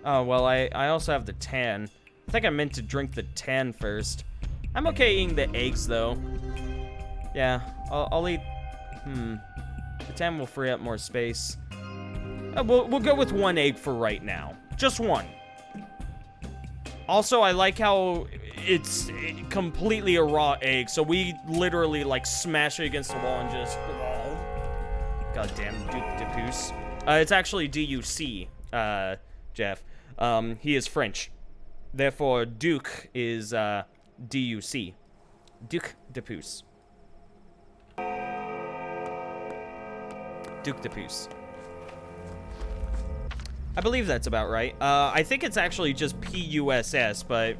Oh, well, I also have the tan. I think I meant to drink the tan first. I'm okay eating the eggs, though. Yeah, I'll eat... The tan will free up more space. We'll go with one egg for right now. Just one. Also, I like how it's completely a raw egg, so we literally, like, smash it against the wall and just... Goddamn Duke DePuce. It's actually D-U-C, Jeff. He is French. Therefore, Duke is, D-U-C. Duc DePuce. Duke de Puce. I believe that's about right. I think it's actually just P-U-S-S, but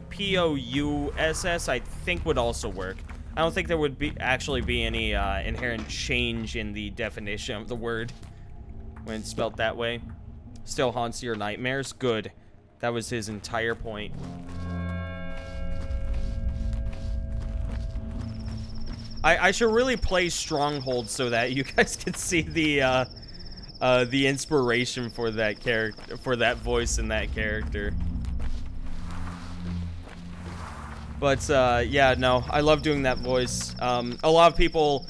P-O-U-S-S I think would also work. I don't think there would actually be any inherent change in the definition of the word when it's spelled that way. Still haunts your nightmares? Good. That was his entire point. I should really play Stronghold so that you guys can see the inspiration for that character, for that voice and that character. But yeah, no, I love doing that voice. A lot of people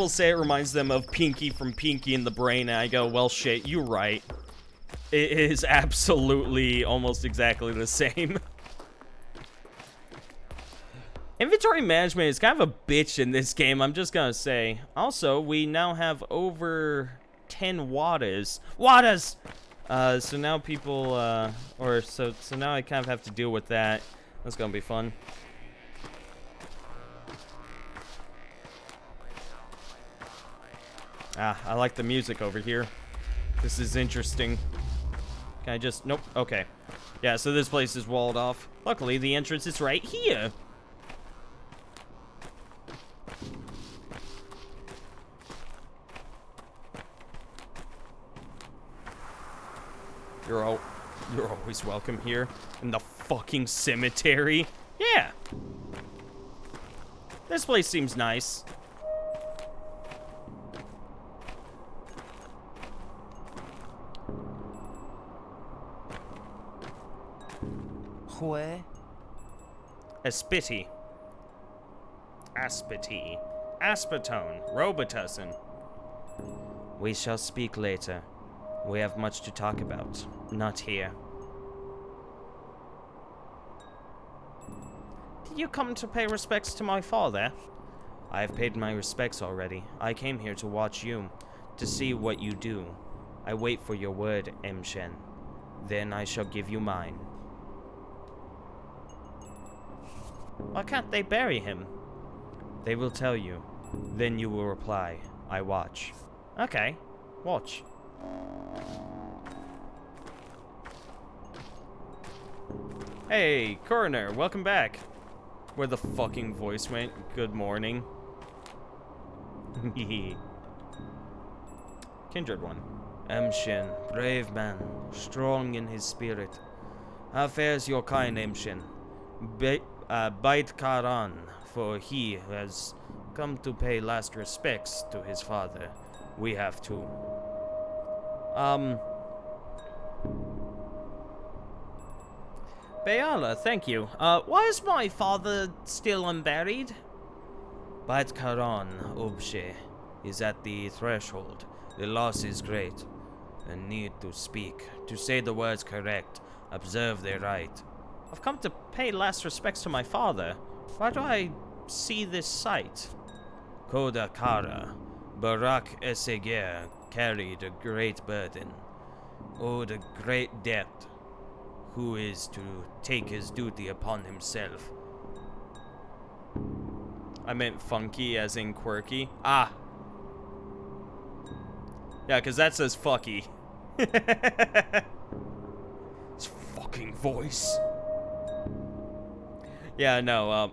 say it reminds them of Pinky from Pinky and the Brain, and I go, well, shit, you're right. It is absolutely almost exactly the same. Inventory management is kind of a bitch in this game, I'm just gonna say. Also, we now have over 10 waters. Waters! So now people, so now I kind of have to deal with that. That's gonna be fun. Ah, I like the music over here. This is interesting. Can I just... Nope. Okay. Yeah, so this place is walled off. Luckily, the entrance is right here. You're always welcome here. In the fucking cemetery. Yeah. This place seems nice. Where? Aspiti. Aspiti. Aspitone. Robitussin. We shall speak later. We have much to talk about. Not here. Did you come to pay respects to my father? I have paid my respects already. I came here to watch you, to see what you do. I wait for your word, Emshen. Then I shall give you mine. Why can't they bury him? They will tell you. Then you will reply, I watch. Okay, watch. Hey, Coroner, welcome back. Where the fucking voice went, good morning. Kindred one. Emshin, brave man, strong in his spirit. How fares your kind, Emshin? Bite Karan, for he has come to pay last respects to his father. We have too. Bayala, thank you. Why is my father still unburied? Bait Karan, Obshe, is at the threshold. The loss is great. A need to speak, to say the words correct, observe their right. I've come to pay last respects to my father. Why do I see this sight? Koda Kara, Barak Eseger carried a great burden. Oh, the great debt. Who is to take his duty upon himself? I meant funky as in quirky. Ah. Yeah, because that says fucky. His fucking voice. Yeah, no,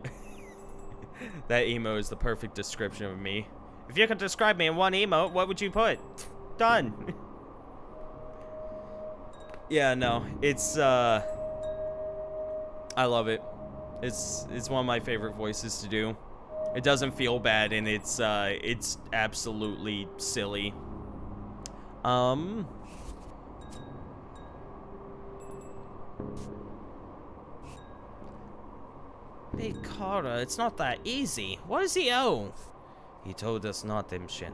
that emo is the perfect description of me. If you could describe me in one emote, what would you put? Done. Yeah, no, it's, I love it. It's one of my favorite voices to do. It doesn't feel bad, and it's absolutely silly. Big Kara, it's not that easy. What does he owe? He told us not, Emshin.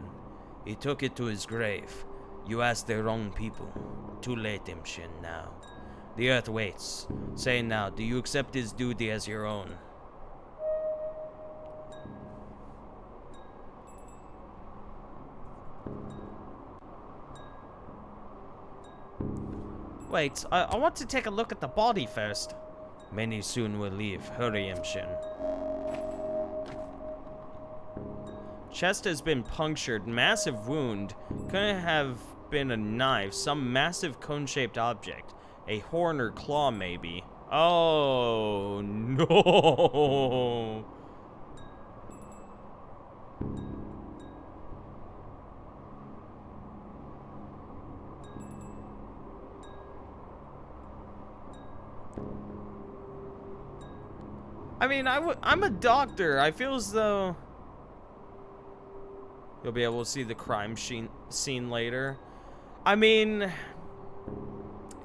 He took it to his grave. You asked the wrong people. Too late, Emshin, now. The earth waits. Say now, do you accept his duty as your own? Wait, I want to take a look at the body first. Many soon will leave. Hurry, Emshin. Chest has been punctured. Massive wound. Couldn't have been a knife. Some massive cone-shaped object. A horn or claw, maybe. Oh, no. I mean, I'm a doctor. I feel as though you'll be able to see the crime scene later. I mean,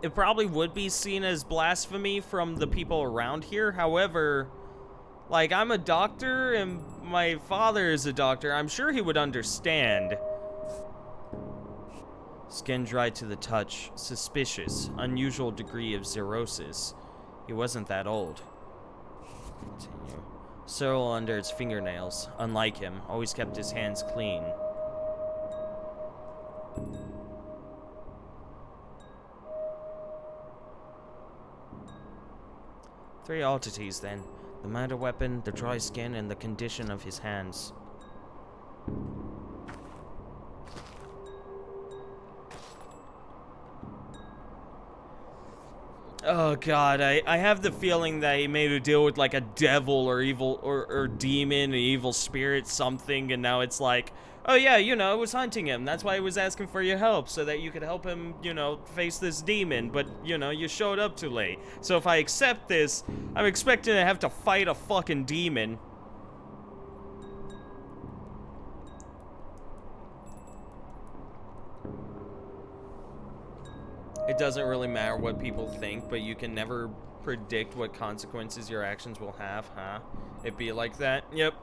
it probably would be seen as blasphemy from the people around here. However, like, I'm a doctor and my father is a doctor. I'm sure he would understand. Skin dried to the touch. Suspicious. Unusual degree of xerosis. He wasn't that old. Continue. Soil under its fingernails. Unlike him, always kept his hands clean. Three oddities, then. The murder weapon, the dry skin, and the condition of his hands. Oh god, I have the feeling that he made a deal with like a devil or evil or demon, an evil spirit, something, and now it's like, oh yeah, you know, I was hunting him. That's why I was asking for your help, so that you could help him, you know, face this demon, but, you know, you showed up too late. So if I accept this, I'm expecting to have to fight a fucking demon. It doesn't really matter what people think, but you can never predict what consequences your actions will have, huh? It be like that? Yep.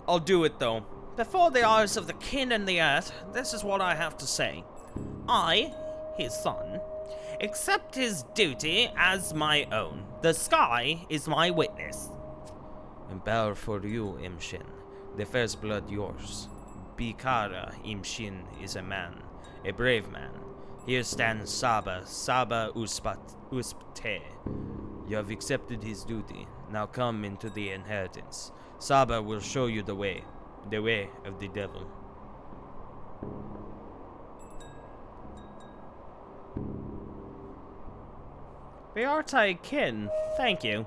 I'll do it, though. Before the eyes of the kin and the earth, this is what I have to say. I, his son, accept his duty as my own. The sky is my witness. And bow for you, Imshin. The first blood yours. Bikara Imshin is a man, a brave man. Here stands Saba Uspate. You have accepted his duty. Now come into the inheritance. Saba will show you the way of the devil. Beartai kin, thank you.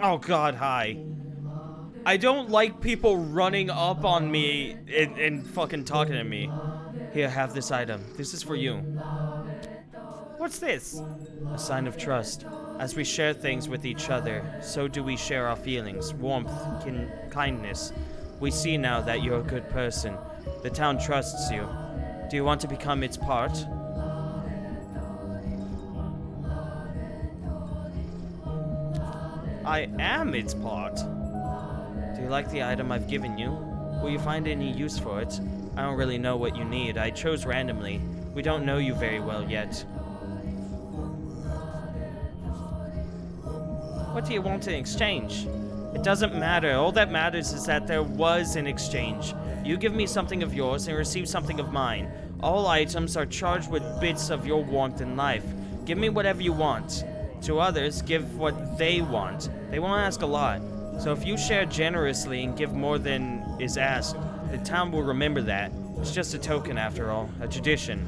Oh god, hi. I don't like people running up on me and fucking talking to me. Here, have this item. This is for you. What's this? A sign of trust. As we share things with each other, so do we share our feelings, warmth, kindness. We see now that you're a good person. The town trusts you. Do you want to become its part? I am its part. Do you like the item I've given you? Will you find any use for it? I don't really know what you need. I chose randomly. We don't know you very well yet. What do you want in exchange? It doesn't matter. All that matters is that there was an exchange. You give me something of yours and receive something of mine. All items are charged with bits of your warmth and life. Give me whatever you want. To others, give what they want. They won't ask a lot. So if you share generously and give more than is asked, the town will remember that. It's just a token after all, a tradition.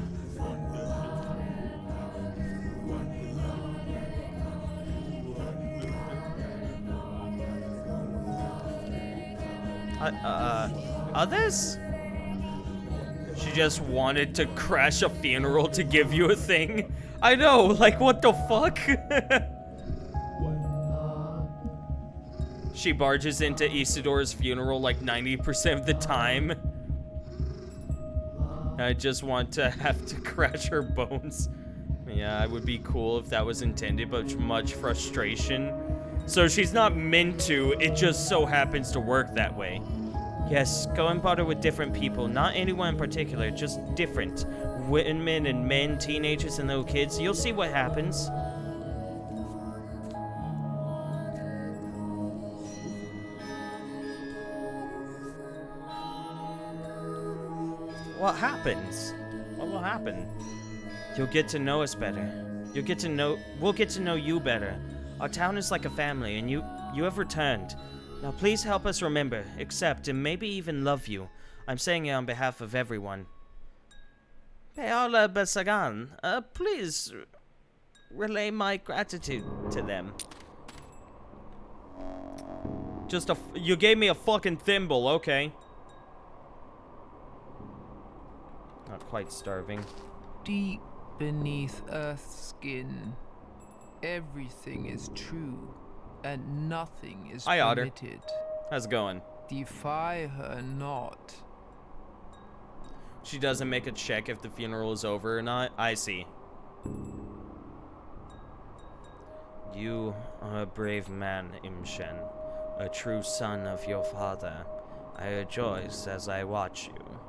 Others? She just wanted to crash a funeral to give you a thing? I know, like, what the fuck? She barges into Isidore's funeral like 90% of the time. I just want to have to crash her bones. Yeah, it would be cool if that was intended, but much frustration. So she's not meant to, it just so happens to work that way. Yes, go and barter with different people, not anyone in particular, just different. Women and men, teenagers and little kids, you'll see what happens. What happens? What will happen? You'll get to know us better. We'll get to know you better. Our town is like a family, and you have returned. Now please help us remember, accept, and maybe even love you. I'm saying it on behalf of everyone. Paola Basagan, please relay my gratitude to them. You gave me a fucking thimble, okay. Not quite starving. Deep beneath Earth's skin, everything is true, and nothing is Hi, Otter. permitted. How's it going? Defy her not. She doesn't make a check if the funeral is over or not? I see. You are a brave man, Imshen, a true son of your father. I rejoice as I watch you.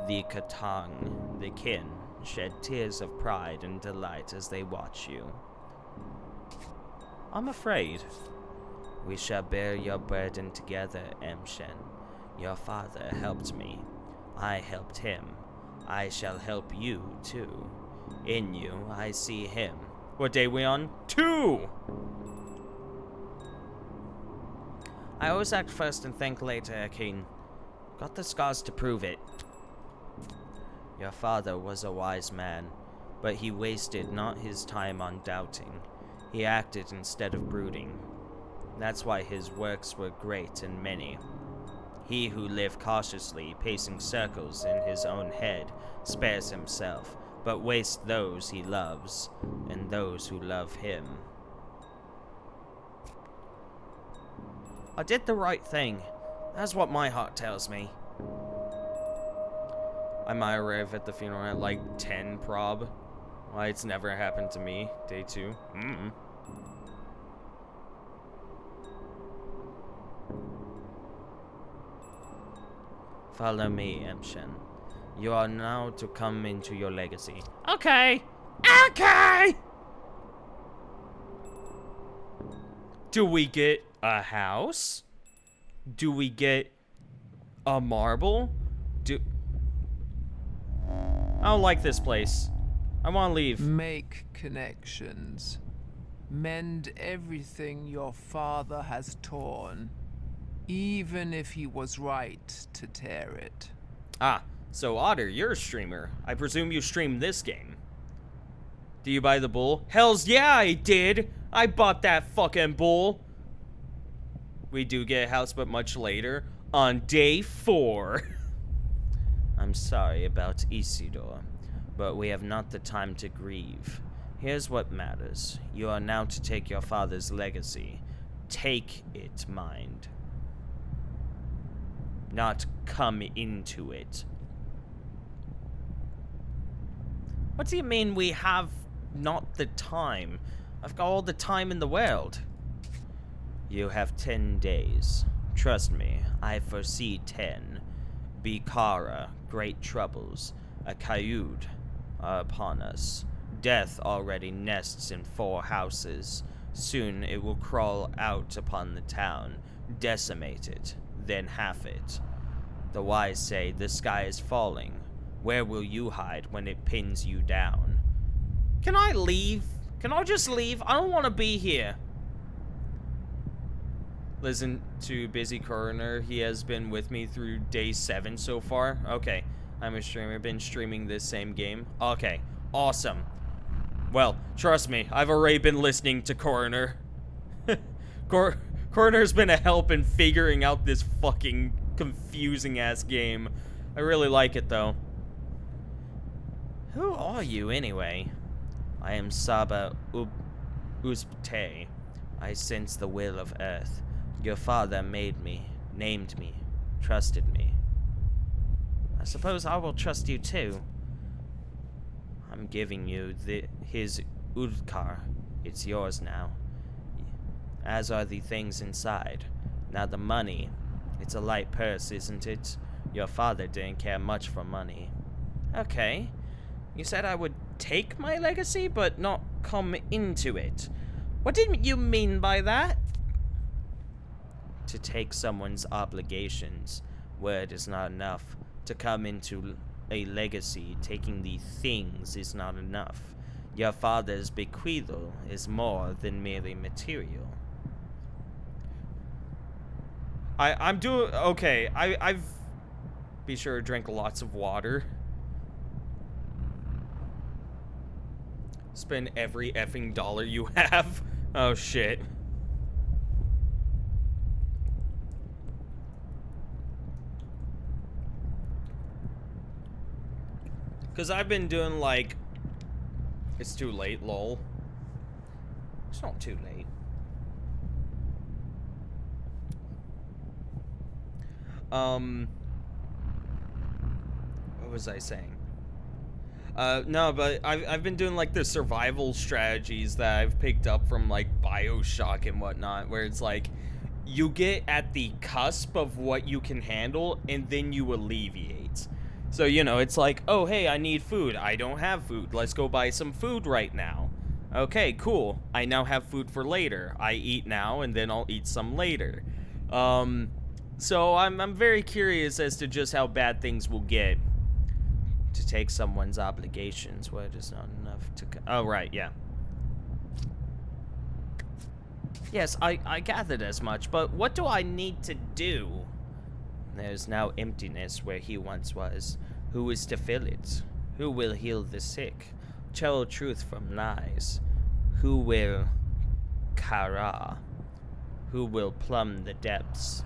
The Katang, the kin, shed tears of pride and delight as they watch you. I'm afraid. We shall bear your burden together, Imshen. Your father helped me. I helped him. I shall help you, too. In you, I see him. What day we on? 2! I always act first and think later, Akin. Got the scars to prove it. Your father was a wise man, but he wasted not his time on doubting. He acted instead of brooding. That's why his works were great and many. He who lived cautiously, pacing circles in his own head, spares himself, but wastes those he loves, and those who love him. I did the right thing. That's what my heart tells me. I might arrive at the funeral at like 10 prob. Why it's never happened to me. Day 2. Follow me, Imshen. You are now to come into your legacy. Okay. Okay! Do we get a house? Do we get a marble? I don't like this place. I want to leave. Make connections. Mend everything your father has torn. Even if he was right to tear it. Ah, so Otter, you're a streamer. I presume you stream this game. Do you buy the bull? Hells yeah, I did! I bought that fucking bull! We do get a house, but much later. On day 4. I'm sorry about Isidore, but we have not the time to grieve. Here's what matters. You are now to take your father's legacy. Take it, mind. Not come into it. What do you mean we have not the time? I've got all the time in the world. You have 10 days. Trust me, I foresee 10. Bikara, great troubles, a Kayud are upon us. Death already nests in 4 houses. Soon it will crawl out upon the town, decimate it, then half it. The wise say the sky is falling. Where will you hide when it pins you down? Can I leave? Can I just leave? I don't want to be here. Listen to Busy Coroner. He has been with me through day 7 so far. Okay, I'm a streamer. Been streaming this same game. Okay, awesome. Well, trust me, I've already been listening to Coroner. Coroner's been a help in figuring out this fucking confusing ass game. I really like it though. Who are you anyway? I am Saba Uzbte. I sense the will of Earth. Your father made me, named me, trusted me. I suppose I will trust you too. I'm giving you his Udkar. It's yours now. As are the things inside. Now the money. It's a light purse, isn't it? Your father didn't care much for money. Okay. You said I would take my legacy, but not come into it. What did you mean by that? To take someone's obligations. Word is not enough. To come into a legacy, taking the things is not enough. Your father's bequeathal is more than merely material. I'm doing okay. I've be sure to drink lots of water. Spend every effing dollar you have. Oh shit. Cause I've been doing like, it's too late, lol. It's not too late. What was I saying? No, but I've been doing like the survival strategies that I've picked up from like BioShock and whatnot, where it's like you get at the cusp of what you can handle and then you alleviate. So, you know, it's like, oh, hey, I need food. I don't have food. Let's go buy some food right now. Okay, cool. I now have food for later. I eat now and then I'll eat some later. So I'm very curious as to just how bad things will get. To take someone's obligations, where it is not enough to... Oh, right, yeah. Yes, I gathered as much, but what do I need to do? There's now emptiness where he once was. Who is to fill it? Who will heal the sick? Tell truth from lies? Who will... Kara? Who will plumb the depths?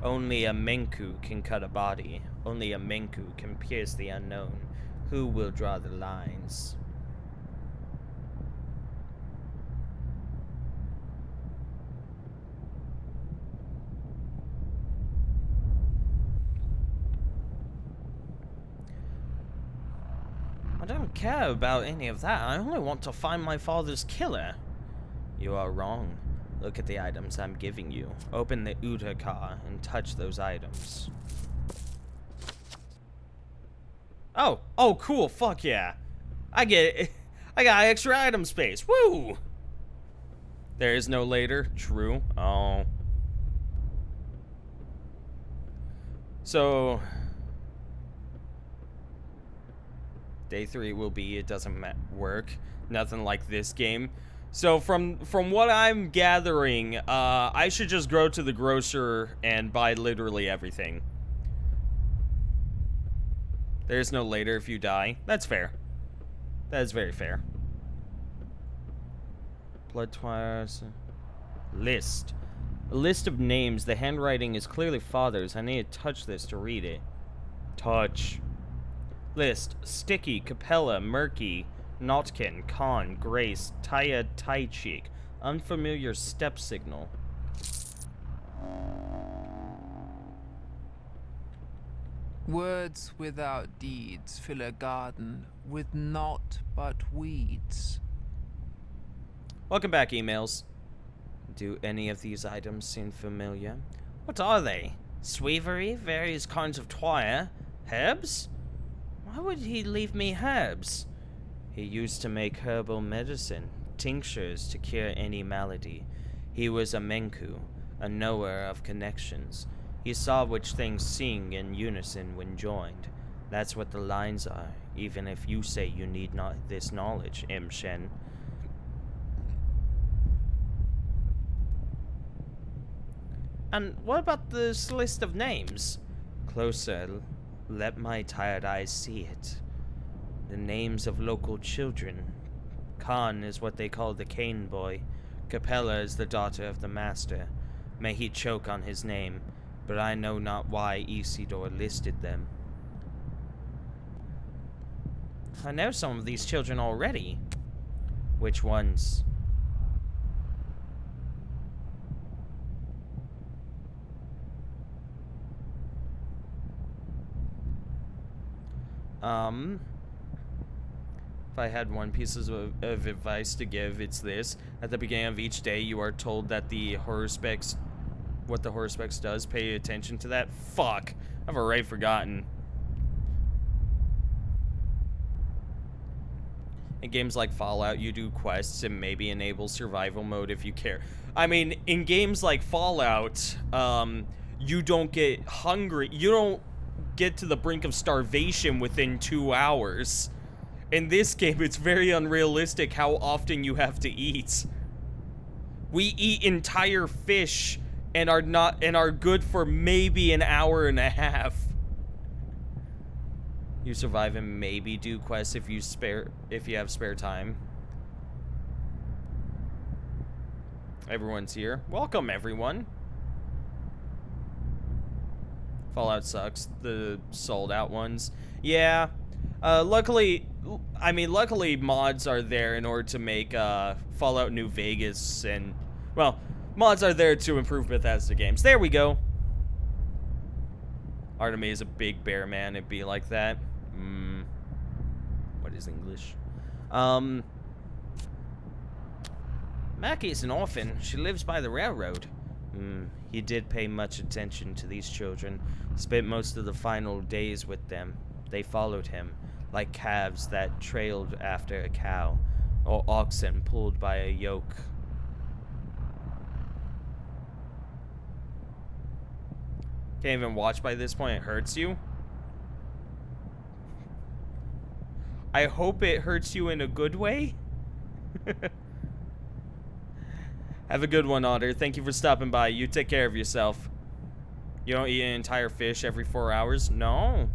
Only a Menku can cut a body. Only a Menku can pierce the unknown. Who will draw the lines? I don't care about any of that. I only want to find my father's killer. You are wrong. Look at the items I'm giving you. Open the Utakar and touch those items. Oh, cool. Fuck yeah. I get it. I got extra item space. Woo! There is no later. True. Oh. So... Day 3 will be, it doesn't work. Nothing like this game. So from what I'm gathering, I should just go to the grocer and buy literally everything. There's no later if you die. That's fair. That is very fair. Blood twice. List. A list of names. The handwriting is clearly father's. I need to touch this to read it. Touch. List. Sticky, Capella, Murky, Notkin, Khan, Grace, Taya, Taichik. Unfamiliar step signal. Words without deeds fill a garden with naught but weeds. Welcome back, emails. Do any of these items seem familiar? What are they? Sweevery? Various kinds of twire? Herbs? Why would he leave me herbs? He used to make herbal medicine, tinctures to cure any malady. He was a Menku, a knower of connections. He saw which things sing in unison when joined. That's what the lines are, even if you say you need not this knowledge, M. Shen. And what about this list of names? Closer, let my tired eyes see it. The names of local children. Khan is what they call the Cane Boy. Capella is the daughter of the master. May he choke on his name, but I know not why Isidore listed them. I know some of these children already. Which ones? If I had one piece of advice to give, it's this. At the beginning of each day, you are told that the Horuspex, what the Horuspex does, pay attention to that. Fuck, I've already forgotten. In games like Fallout, you do quests and maybe enable survival mode if you care. I mean, in games like Fallout, you don't get hungry. You don't get to the brink of starvation within 2 hours. In this game, it's very unrealistic how often you have to eat. We eat entire fish and are good for maybe an hour and a half. You survive and maybe do quests if you have spare time. Everyone's here. Welcome, everyone. Fallout sucks. The sold out ones. Yeah. Luckily mods are there in order to make Fallout New Vegas and, well, mods are there to improve Bethesda games. There we go. Artemis is a big bear man. It'd be like that. What is English? Mackie's an orphan. She lives by the railroad. He did pay much attention to these children. Spent most of the final days with them. They followed him, like calves that trailed after a cow, or oxen pulled by a yoke. Can't even watch by this point. It hurts you. I hope it hurts you in a good way. Have a good one, Otter. Thank you for stopping by. You take care of yourself. You don't eat an entire fish every 4 hours? No.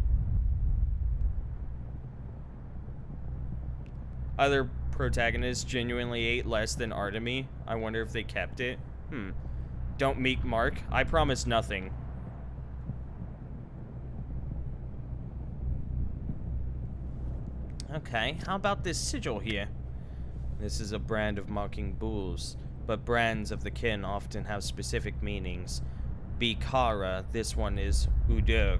Other protagonists genuinely ate less than Artemis. I wonder if they kept it. Don't meet Mark. I promise nothing. Okay, how about this sigil here? This is a brand of marking bulls, but brands of the kin often have specific meanings. Bikara, this one is Udur.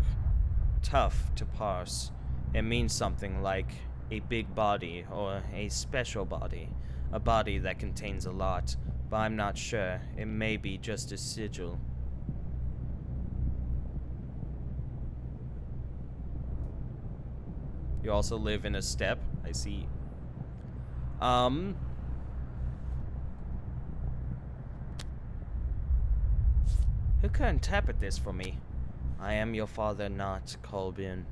Tough to parse. It means something like a big body or a special body. A body that contains a lot, but I'm not sure. It may be just a sigil. You also live in a steppe. I see. Who can interpret this for me? I am your father, not Colbin.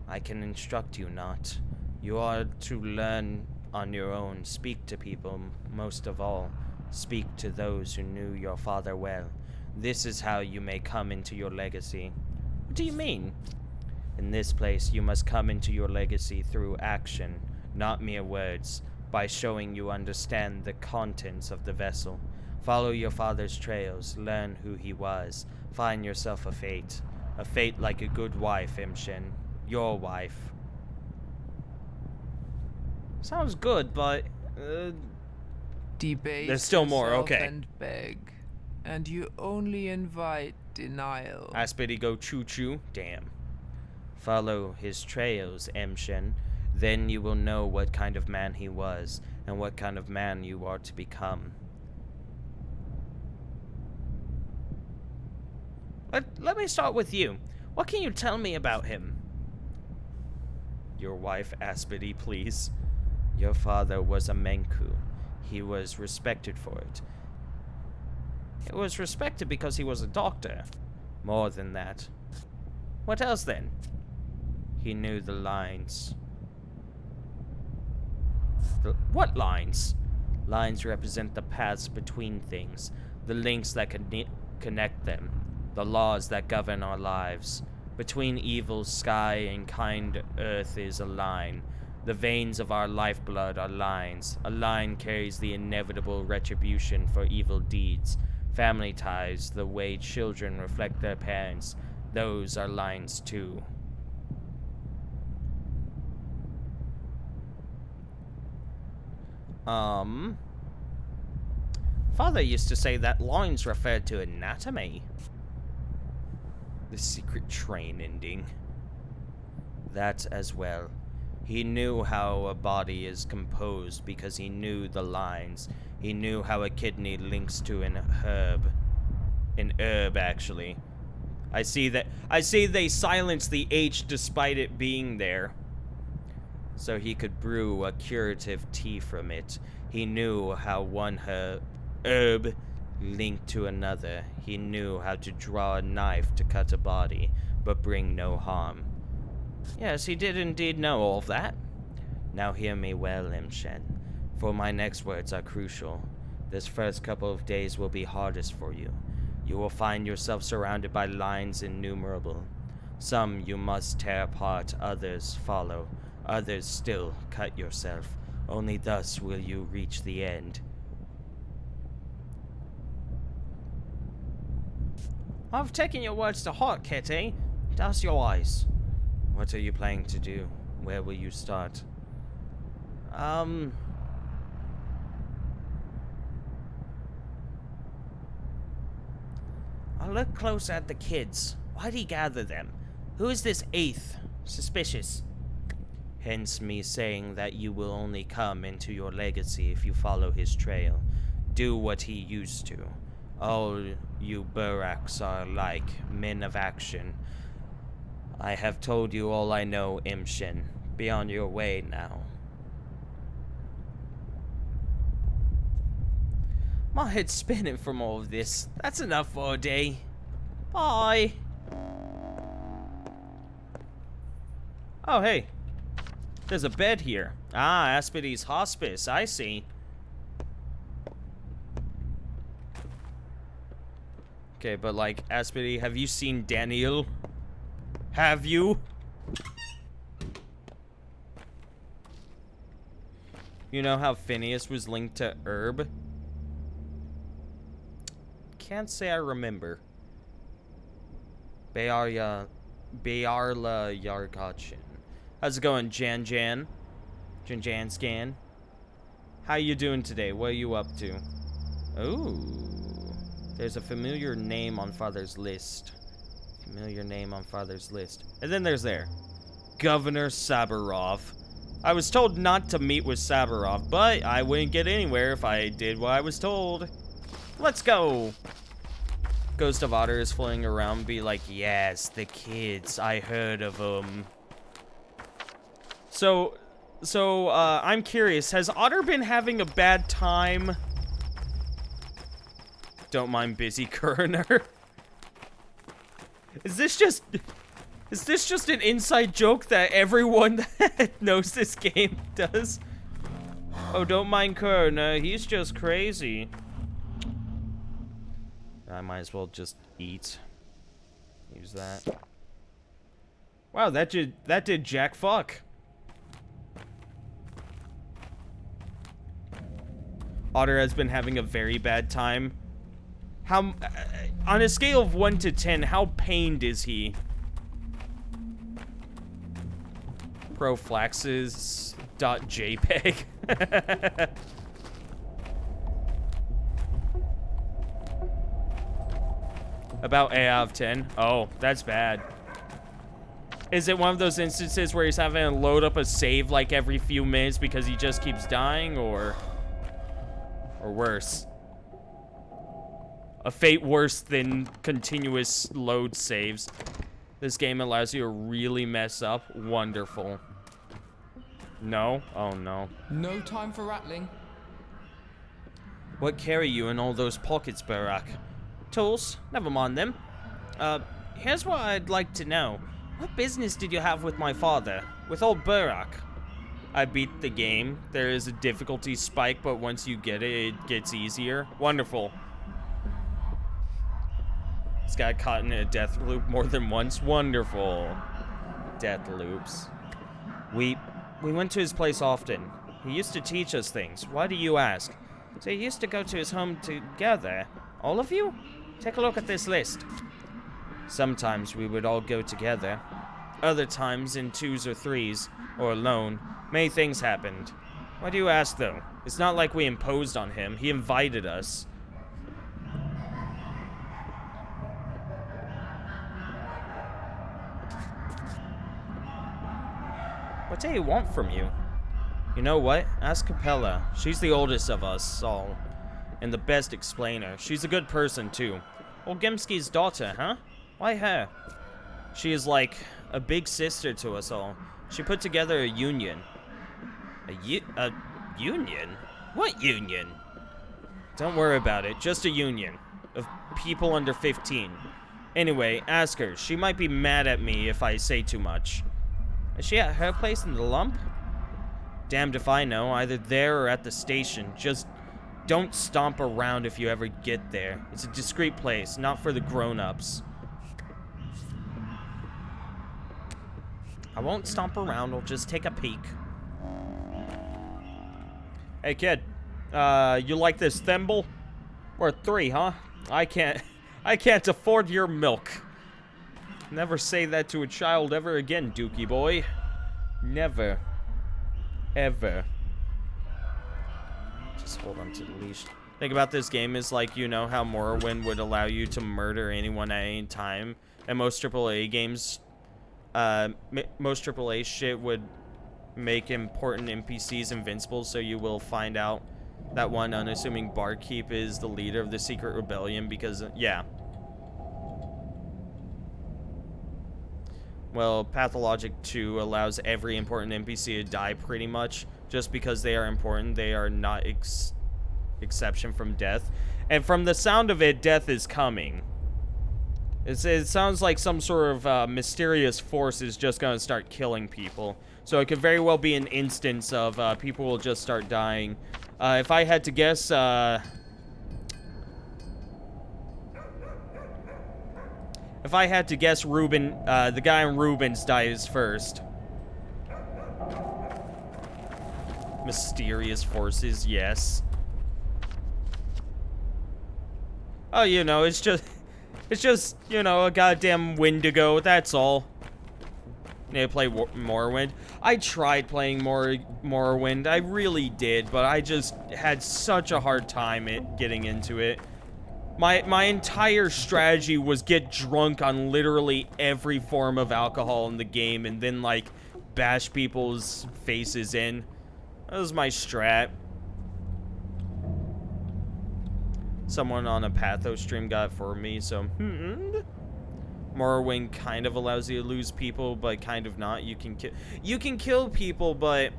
I can instruct you not. You are to learn on your own. Speak to people, most of all. Speak to those who knew your father well. This is how you may come into your legacy. What do you mean? In this place, you must come into your legacy through action, not mere words, by showing you understand the contents of the vessel. Follow your father's trails, learn who he was, find yourself a fate like a good wife, Imshin. Your wife. Sounds good, but Debase there's still more, yourself okay. And beg, and you only invite denial. Aspity go choo-choo? Damn. Follow his trails, Emshin. Then you will know what kind of man he was, and what kind of man you are to become. Let me start with you. What can you tell me about him? Your wife, Aspity, please. Your father was a Menku. He was respected for it. He was respected because he was a doctor. More than that. What else then? He knew the lines. What lines? Lines represent the paths between things, the links that connect them, the laws that govern our lives. Between evil sky and kind earth is a line. The veins of our lifeblood are lines. A line carries the inevitable retribution for evil deeds. Family ties, the way children reflect their parents, those are lines too. Father used to say that lines referred to anatomy. The secret train ending. That as well. He knew how a body is composed because he knew the lines. He knew how a kidney links to an herb. An herb, actually. I see they silenced the H despite it being there. So he could brew a curative tea from it. He knew how one herb linked to another. He knew how to draw a knife to cut a body, but bring no harm. Yes, he did indeed know all of that. Now hear me well, Imshen, for my next words are crucial. This first couple of days will be hardest for you. You will find yourself surrounded by lines innumerable. Some you must tear apart, others follow, others still cut yourself. Only thus will you reach the end. I've taken your words to heart, Kitty. Douse your eyes. What are you planning to do? Where will you start? I'll look close at the kids. Why'd he gather them? Who is this eighth? Suspicious. Hence me saying that you will only come into your legacy if you follow his trail. Do what he used to. All you Buraks are like, men of action. I have told you all I know, Imshin. Be on your way now. My head's spinning from all of this. That's enough for a day. Bye. Oh, hey. There's a bed here. Ah, Aspides Hospice. I see. Okay, but like, Aspide, have you seen Daniel? Have you? You know how Phineas was linked to Herb? Can't say I remember. Bayarla Yargachin. How's it going, Jan Scan? How you doing today? What are you up to? Ooh. There's a familiar name on Father's list. Familiar name on Father's list. And then there's Governor Saburov. I was told not to meet with Saburov, but I wouldn't get anywhere if I did what I was told. Let's go! Ghost of Otter is floating around, be like, yes, the kids, I heard of them. So, I'm curious, has Otter been having a bad time? Don't mind busy Kerner. Is this just an inside joke that everyone that knows this game does? Oh, don't mind Kerner, he's just crazy. I might as well just eat. Use that. Wow, that did jack fuck. Otter has been having a very bad time. How, on a scale of 1 to 10, how pained is he? Prophylaxis.jpg. About 8 out of 10. Oh, that's bad. Is it one of those instances where he's having to load up a save like every few minutes because he just keeps dying, or worse? A fate worse than continuous load saves. This game allows you to really mess up. Wonderful. No? Oh no. No time for rattling. What carry you in all those pockets, Burak? Tools? Never mind them. Here's what I'd like to know. What business did you have with my father? With old Burak? I beat the game. There is a difficulty spike, but once you get it, it gets easier. Wonderful. This guy caught in a death loop more than once. Wonderful. Death loops. We went to his place often. He used to teach us things. Why do you ask? So you used to go to his home together. All of you? Take a look at this list. Sometimes we would all go together. Other times in 2s or 3s, or alone. Many things happened. Why do you ask, though? It's not like we imposed on him. He invited us. What do you want from you? You know what? Ask Capella. She's the oldest of us all. And the best explainer. She's a good person, too. Old Gemsky's daughter, huh? Why her? She is like a big sister to us all. She put together a union. A union? What union? Don't worry about it. Just a union. Of people under 15. Anyway, ask her. She might be mad at me if I say too much. Is she at her place in the lump? Damned if I know, either there or at the station. Just don't stomp around if you ever get there. It's a discreet place, not for the grown-ups. I won't stomp around, I'll just take a peek. Hey kid, you like this thimble? Or 3, huh? I can't afford your milk. Never say that to a child ever again, Dookie boy. Never. Ever. Just hold on to the leash. Thing about this game is, like, you know how Morrowind would allow you to murder anyone at any time, and most AAA games, most AAA shit would make important NPCs invincible, so you will find out that one unassuming barkeep is the leader of the secret rebellion because, yeah. Well, Pathologic 2 allows every important NPC to die pretty much. Just because they are important, they are not exception from death. And from the sound of it, death is coming. It sounds like some sort of mysterious force is just going to start killing people. So it could very well be an instance of people will just start dying. If I had to guess, Ruben, the guy in Rubens dies first. Mysterious forces, yes. Oh, you know, it's just, you know, a goddamn Wendigo, that's all. Need to play Morrowind. I tried playing Morrowind, I really did, but I just had such a hard time getting into it. My entire strategy was get drunk on literally every form of alcohol in the game and then, like, bash people's faces in. That was my strat. Someone on a Pathos stream got it for me, so, Morrowind kind of allows you to lose people, but kind of not. You can kill people, but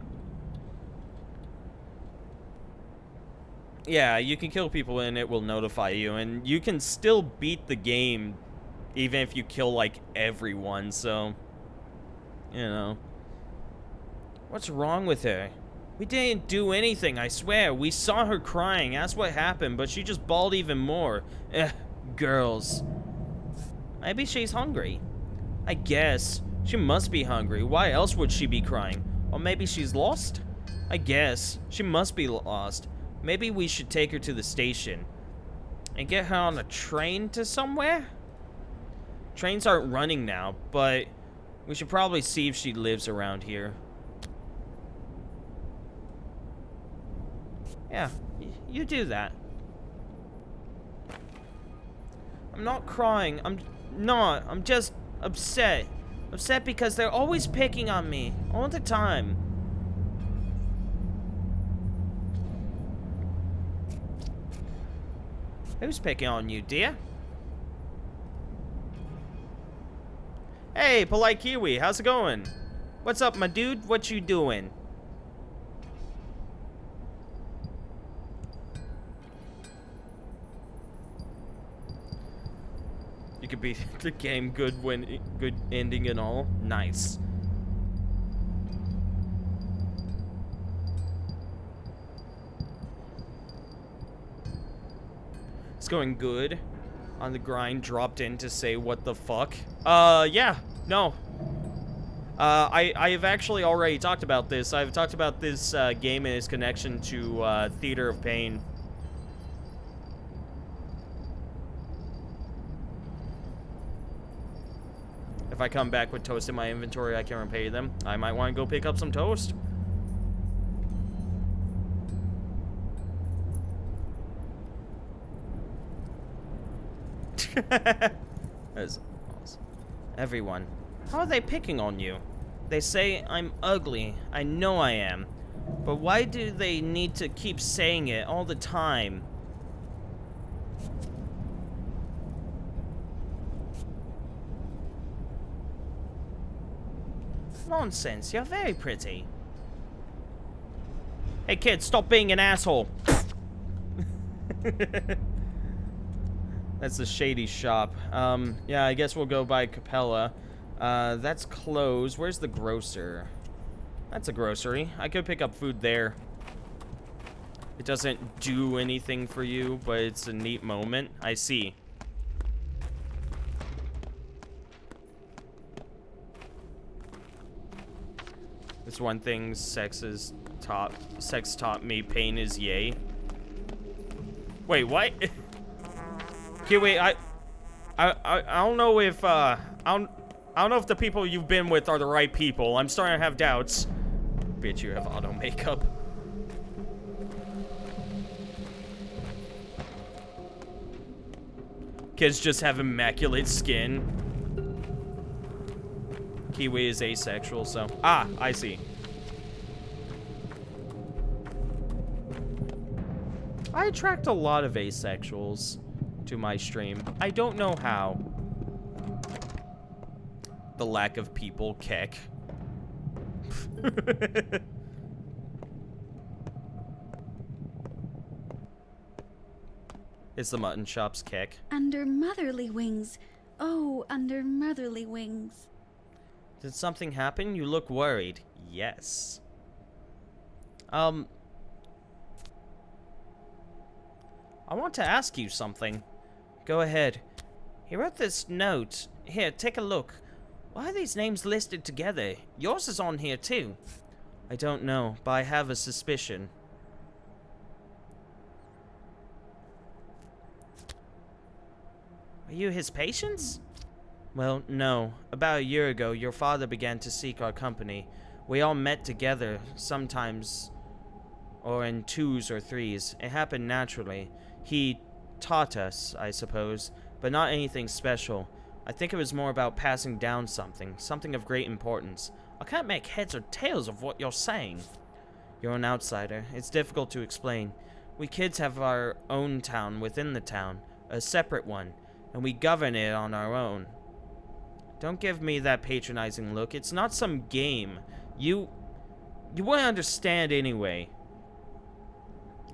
yeah, you can kill people and it will notify you, and you can still beat the game even if you kill, like, everyone, so, you know. What's wrong with her? We didn't do anything, I swear. We saw her crying, asked what happened, but she just bawled even more. Girls. Maybe she's hungry. I guess. She must be hungry. Why else would she be crying? Or maybe she's lost? I guess. She must be lost. Maybe we should take her to the station. And get her on a train to somewhere? Trains aren't running now, but we should probably see if she lives around here. Yeah, you do that. I'm not crying. I'm just upset. Upset because they're always picking on me. All the time. Who's picking on you, dear? Hey, Polite Kiwi, how's it going? What's up, my dude? What you doing? You could beat the game good ending and all. Nice. It's going good. On the grind, dropped in to say what the fuck. Yeah, no. I have actually already talked about this. I've talked about this game and its connection to Theater of Pain. If I come back with toast in my inventory, I can repay them. I might want to go pick up some toast. That's awesome. Everyone. How are they picking on you? They say I'm ugly. I know I am. But why do they need to keep saying it all the time? Nonsense, you're very pretty. Hey kid, stop being an asshole. That's the shady shop. Yeah, I guess we'll go by Capella. That's closed. Where's the grocer? That's a grocery. I could pick up food there. It doesn't do anything for you, but it's a neat moment. I see. It's one thing sex taught me, pain is yay. Wait, what? Okay, wait, I don't know if I don't know if the people you've been with are the right people. I'm starting to have doubts. Bitch, you have auto makeup. Kids just have immaculate skin. Kiwi is asexual, so... Ah, I see. I attract a lot of asexuals to my stream. I don't know how. The lack of people, Keck. It's the mutton shop's Keck. Under motherly wings. Oh, under motherly wings. Did something happen? You look worried. Yes. I want to ask you something. Go ahead. He wrote this note. Here, take a look. Why are these names listed together? Yours is on here too. I don't know, but I have a suspicion. Are you his patients? Well, no. About a year ago, your father began to seek our company. We all met together, sometimes, or in 2s or 3s. It happened naturally. He taught us, I suppose, but not anything special. I think it was more about passing down something of great importance. I can't make heads or tails of what you're saying. You're an outsider. It's difficult to explain. We kids have our own town within the town, a separate one, and we govern it on our own. Don't give me that patronizing look. It's not some game. You wouldn't understand anyway.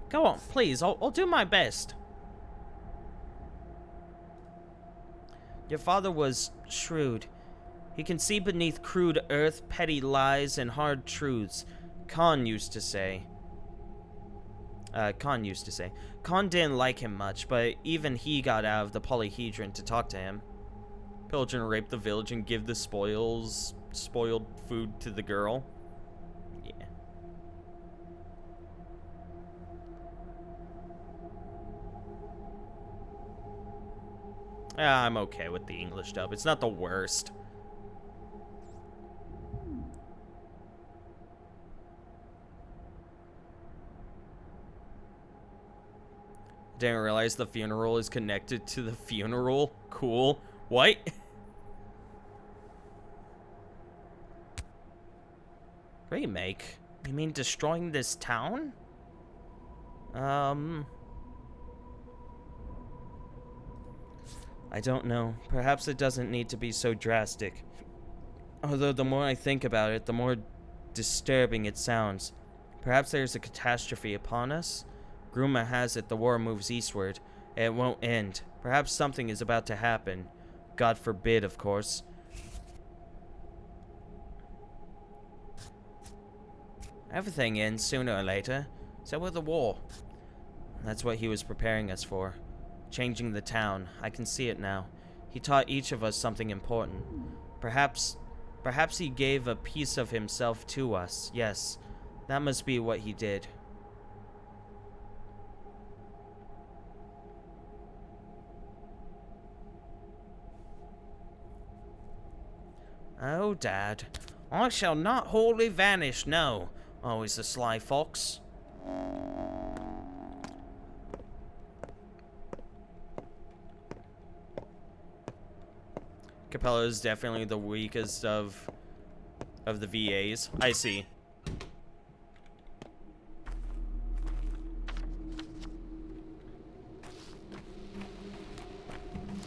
Go on, please. I'll do my best. Your father was shrewd. He can see beneath crude earth, petty lies, and hard truths. Khan used to say. Khan didn't like him much, but even he got out of the polyhedron to talk to him. Pillage and rape the village and give the spoiled food to the girl. Yeah. I'm okay with the English dub. It's not the worst. Didn't realize the funeral is connected to the funeral. Cool. What? Remake? You mean destroying this town? I don't know. Perhaps it doesn't need to be so drastic. Although the more I think about it, the more disturbing it sounds. Perhaps there's a catastrophe upon us? Rumor has it the war moves eastward, and it won't end. Perhaps something is about to happen. God forbid, of course. Everything ends sooner or later. So will the war. That's what he was preparing us for. Changing the town. I can see it now. He taught each of us something important. Perhaps he gave a piece of himself to us. Yes, that must be what he did. Oh, Dad. I shall not wholly vanish, no. Always the sly fox. Capella is definitely the weakest of the VAs. I see.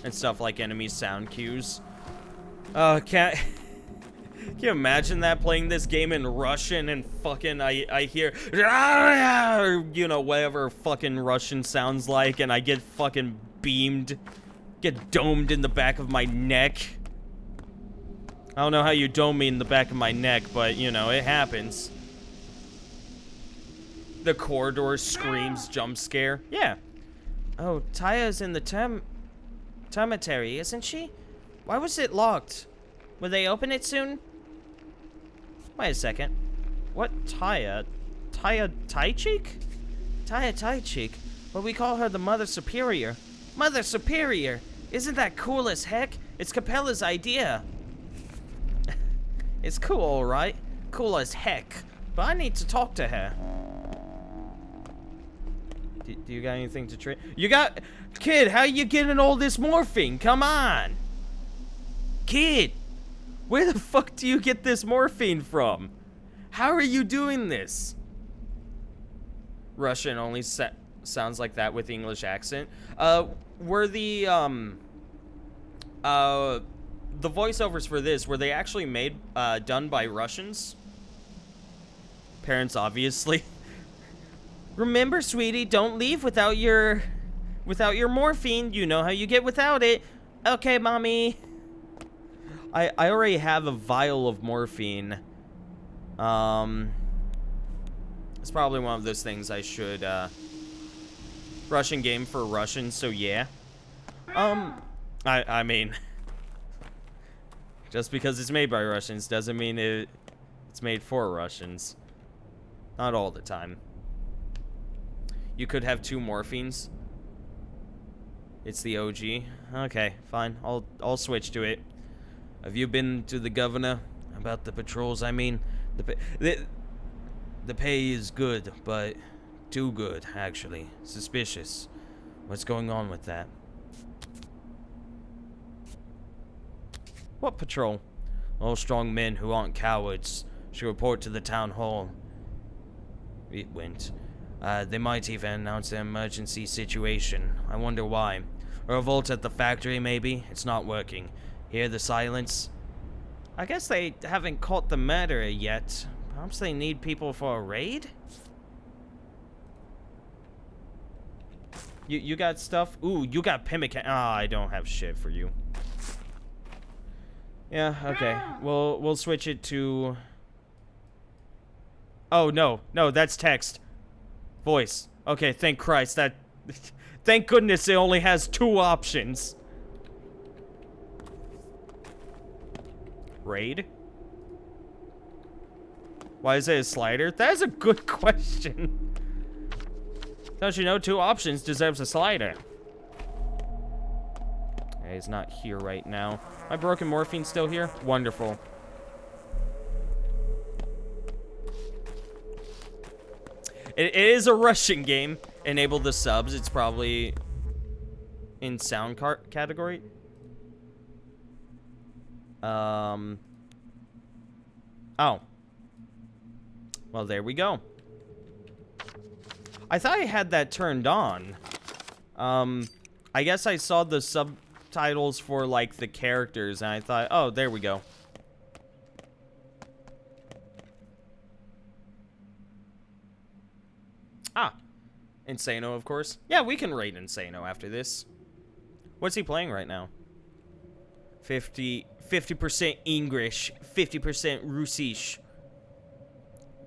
And stuff like enemy sound cues. Can you imagine that, playing this game in Russian and fucking I hear, you know, whatever fucking Russian sounds like, and I get fucking beamed, get domed in the back of my neck. I don't know how you dome me in the back of my neck, but, you know, it happens. The corridor screams jump scare. Yeah. Oh, Taya's in the termitary, isn't she? Why was it locked? Will they open it soon? Wait a second. What Taya? Taya Taichik? Taya Taichik. But we call her the Mother Superior. Mother Superior! Isn't that cool as heck? It's Capella's idea. It's cool, alright. Cool as heck. But I need to talk to her. Do you got anything to trade? You got... Kid, how you getting all this morphine? Come on! Kid! Where the fuck do you get this morphine from? How are you doing this? Russian only sounds like that with English accent. Were the voiceovers for this, were they actually made, done by Russians? Parents, obviously. Remember, sweetie, don't leave without your morphine. You know how you get without it. Okay, mommy. I already have a vial of morphine. It's probably one of those things I should, Russian game for Russians, so yeah. I mean, just because it's made by Russians doesn't mean it's made for Russians. Not all the time. You could have 2 morphines. It's the OG. Okay, fine. I'll switch to it. Have you been to the governor about the patrols? I mean, the pay is good, but too good, actually. Suspicious. What's going on with that? What patrol? All strong men who aren't cowards should report to the town hall. It went. They might even announce an emergency situation. I wonder why. A revolt at the factory, maybe? It's not working. Hear the silence? I guess they haven't caught the murderer yet. Perhaps they need people for a raid? You got stuff? Ooh, you got pemmican. Ah, I don't have shit for you. Yeah, okay. We'll switch it to... Oh, no, that's text. Voice. Okay, thank Christ. That... Thank goodness it only has 2 options. Raid? Why is it a slider? That is a good question. Don't you know 2 options deserves a slider? Okay, he's not here right now. My broken morphine still here? Wonderful. It is a Russian game. Enable the subs. It's probably in sound category. Oh. Well, there we go. I thought I had that turned on. I guess I saw the subtitles for, like, the characters, and I thought, oh, there we go. Ah. Insano, of course. Yeah, we can raid Insano after this. What's he playing right now? 50% English, 50% Russisch.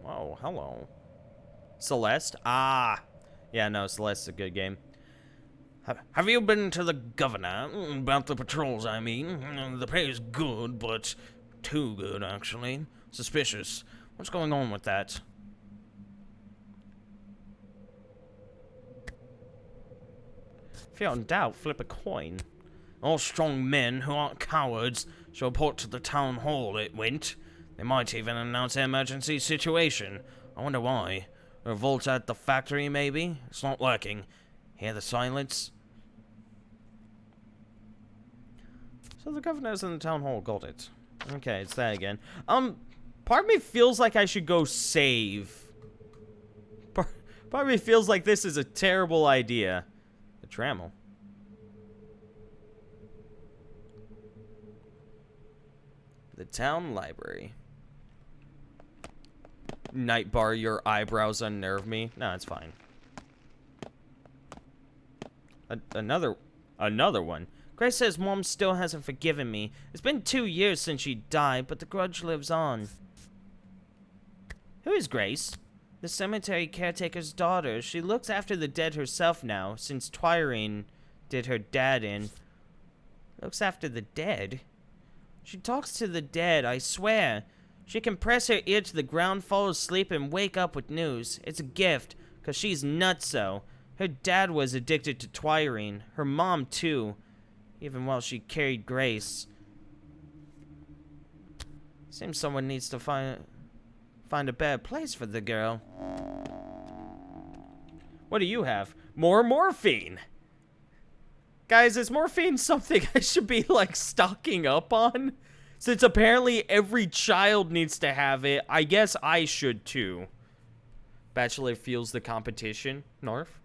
Whoa, hello. Celeste? Ah. Yeah, no, Celeste's a good game. Have you been to the governor about the patrols, I mean? The pay is good, but too good, actually. Suspicious. What's going on with that? If you're in doubt, flip a coin. All strong men who aren't cowards shall report to the town hall, it went. They might even announce an emergency situation. I wonder why. A revolt at the factory, maybe? It's not working. Hear the silence? So the governor's in the town hall, got it. Okay, it's that again. Part of me feels like I should go save. Part of me feels like this is a terrible idea. The Trammel. The town library. Nightbar, your eyebrows unnerve me. No, it's fine. Another one. Grace says Mom still hasn't forgiven me. It's been 2 years since she died, but the grudge lives on. Who is Grace? The cemetery caretaker's daughter. She looks after the dead herself now, since Twyrene did her dad in. Looks after the dead? She talks to the dead, I swear. She can press her ear to the ground, fall asleep, and wake up with news. It's a gift, 'cause she's nutso. Her dad was addicted to Twyrene. Her mom, too. Even while she carried Grace. Seems someone needs to find a better place for the girl. What do you have? More morphine! Guys, is morphine something I should be, like, stocking up on? Since apparently every child needs to have it, I guess I should too. Bachelor feels the competition. Narf?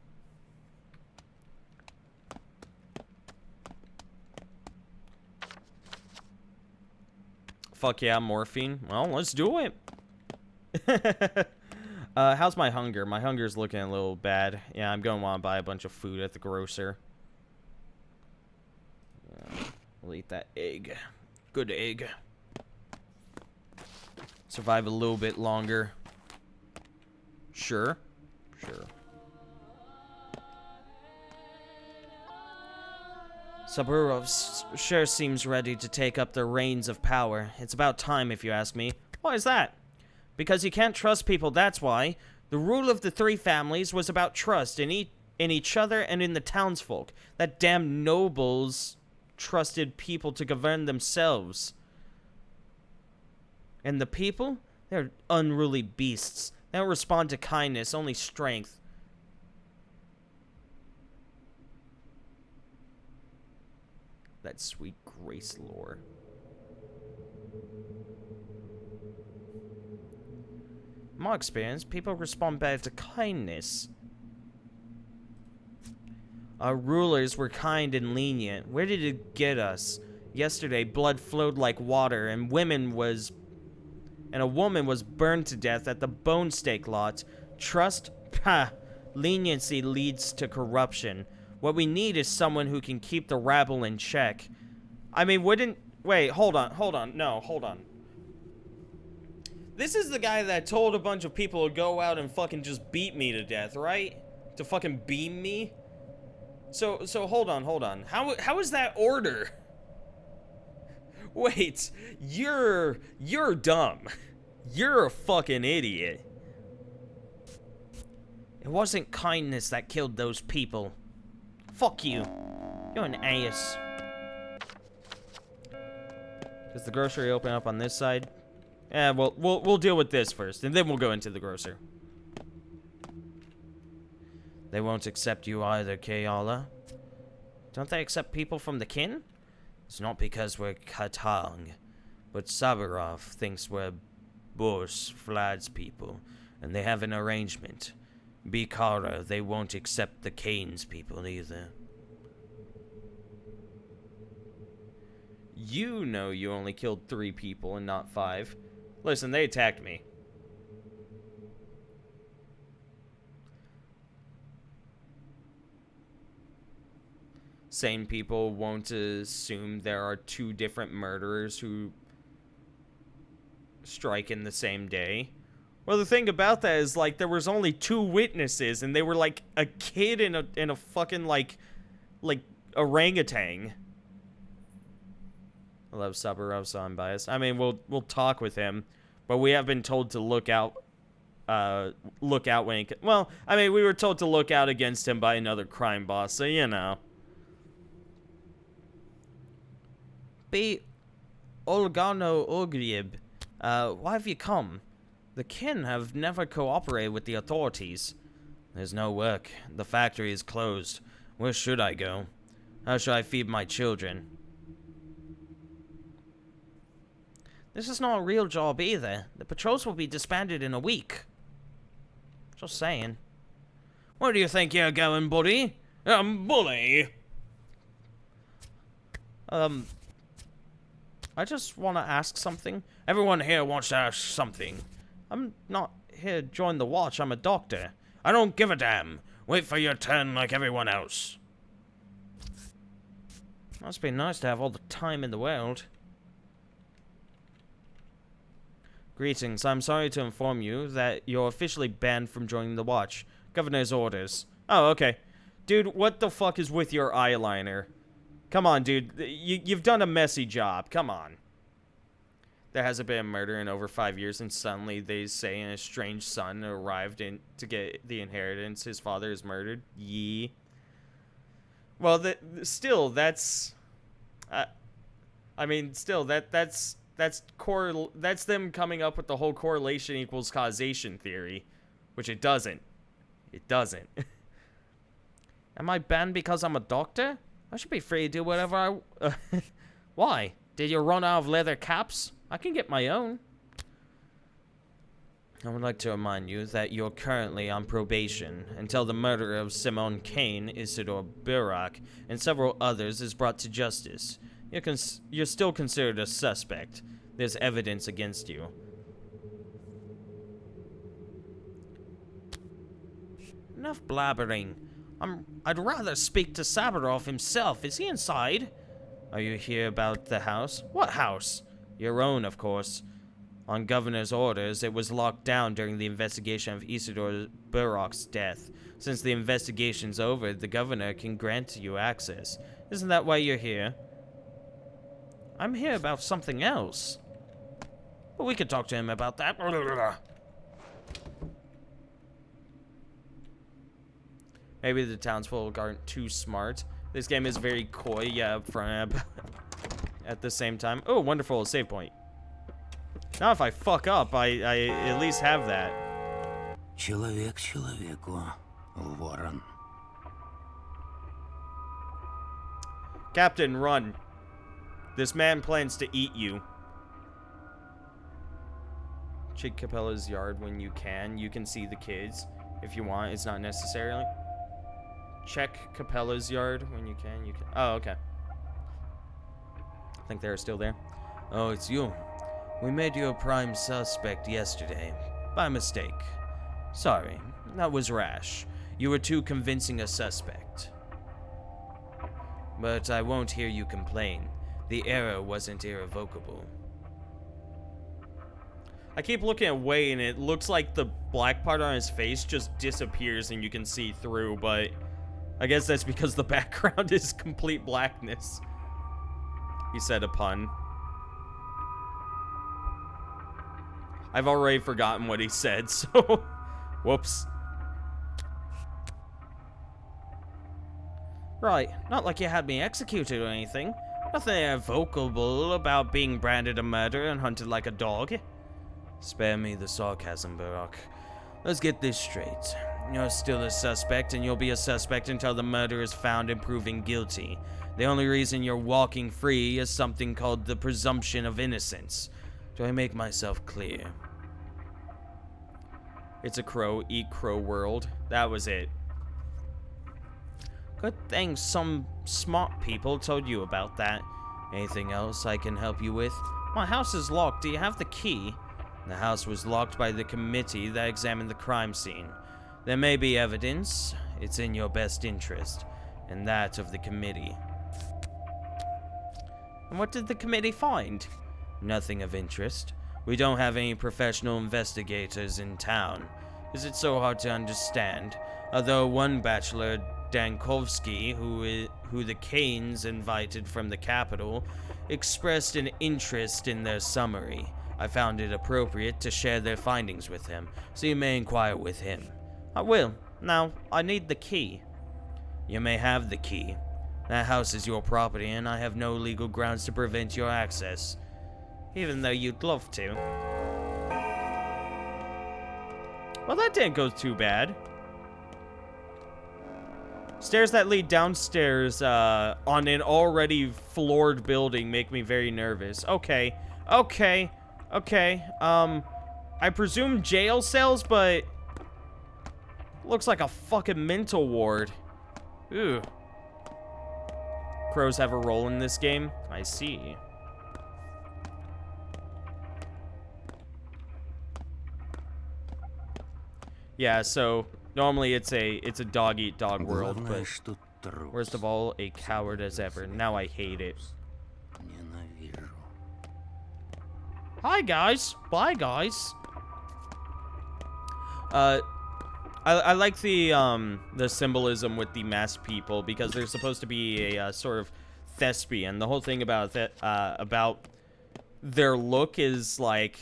Fuck yeah, morphine. Well, let's do it. How's my hunger? My hunger's looking a little bad. Yeah, I'm gonna want to buy a bunch of food at the grocer. We'll eat that egg. Good egg. Survive a little bit longer. Sure. Sure. Saburov sure seems ready to take up the reins of power. It's about time, if you ask me. Why is that? Because you can't trust people, that's why. The rule of the three families was about trust in each other and in the townsfolk. That damn nobles trusted people to govern themselves. And the people? They're unruly beasts. They don't respond to kindness, only strength. That sweet Grace lore. In my experience, people respond better to kindness. Our rulers were kind and lenient. Where did it get us? Yesterday, blood flowed like water, and a woman was burned to death at the Bone Stake lot. Trust? Pah! Leniency leads to corruption. What we need is someone who can keep the rabble in check. I mean, wait, hold on. No, hold on. This is the guy that told a bunch of people to go out and fucking just beat me to death, right? To fucking beam me? So hold on. How is that order? Wait, you're dumb. You're a fucking idiot. It wasn't kindness that killed those people. Fuck you. You're an ass. Does the grocery open up on this side? Yeah, well, we'll deal with this first, and then we'll go into the grocer. They won't accept you either, Kayala. Don't they accept people from the kin? It's not because we're Katang, but Saburov thinks we're Bors, Vlad's people, and they have an arrangement. Bikara, they won't accept the Kane's people either. You know you only killed 3 people and not 5. Listen, they attacked me. Same people won't assume there are 2 different murderers who strike in the same day. Well, the thing about that is, like, there was only 2 witnesses, and they were, like, a kid and a fucking, like orangutan. I love Saburov, so I'm biased. I mean, we'll talk with him, but we have been told to look out when he... Well, I mean, we were told to look out against him by another crime boss, so, you know. Be Olgano Ogrieb, why have you come? The kin have never cooperated with the authorities. There's no work. The factory is closed. Where should I go? How should I feed my children? This is not a real job either. The patrols will be disbanded in a week. Just saying. Where do you think you're going, buddy? Bully! I just want to ask something. Everyone here wants to ask something. I'm not here to join the watch. I'm a doctor. I don't give a damn. Wait for your turn like everyone else. Must be nice to have all the time in the world. Greetings. I'm sorry to inform you that you're officially banned from joining the Watch. Governor's orders. Oh, okay. Dude, what the fuck is with your eyeliner? Come on, dude. You've done a messy job. Come on. There hasn't been a murder in over 5 years, and suddenly they say an estranged son arrived in to get the inheritance. His father is murdered. Yee. Well, still, that's... I mean, still, that's them coming up with the whole correlation equals causation theory, which it doesn't. It doesn't. Am I banned because I'm a doctor? I should be free to do whatever I... Why? Did you run out of leather caps? I can get my own. I would like to remind you that you're currently on probation until the murder of Simone Kane, Isidore Burak, and several others is brought to justice. You're still considered a suspect. There's evidence against you. Enough blabbering. I'd rather speak to Saburov himself. Is he inside? Are you here about the house? What house? Your own, of course. On Governor's orders, it was locked down during the investigation of Isidore Burak's death. Since the investigation's over, the Governor can grant you access. Isn't that why you're here? I'm here about something else. But we could talk to him about that. Maybe the townsfolk aren't too smart. This game is very coy, yeah, upfront at the same time. Oh, wonderful, save point. Now if I fuck up, I at least have that. Человек человеку, ворон. Captain, run. This man plans to eat you. Check Capella's yard when you can. You can see the kids if you want. It's not necessarily. Check Capella's yard when you can. Oh, okay. I think they're still there. Oh, it's you. We made you a prime suspect yesterday. By mistake. Sorry, that was rash. You were too convincing a suspect. But I won't hear you complain. The error wasn't irrevocable. I keep looking away and it looks like the black part on his face just disappears and you can see through, but I guess that's because the background is complete blackness. He said a pun. I've already forgotten what he said, so whoops. Right, not like you had me executed or anything. Nothing irrevocable about being branded a murderer and hunted like a dog. Spare me the sarcasm, Burak. Let's get this straight. You're still a suspect, and you'll be a suspect until the murderer is found and proven guilty. The only reason you're walking free is something called the presumption of innocence. Do I make myself clear? It's a crow, eat crow world. That was it. Good thing some smart people told you about that. Anything else I can help you with? My house is locked. Do you have the key? The house was locked by the committee that examined the crime scene. There may be evidence. It's in your best interest, and that of the committee. And what did the committee find? Nothing of interest. We don't have any professional investigators in town. Is it so hard to understand? Although one bachelor, Dankovsky, who the Kanes invited from the capital, expressed an interest in their summary. I found it appropriate to share their findings with him, so you may inquire with him. I will. Now, I need the key. You may have the key. That house is your property, and I have no legal grounds to prevent your access. Even though you'd love to. Well, that didn't go too bad. Stairs that lead downstairs on an already floored building make me very nervous. Okay. I presume jail cells, but looks like a fucking mental ward. Ooh. Crows have a role in this game? I see. Yeah, so normally it's a dog eat dog world, but Worst of all, a coward as ever. Now I hate it. Hi guys. Bye guys. I like the symbolism with the masked people because they're supposed to be a sort of thespian. The whole thing about that about their look is like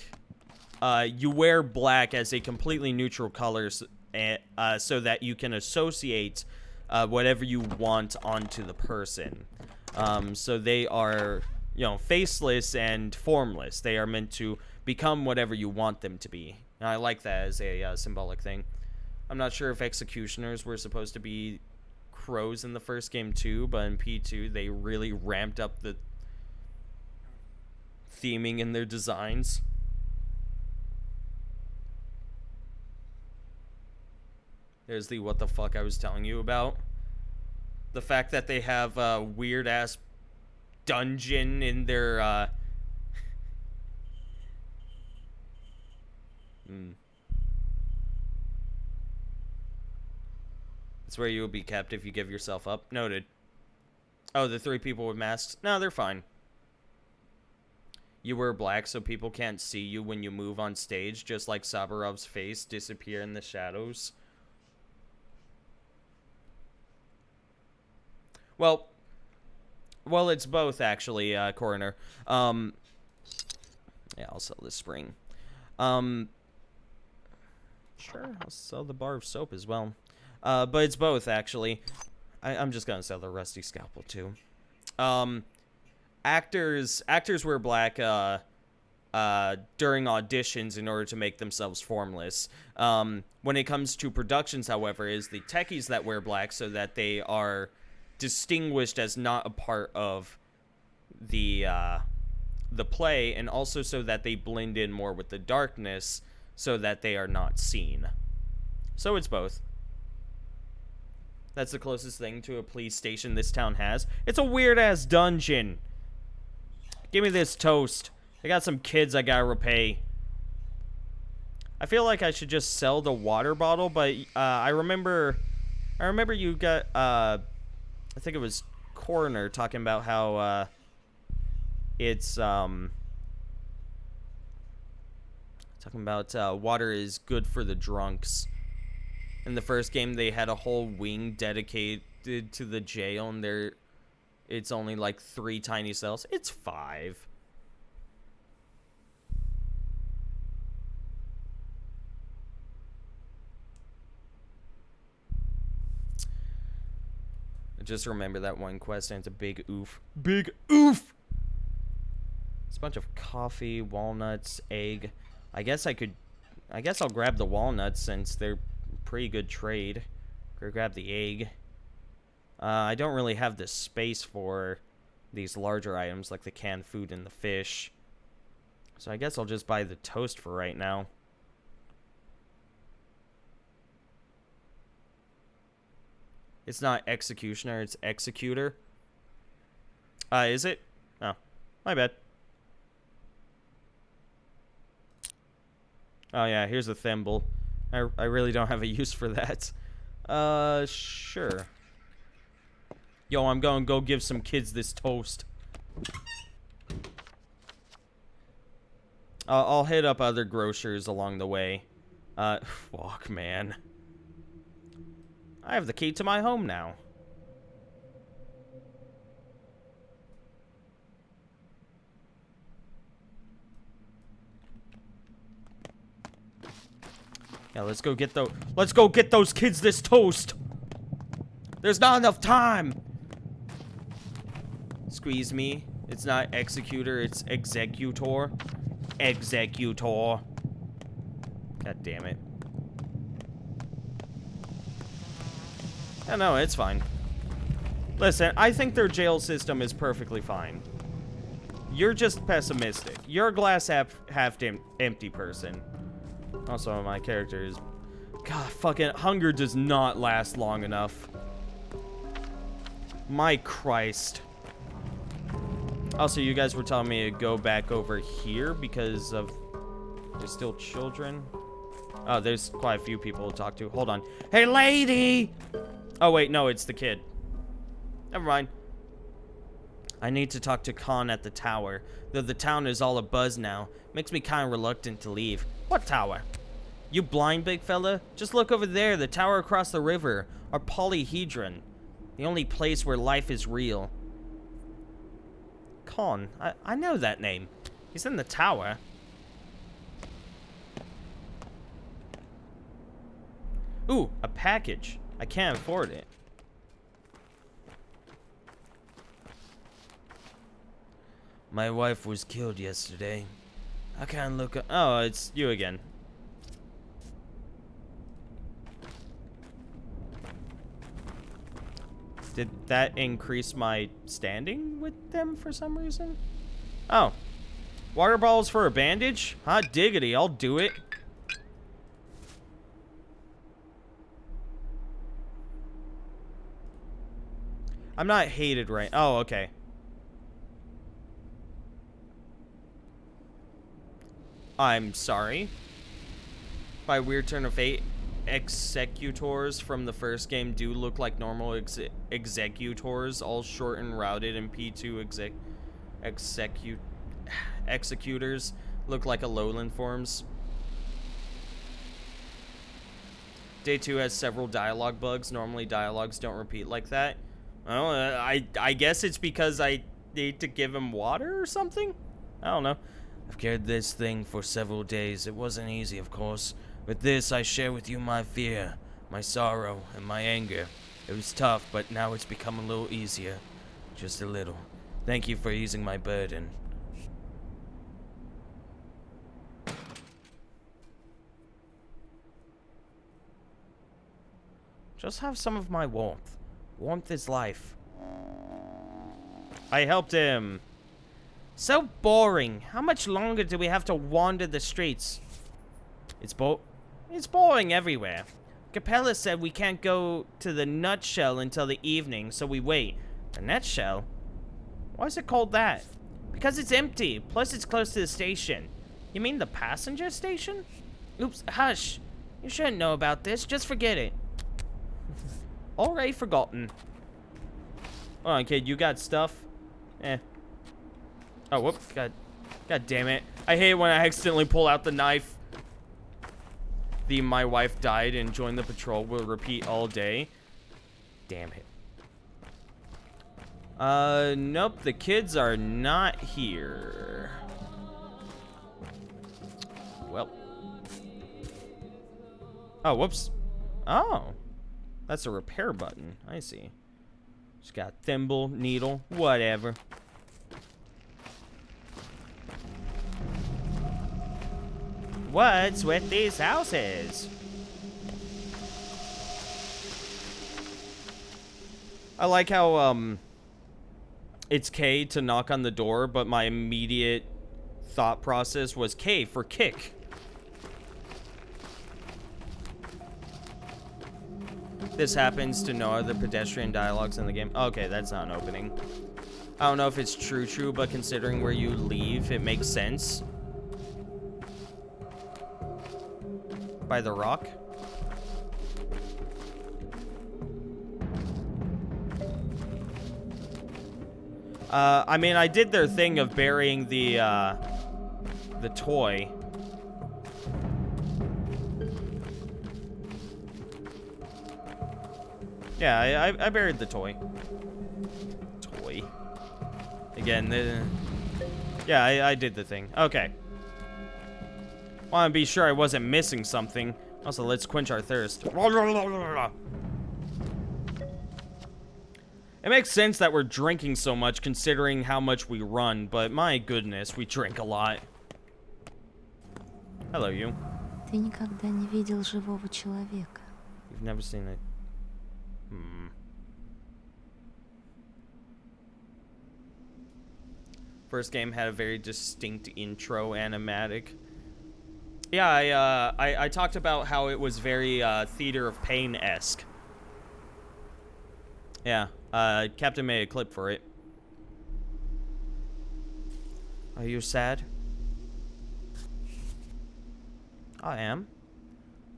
you wear black as a completely neutral color so that you can associate whatever you want onto the person. So they are, you know, faceless and formless. They are meant to become whatever you want them to be. And I like that as a symbolic thing. I'm not sure if executioners were supposed to be crows in the first game too, but in P2 they really ramped up the theming in their designs. There's the what the fuck I was telling you about. The fact that they have a weird ass dungeon in their It's where you will be kept if you give yourself up. Noted. Oh, the 3 people with masks? No, they're fine. You wear black so people can't see you when you move on stage, just like Sabarov's face disappear in the shadows. Well, it's both, actually, Coroner. Yeah, I'll sell this spring. Sure, I'll sell the bar of soap as well. But it's both, actually. I'm just gonna sell the rusty scalpel, too. Actors wear black, during auditions in order to make themselves formless. When it comes to productions, however, is the techies that wear black so that they are distinguished as not a part of the play, and also so that they blend in more with the darkness so that they are not seen. So it's both. That's the closest thing to a police station this town has. It's a weird-ass dungeon. Give me this toast. I got some kids I gotta repay. I feel like I should just sell the water bottle, but I remember you got I think it was Coroner talking about how it's talking about water is good for the drunks. In the first game, they had a whole wing dedicated to the jail, and it's only like 3 tiny cells. It's 5. Just remember that one quest, and it's a big oof. Big oof! It's a bunch of coffee, walnuts, egg. I guess I'll grab the walnuts since they're pretty good trade. Go grab the egg. I don't really have the space for these larger items like the canned food and the fish. So I guess I'll just buy the toast for right now. It's not executioner, it's executor. Is it? Oh, my bad. Oh yeah, here's a thimble. I really don't have a use for that. Sure. Yo, I'm gonna go give some kids this toast. I'll hit up other grocers along the way. Fuck, man. I have the key to my home now. Yeah, let's go get those kids this toast. There's not enough time. Squeeze me. It's not executor, it's executor. Executor. God damn it. Yeah, no, it's fine. Listen, I think their jail system is perfectly fine. You're just pessimistic. You're a glass half empty person. Also, my character is... God, fucking hunger does not last long enough. My Christ. Also, you guys were telling me to go back over here because of... There's still children. Oh, there's quite a few people to talk to. Hold on. Hey, lady! Oh, wait, no, it's the kid. Never mind. I need to talk to Khan at the tower. Though the town is all abuzz now, makes me kind of reluctant to leave. What tower? You blind, big fella? Just look over there, the tower across the river. Our polyhedron. The only place where life is real. Khan. I know that name. He's in the tower. Ooh, a package. I can't afford it. My wife was killed yesterday. I can't look up. Oh, it's you again. Did that increase my standing with them for some reason? Oh. Water bottles for a bandage? Hot diggity, I'll do it. I'm not hated right. Oh, okay. I'm sorry. By weird turn of fate, executors from the first game do look like normal executors, all short and routed, and P2 executors look like Alolan forms. Day 2 has several dialogue bugs. Normally dialogues don't repeat like that. Well, I guess it's because I need to give him water or something? I don't know. I've carried this thing for several days. It wasn't easy, of course. With this, I share with you my fear, my sorrow, and my anger. It was tough, but now it's become a little easier. Just a little. Thank you for easing my burden. Just have some of my warmth. Warmth is life. I helped him. So boring. How much longer do we have to wander the streets? It's boring everywhere. Capella said we can't go to the Nutshell until the evening, so we wait. The Nutshell? Why is it called that? Because it's empty. Plus it's close to the station. You mean the passenger station? Oops, hush. You shouldn't know about this. Just forget it. Already forgotten. Hold on, kid. You got stuff? Eh. Oh, whoops. God damn it. I hate when I accidentally pull out the knife. The my wife died and joined the patrol will repeat all day. Damn it. Nope. The kids are not here. Well. Oh, whoops. Oh. That's a repair button. I see. Just got thimble, needle, whatever. What's with these houses? I like how, it's K to knock on the door, but my immediate thought process was K for kick. This happens to no other pedestrian dialogues in the game. Okay, that's not an opening. I don't know if it's true, but considering where you leave, it makes sense. By the rock. I mean, I did their thing of burying the toy. Yeah, I buried the toy. Again, yeah, I did the thing. Okay. Want to be sure I wasn't missing something. Also, let's quench our thirst. It makes sense that we're drinking so much considering how much we run, but my goodness, we drink a lot. Hello, you. Ты никогда не видел живого человека. You've never seen it. First game had a very distinct intro animatic. Yeah, I talked about how it was very Theater of Pain-esque. Yeah, Captain made a clip for it. Are you sad? I am.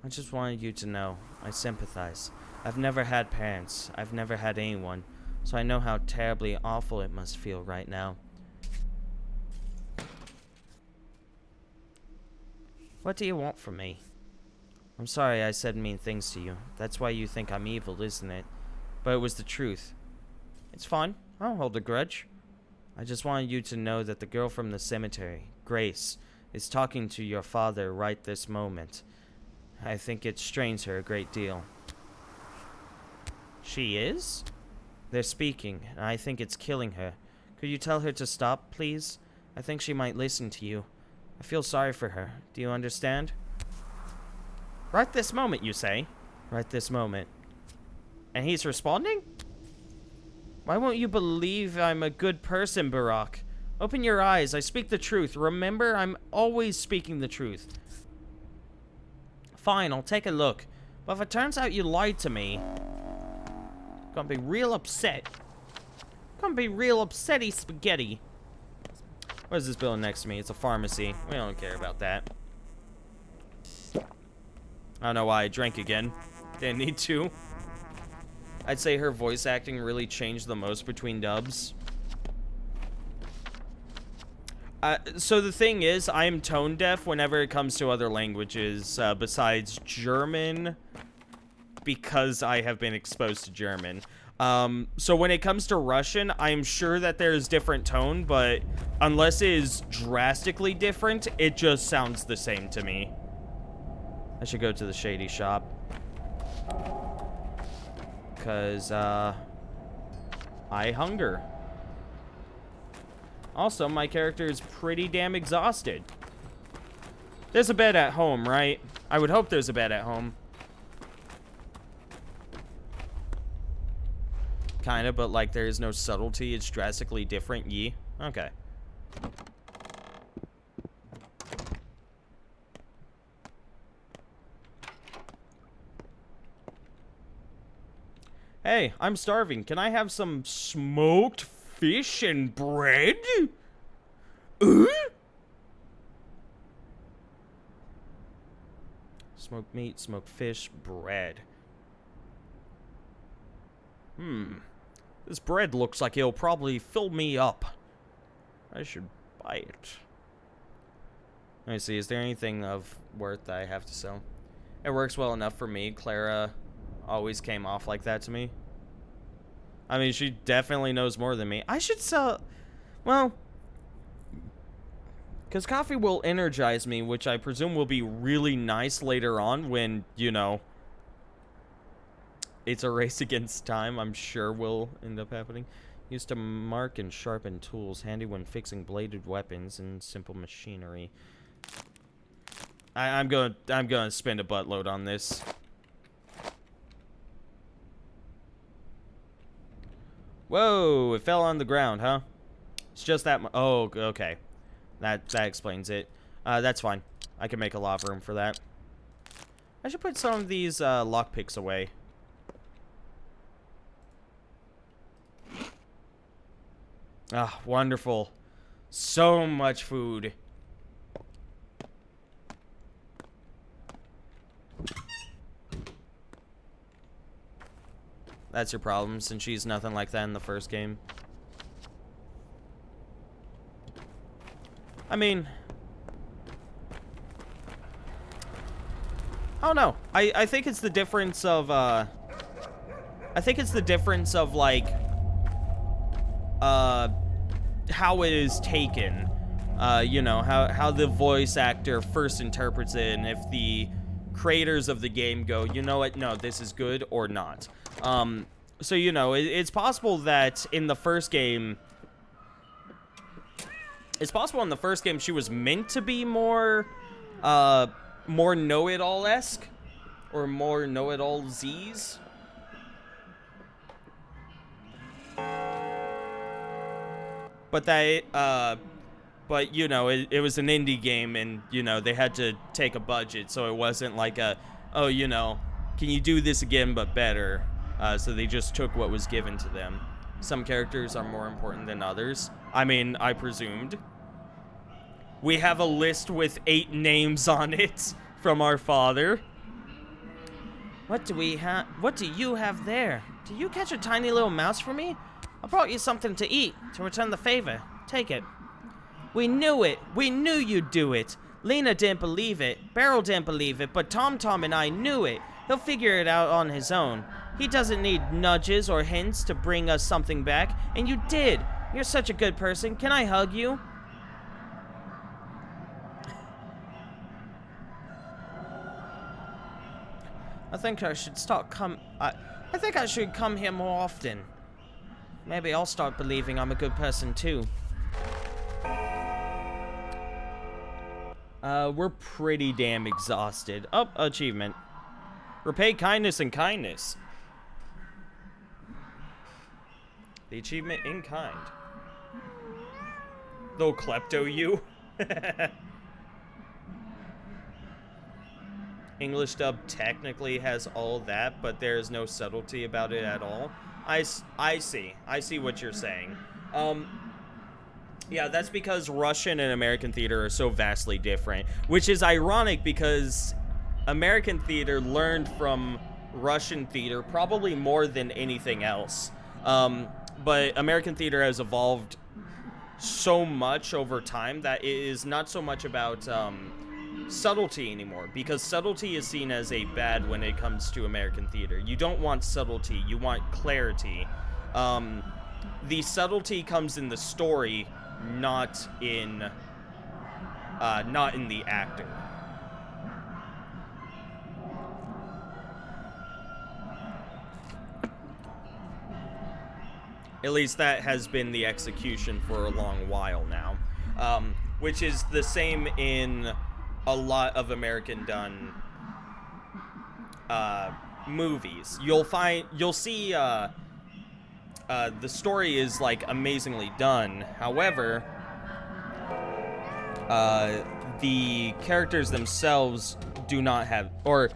I just wanted you to know. I sympathize. I've never had parents. I've never had anyone. so I know how terribly awful it must feel right now. What do you want from me? I'm sorry I said mean things to you. That's why you think I'm evil, isn't it? But it was the truth. It's fine. I don't hold a grudge. I just wanted you to know that the girl from the cemetery, Grace, is talking to your father right this moment. I think it strains her a great deal. She is? They're speaking, and I think it's killing her. Could you tell her to stop, please? I think she might listen to you. I feel sorry for her. Do you understand? Right this moment, you say? Right this moment. And he's responding? Why won't you believe I'm a good person, Barack? Open your eyes. I speak the truth. Remember, I'm always speaking the truth. Fine, I'll take a look. But if it turns out you lied to me, I'm gonna be real upset. Gonna be real upsetty spaghetti. What is this building next to me? It's a pharmacy. We don't care about that. I don't know why I drank again. Didn't need to. I'd say her voice acting really changed the most between dubs. So the thing is, I'm tone deaf whenever it comes to other languages besides German, because I have been exposed to German. So when it comes to Russian, I'm sure that there's different tone, but unless it is drastically different, it just sounds the same to me. I should go to the shady shop. Because, I hunger. Also, my character is pretty damn exhausted. There's a bed at home, right? I would hope there's a bed at home. Kinda, but like there is no subtlety. It's drastically different. Yee. Okay. Hey, I'm starving. Can I have some smoked fish and bread? Smoked meat, smoked fish, bread. This bread looks like it'll probably fill me up. I should buy it. Let me see, is there anything of worth that I have to sell? It works well enough for me. Clara always came off like that to me. I mean, she definitely knows more than me. I should sell... Well... Because coffee will energize me, which I presume will be really nice later on when, you know... It's a race against time, I'm sure will end up happening. Used to mark and sharpen tools, handy when fixing bladed weapons and simple machinery. I'm gonna spend a buttload on this. Whoa, it fell on the ground, huh? It's just that oh, okay. That explains it. That's fine. I can make a lot of room for that. I should put some of these lockpicks away. Ah, wonderful. So much food. That's your problem, since she's nothing like that in the first game. I mean... I don't know. I think it's the difference of, I think it's the difference of, like... how it is taken. You know, how the voice actor first interprets it, and if the creators of the game go, you know what, no, this is good or not. So, you know, it's possible that in the first game... It's possible in the first game she was meant to be more, more know-it-all-esque, or more know-it-all-Z's. But that, but, you know, it was an indie game, and, you know, they had to take a budget, so it wasn't like a, oh, you know, can you do this again but better? So they just took what was given to them. Some characters are more important than others. I mean, I presumed. We have a list with 8 names on it from our father. What do we have? What do you have there? Do you catch a tiny little mouse for me? I brought you something to eat to return the favor. Take it. We knew it. We knew you'd do it. Lena didn't believe it. Beryl didn't believe it, but Tom and I knew it. He'll figure it out on his own. He doesn't need nudges or hints to bring us something back, and you did. You're such a good person. Can I hug you? I think I should I think I should come here more often. Maybe I'll start believing I'm a good person too. We're pretty damn exhausted. Oh, achievement. Repay kindness and kindness. The achievement in kind. Though klepto you. English dub technically has all that, but there's no subtlety about it at all. I see what you're saying. Yeah, that's because Russian and American theater are so vastly different, which is ironic because American theater learned from Russian theater probably more than anything else. But American theater has evolved so much over time that it is not so much about subtlety anymore, because subtlety is seen as a bad when it comes to American theater. You don't want subtlety, you want clarity. The subtlety comes in the story, not in the actor. At least that has been the execution for a long while now, which is the same in a lot of American done movies. You'll see the story is like amazingly done. However, the characters themselves do not have, or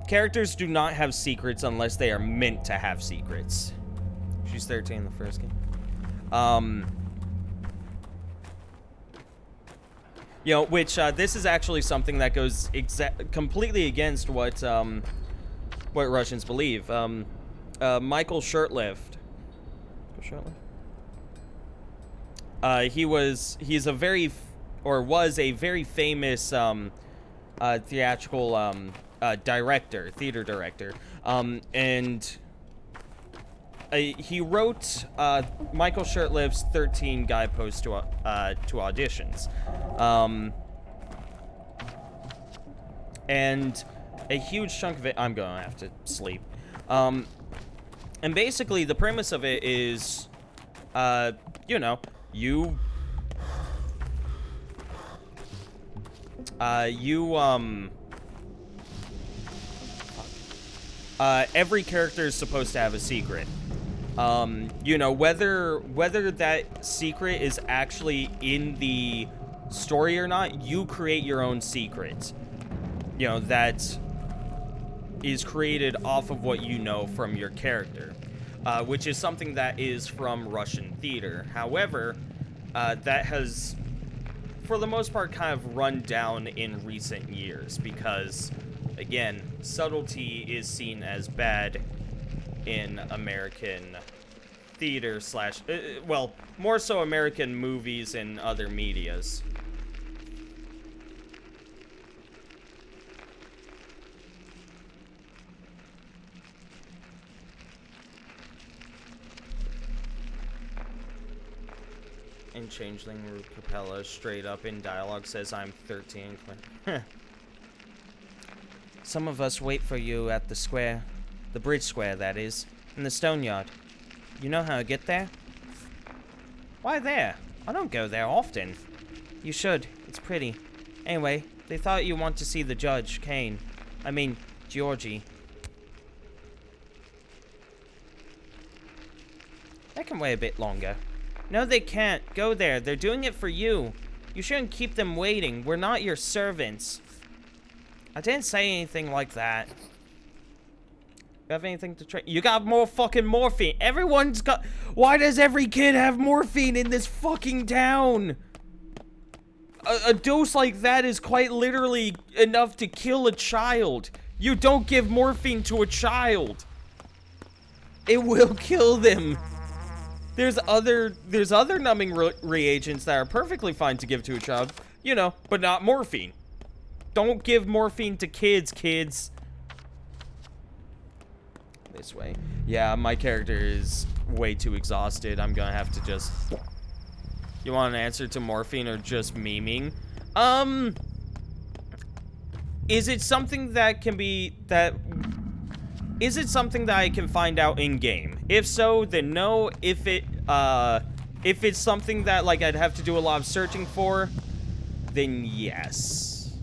characters do not have secrets unless they are meant to have secrets. She's 13 in the first game. You know, which this is actually something that goes completely against what Russians believe. Michael Shurtleff. He's a very, or was a very famous theatrical theater director, and he wrote Michael Shurtleff's 13 guideposts to auditions, and a huge chunk of it, I'm gonna have to sleep. And basically the premise of it is, you know, every character is supposed to have a secret. You know, whether that secret is actually in the story or not, you create your own secret. You know, that is created off of what you know from your character, which is something that is from Russian theater. However, that has, for the most part, kind of run down in recent years because, again, subtlety is seen as bad in American theater slash, well, more so American movies and other medias. And Changeling Rude Capella straight up in dialogue says, I'm 13. Some of us wait for you at the square. The bridge square, that is. In the stone yard. You know how to get there? Why there? I don't go there often. You should. It's pretty. Anyway, they thought you want to see the judge, Kane. I mean, Georgie. That can wait a bit longer. No, they can't. Go there. They're doing it for you. You shouldn't keep them waiting. We're not your servants. I didn't say anything like that. You have anything to trade? You got more fucking morphine. Everyone's got... Why does every kid have morphine in this fucking town? A dose like that is quite literally enough to kill a child. You don't give morphine to a child. It will kill them. There's other numbing reagents that are perfectly fine to give to a child, you know, but not morphine. Don't give morphine to kids. This way. Yeah, my character is way too exhausted. I'm gonna have to just... You want an answer to morphine or just memeing? Is it something that can be... Is it something that I can find out in-game? If so, then no. If it's something that, like, I'd have to do a lot of searching for, then yes.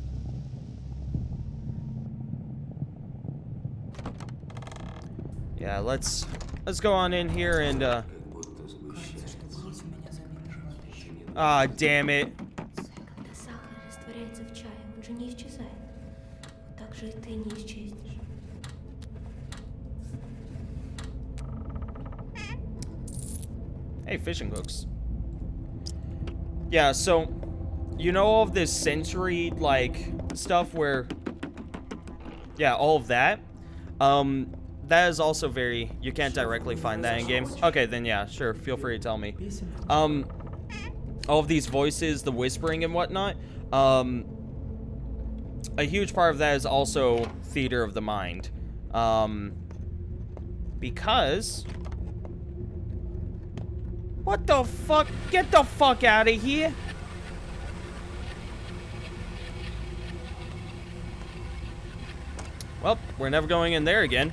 Yeah, let's go on in here and, ah, damn it. Когда сахар растворяется в чае, он же не исчезает. Так же и ты не исчезнешь. Hey, fishing hooks. Yeah, so, you know all of this sensory, like, stuff where... Yeah, all of that. That is also very... You can't directly find that in-game. Okay, then yeah, sure, feel free to tell me. All of these voices, the whispering and whatnot, a huge part of that is also theater of the mind. Because... What the fuck? Get the fuck out of here! Well, we're never going in there again.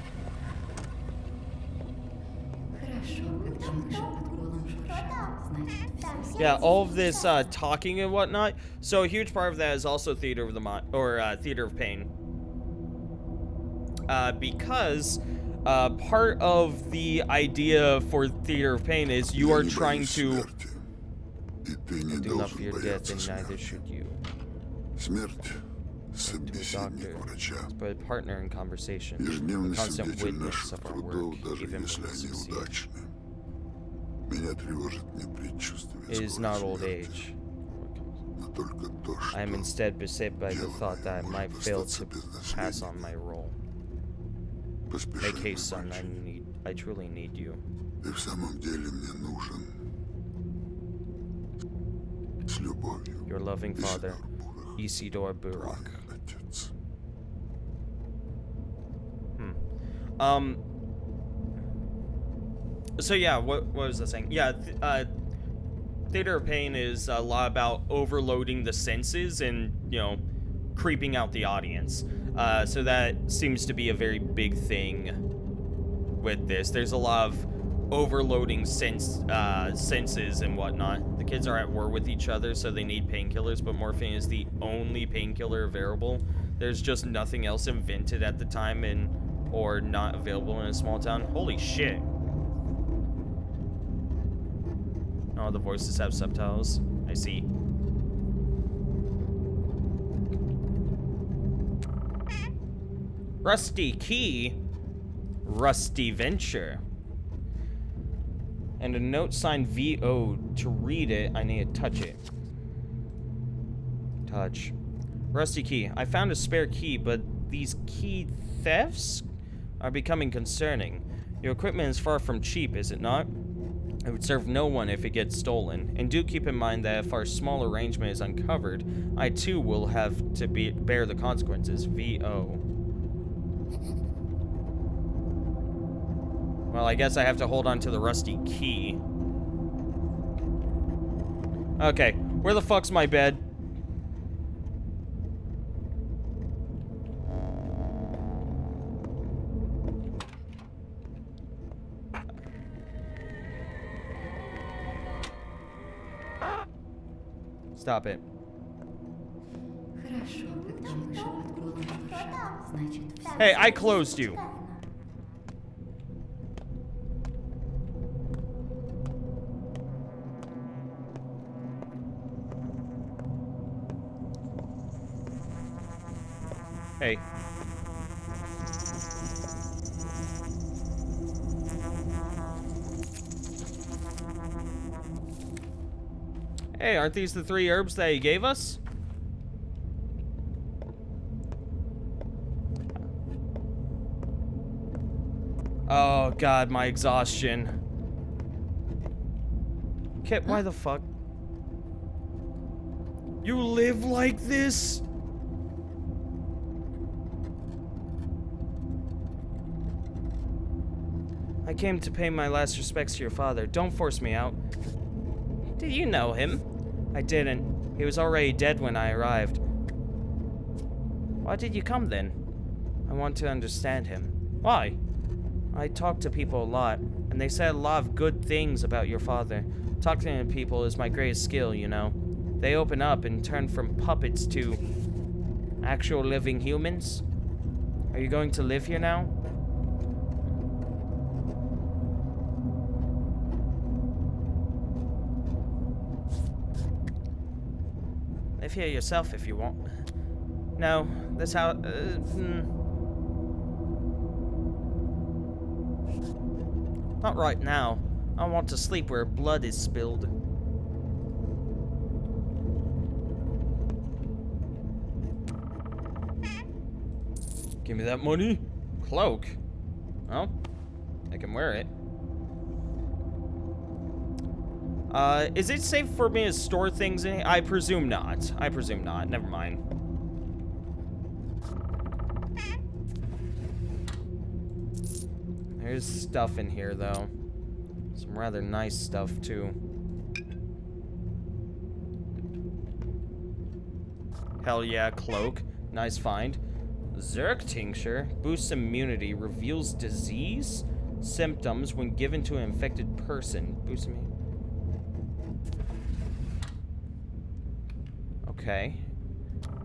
Yeah, all of this talking and whatnot. So a huge part of that is also theater of the mind, or theater of pain. Because part of the idea for theater of pain is you are trying to do not fear death, and neither should you. To a doctor, but a partner in conversation, a constant witness of our work, even when we succeed. It is not old age. I am instead beset by the thought that I might fail to pass on my role. Make haste, son. I truly need you. Your loving father, Isidore Burak. So yeah, what was I saying? Yeah, theater of pain is a lot about overloading the senses and, you know, creeping out the audience. So that seems to be a very big thing with this. There's a lot of overloading senses and whatnot. The kids are at war with each other, so they need painkillers, but morphine is the only painkiller available. There's just nothing else invented at the time or not available in a small town. Holy shit. Oh, the voices have subtitles. I see. Rusty key. Rusty venture. And a note signed VO. To read it, I need to touch it. Touch. Rusty key. I found a spare key, but these key thefts are becoming concerning. Your equipment is far from cheap, is it not? It would serve no one if it gets stolen. And do keep in mind that if our small arrangement is uncovered, I too will have to bear the consequences. VO. Well, I guess I have to hold on to the rusty key. Okay, where the fuck's my bed? Stop it. Hey, I closed you. Hey. Hey, aren't these the 3 herbs that he gave us? Oh god, my exhaustion. Okay, why the fuck? You live like this? I came to pay my last respects to your father. Don't force me out. Did you know him? I didn't. He was already dead when I arrived. Why did you come then? I want to understand him. Why? I talk to people a lot, and they said a lot of good things about your father. Talking to people is my greatest skill, you know. They open up and turn from puppets to actual living humans. Are you going to live here now? Live here yourself if you want. No, this house. Not right now. I want to sleep where blood is spilled. Give me that money. Cloak. Well, I can wear it. Is it safe for me to store things in here? I presume not. I presume not. Never mind. There's stuff in here, though. Some rather nice stuff, too. Hell yeah, cloak. Nice find. Zerk tincture. Boosts immunity. Reveals disease symptoms when given to an infected person. Boosts immunity. Okay.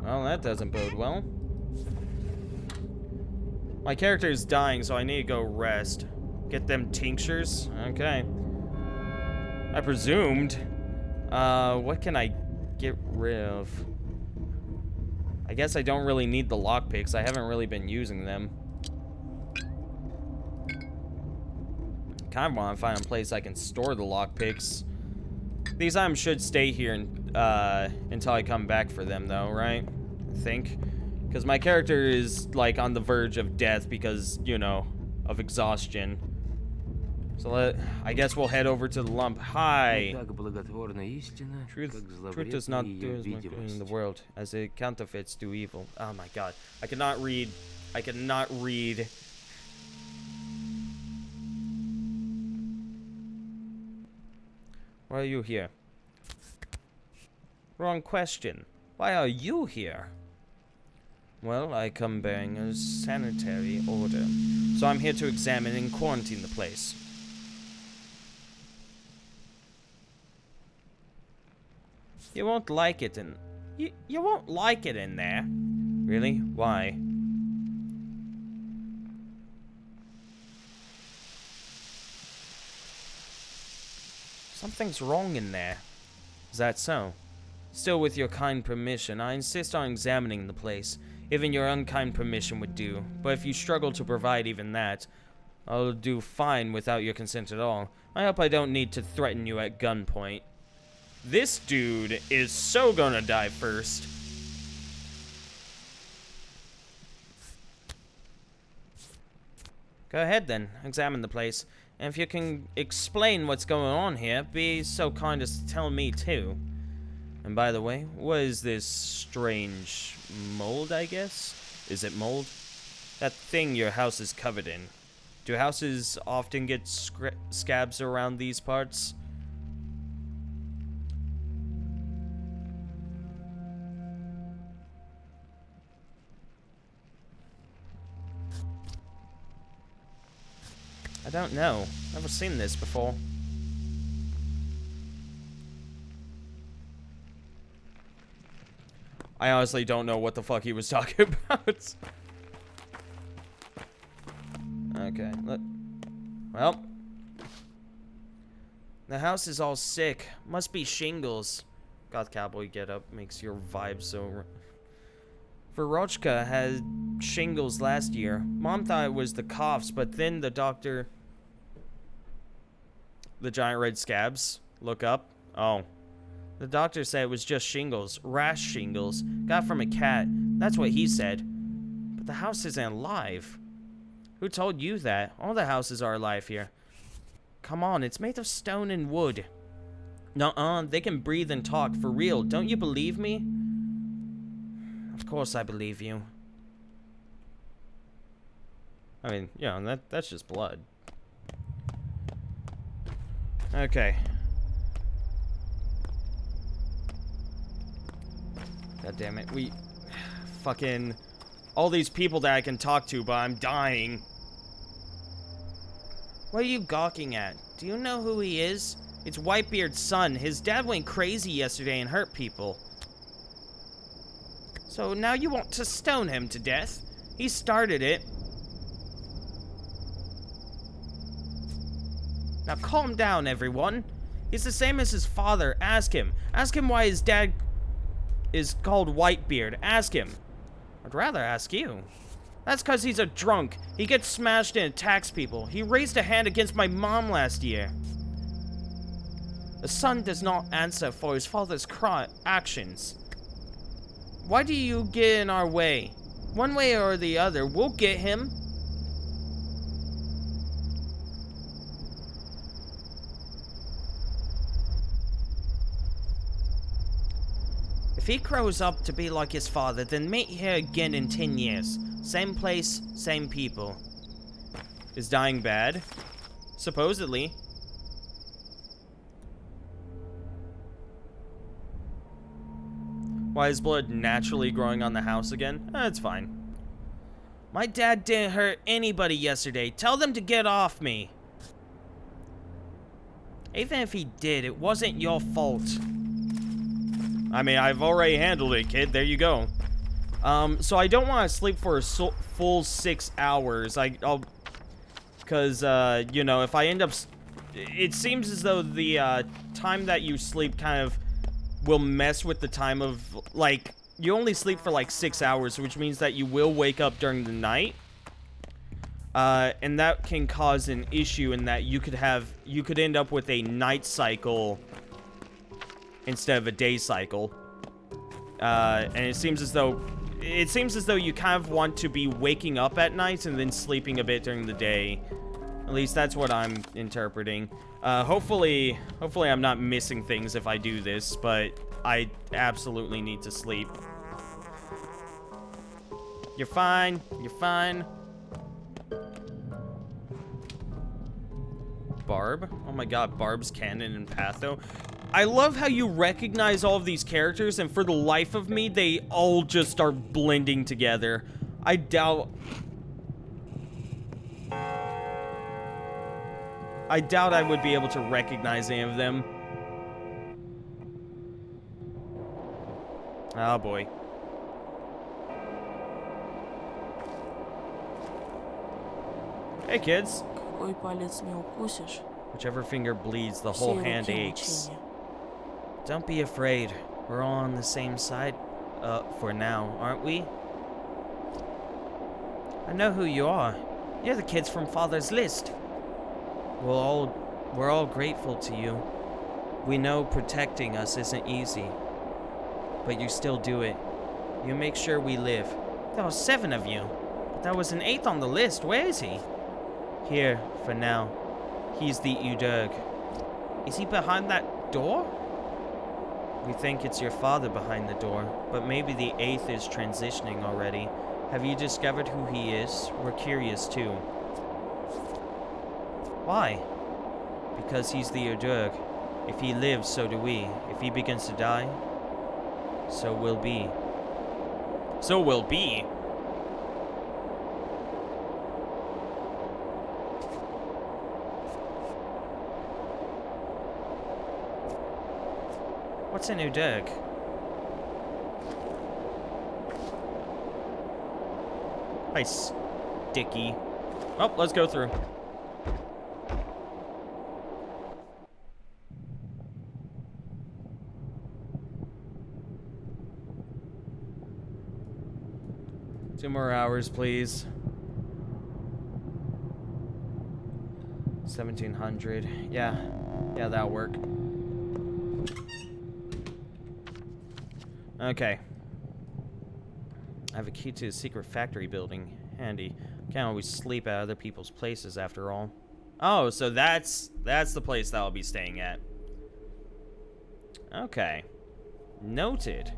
Well, that doesn't bode well. My character is dying, so I need to go rest. Get them tinctures? Okay. I presumed. What can I get rid of? I guess I don't really need the lockpicks. I haven't really been using them. Kind of want to find a place I can store the lockpicks. These items should stay here until I come back for them, though, right? I think. Because my character is, like, on the verge of death because, you know, of exhaustion. So I guess we'll head over to the lump. Hi. Truth does not do as much good in the world as it counterfeits do evil. Oh my god. I cannot read. I cannot read. Why are you here? Wrong question. Why are you here? Well, I come bearing a sanitary order. So I'm here to examine and quarantine the place. You won't like it in... You won't like it in there. Really? Why? Something's wrong in there. Is that so? Still, with your kind permission, I insist on examining the place. Even your unkind permission would do. But if you struggle to provide even that, I'll do fine without your consent at all. I hope I don't need to threaten you at gunpoint. This dude is so gonna die first. Go ahead then, examine the place. And if you can explain what's going on here, be so kind as to tell me too. And by the way, what is this strange mold, I guess? Is it mold? That thing your house is covered in. Do houses often get scabs around these parts? I don't know. Never seen this before. I honestly don't know what the fuck he was talking about. Okay. Well. The house is all sick. Must be shingles. Goth Cowboy get up. Makes your vibe so... Verochka had shingles last year. Mom thought it was the coughs, but then the doctor... The giant red scabs. Look up. Oh. The doctor said it was just shingles. Rash shingles. Got from a cat. That's what he said. But the house isn't alive. Who told you that? All the houses are alive here. Come on, it's made of stone and wood. Nuh-uh, they can breathe and talk, for real. Don't you believe me? Of course I believe you. I mean, yeah, that's just blood. Okay. God damn it, we... Fucking... All these people that I can talk to, but I'm dying. What are you gawking at? Do you know who he is? It's Whitebeard's son. His dad went crazy yesterday and hurt people. So now you want to stone him to death? He started it. Now calm down, everyone. He's the same as his father. Ask him. Ask him why his dad is called Whitebeard. Ask him. I'd rather ask you. That's because he's a drunk. He gets smashed and attacks people. He raised a hand against my mom last year. A son does not answer for his father's actions. Why do you get in our way? One way or the other, we'll get him. If he grows up to be like his father, then meet here again in 10 years. Same place, same people. Is dying bad? Supposedly. Why is blood naturally growing on the house again? It's fine. My dad didn't hurt anybody yesterday. Tell them to get off me. Even if he did, it wasn't your fault. I mean, I've already handled it, kid. There you go. So I don't want to sleep for a full 6 hours. Because, you know, if I end up... It seems as though the time that you sleep kind of will mess with the time of, like, you only sleep for like 6 hours, which means that you will wake up during the night. And that can cause an issue in that you could end up with a night cycle instead of a day cycle. And it seems as though you kind of want to be waking up at night and then sleeping a bit during the day. At least that's what I'm interpreting. Hopefully I'm not missing things if I do this, but I absolutely need to sleep. You're fine. You're fine. Barb? Oh my god, Barb's canon and Patho. I love how you recognize all of these characters, and for the life of me, they all just start blending together. I doubt I would be able to recognize any of them. Oh boy. Hey kids. Whichever finger bleeds, the whole hand aches. Don't be afraid. We're all on the same side, for now, aren't we? I know who you are. You're the kids from Father's List. We're all grateful to you. We know protecting us isn't easy, but you still do it. You make sure we live. There were 7 of you, but there was an 8th on the list. Where is he? Here, for now. He's the Udurg. Is he behind that door? We think it's your father behind the door, but maybe the 8th is transitioning already. Have you discovered who he is? We're curious too. Why? Because he's the Udurg. If he lives, so do we. If he begins to die, so will be. So will be? What's an Udurg? Hi, Sticky. Oh, let's go through. Two more hours, please. 1700. Yeah, that'll work. Okay. I have a key to the secret factory building. Handy. Can't always sleep at other people's places after all. Oh, so that's the place that I'll be staying at. Okay. Noted.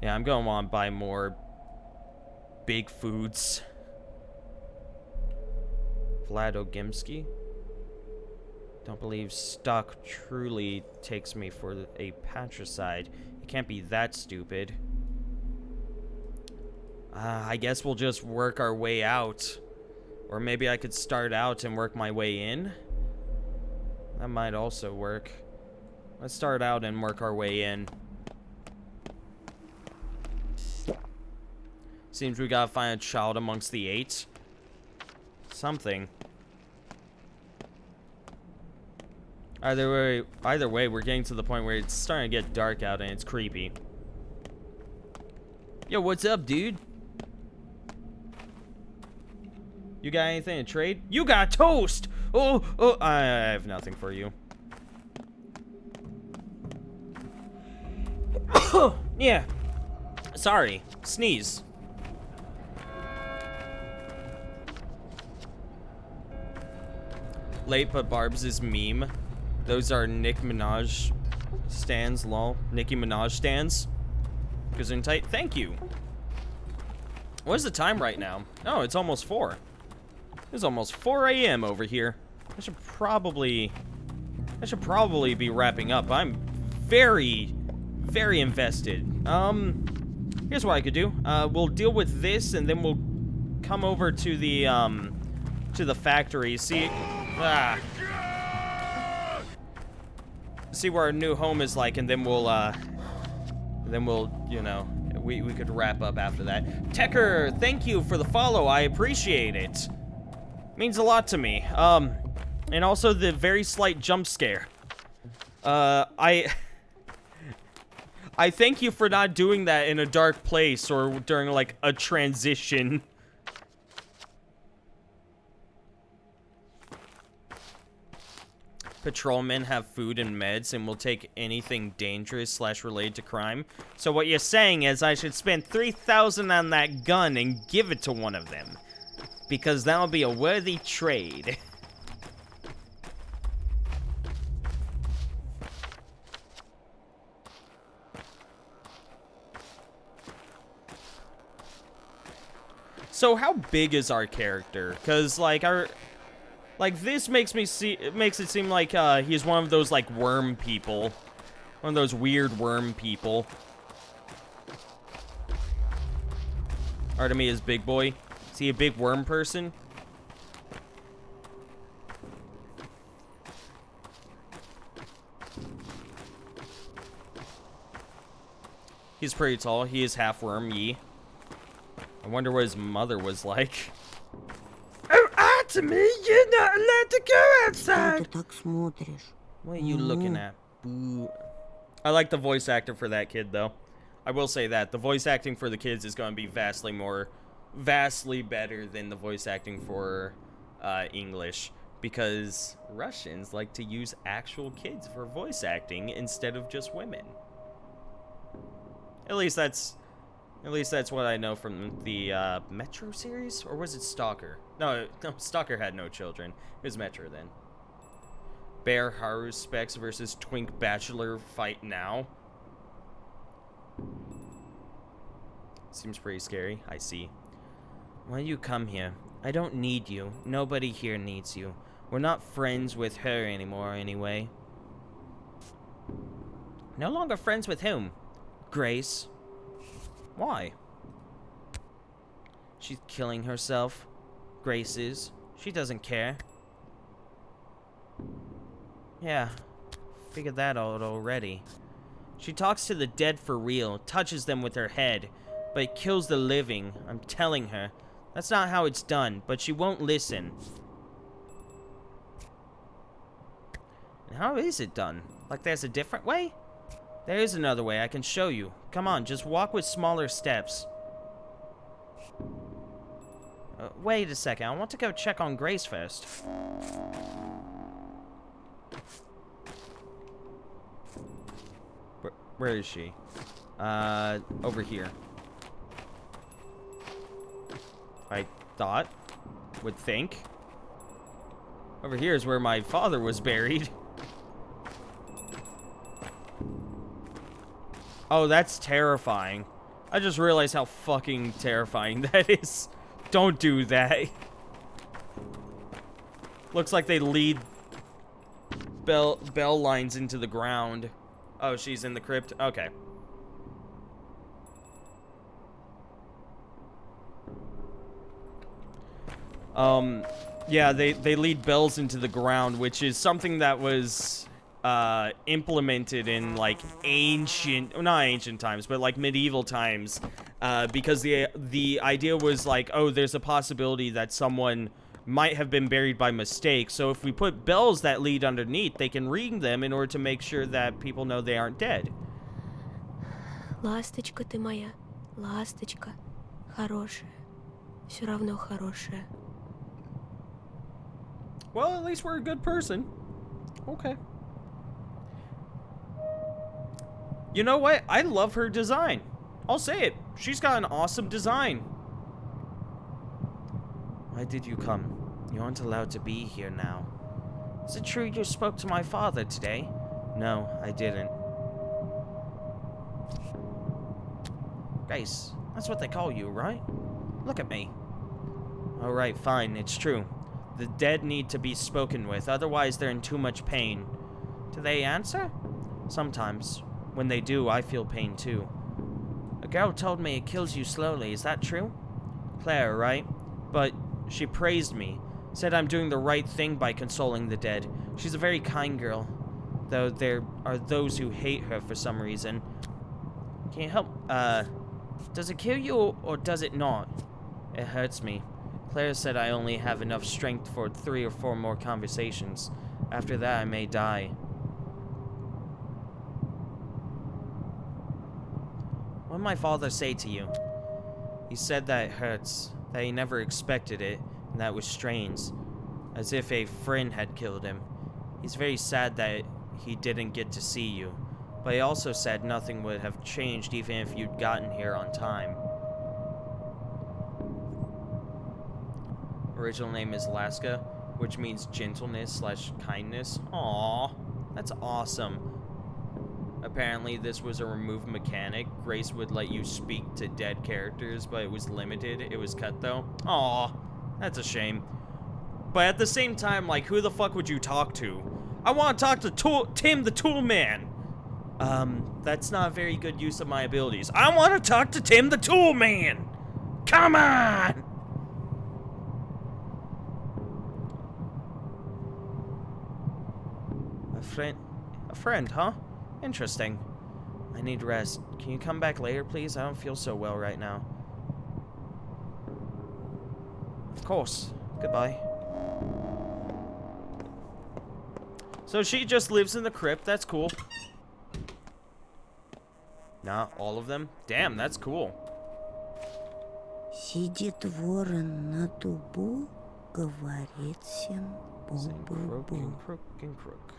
Yeah, I'm gonna want to buy more big foods. Vlad Ogimsky. Don't believe stock truly takes me for a patricide. It can't be that stupid. I guess we'll just work our way out. Or maybe I could start out and work my way in. That might also work. Let's start out and work our way in. Seems we gotta find a child amongst the 8. Something. Either way, we're getting to the point where it's starting to get dark out and it's creepy. Yo, what's up, dude? You got anything to trade? You got toast! Oh, I have nothing for you. Yeah. Sorry. Sneeze. Late but Barb's meme. Those are Nick Minaj stands, lol. Nicki Minaj stands. Gesundheit. Thank you. What is the time right now? Oh, it's almost 4. It's almost 4 a.m. over here. I should probably be wrapping up. I'm very invested. Here's what I could do. We'll deal with this, and then we'll come over to the factory. See where our new home is like, and then we'll, you know, we could wrap up after that. Tecker, thank you for the follow. I appreciate it. Means a lot to me. And also the very slight jump scare. I thank you for not doing that in a dark place or during, like, a transition. Patrolmen have food and meds and will take anything dangerous / related to crime. So what you're saying is I should spend 3,000 on that gun and give it to one of them. Because that'll be a worthy trade. So how big is our character? Cause like this makes it seem like he's one of those like worm people. One of those weird worm people. Artemis is big boy. Is he a big worm person? He's pretty tall. He is half worm, ye. I wonder what his mother was like. Oh, Artemis, you're not allowed to go outside! What are you looking at? Boo. I like the voice actor for that kid, though. I will say that. The voice acting for the kids is going to be vastly better than the voice acting for English. Because Russians like to use actual kids for voice acting instead of just women. At least that's what I know from the Metro series, or was it Stalker? No, Stalker had no children. It was Metro then. Bear Haru Specs versus Twink Bachelor fight now. Seems pretty scary. I see. Why you come here? I don't need you. Nobody here needs you. We're not friends with her anymore, anyway. No longer friends with whom? Grace. Why? She's killing herself. Grace is. She doesn't care. Yeah, figured that out already. She talks to the dead for real, touches them with her head, but it kills the living. I'm telling her. That's not how it's done, but she won't listen. And how is it done? Like there's a different way? There is another way, I can show you. Come on, just walk with smaller steps. Wait a second, I want to go check on Grace first. Where is she? Over here. I would think. Over here is where my father was buried. Oh, that's terrifying. I just realized how fucking terrifying that is. Don't do that. Looks like they lead bell lines into the ground. Oh, she's in the crypt? Okay. Yeah, they lead bells into the ground, which is something that was implemented in like not ancient times, but like medieval times, because the idea was like, oh, there's a possibility that someone might have been buried by mistake, so if we put bells that lead underneath, they can ring them in order to make sure that people know they aren't dead. Ласточка ты моя, ласточка, хорошая, все равно хорошая. Well, at least we're a good person. Okay. You know what? I love her design. I'll say it. She's got an awesome design. Why did you come? You aren't allowed to be here now. Is it true you spoke to my father today? No, I didn't. Grace, that's what they call you, right? Look at me. Alright, fine, it's true. The dead need to be spoken with, otherwise they're in too much pain. Do they answer? Sometimes. When they do, I feel pain too. A girl told me it kills you slowly, is that true? Claire, right? But she praised me, said I'm doing the right thing by consoling the dead. She's a very kind girl, though there are those who hate her for some reason. Can you help, does it kill you or does it not? It hurts me. Claire said I only have enough strength for 3 or 4 more conversations. After that, I may die. What did my father say to you? He said that it hurts, that he never expected it, and that was strange, as if a friend had killed him. He's very sad that he didn't get to see you, but he also said nothing would have changed even if you'd gotten here on time. Original name is Laska, which means gentleness/kindness. Aww, that's awesome. Apparently this was a removed mechanic. Grace would let you speak to dead characters, but it was limited. It was cut though. Aww, that's a shame. But at the same time, like, who the fuck would you talk to? I want to talk to Tim the Tool Man. That's not a very good use of my abilities. I want to talk to Tim the Tool Man. Come on! A friend, huh? Interesting. I need rest. Can you come back later, please? I don't feel so well right now. Of course. Goodbye. So she just lives in the crypt. That's cool. Nah, all of them? Damn, that's cool. Сидит ворон на дубу, говорит всем бу-бу-бу. Crook.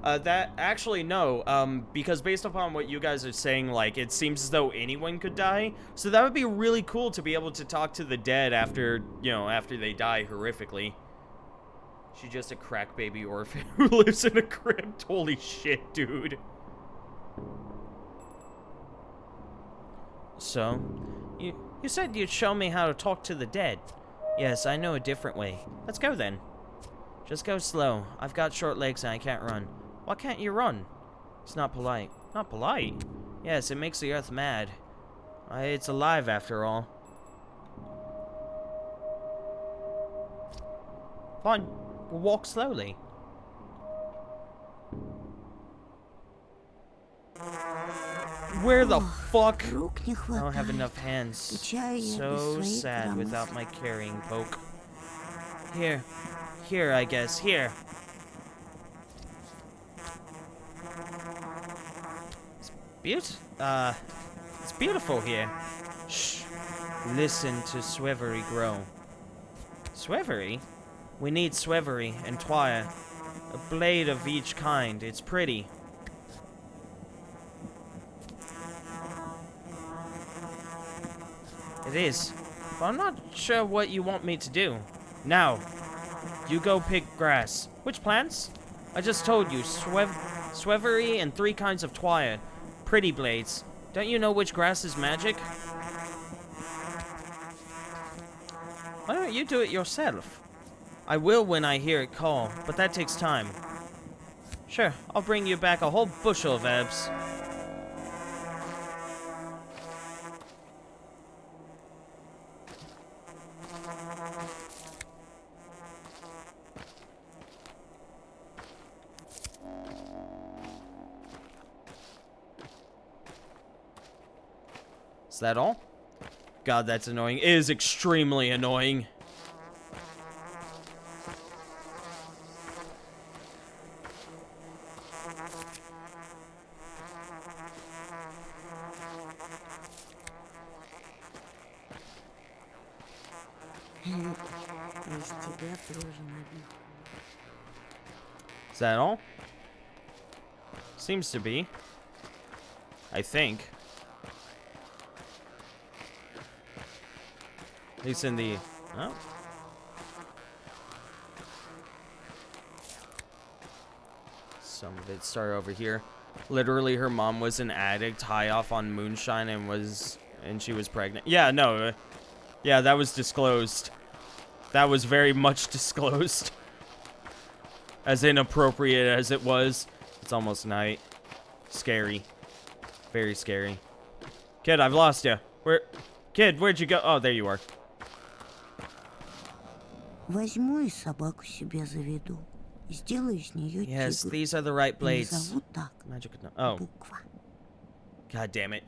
That actually no, because based upon what you guys are saying, like, it seems as though anyone could die. So that would be really cool to be able to talk to the dead after, you know, after they die horrifically. She's just a crack baby orphan who lives in a crypt. Holy shit, dude. So, you said you'd show me how to talk to the dead. Yes, I know a different way. Let's go then. Just go slow. I've got short legs and I can't run. Why can't you run? It's not polite. Not polite? Yes, it makes the earth mad. It's alive after all. Fine. We'll walk slowly. Where the fuck? I don't have enough hands. So sad without my carrying poke. Here, I guess. Here. It's beautiful here. Shh. Listen to Swevery grow. Swevery? We need Swevery and Twire. A blade of each kind. It's pretty. It is. But I'm not sure what you want me to do. Now, you go pick grass. Which plants? I just told you, Swevery and 3 kinds of Twire. Pretty blades. Don't you know which grass is magic? Why don't you do it yourself? I will when I hear it call, but that takes time. Sure, I'll bring you back a whole bushel of herbs. Is that all? God, that's annoying. It is extremely annoying. Is that all? Seems to be. I think. At least in the... Oh. Some of it started over here. Literally, her mom was an addict, high off on moonshine, and she was pregnant. Yeah, no. Yeah, that was disclosed. That was very much disclosed. As inappropriate as it was. It's almost night. Scary. Very scary. Kid, I've lost you. Kid, where'd you go? Oh, there you are. Возьму и собаку себе заведу. Сделаю из нее тигр. Yes, these are the right blades. Назову так. Magic. Oh. Буква. God damn it.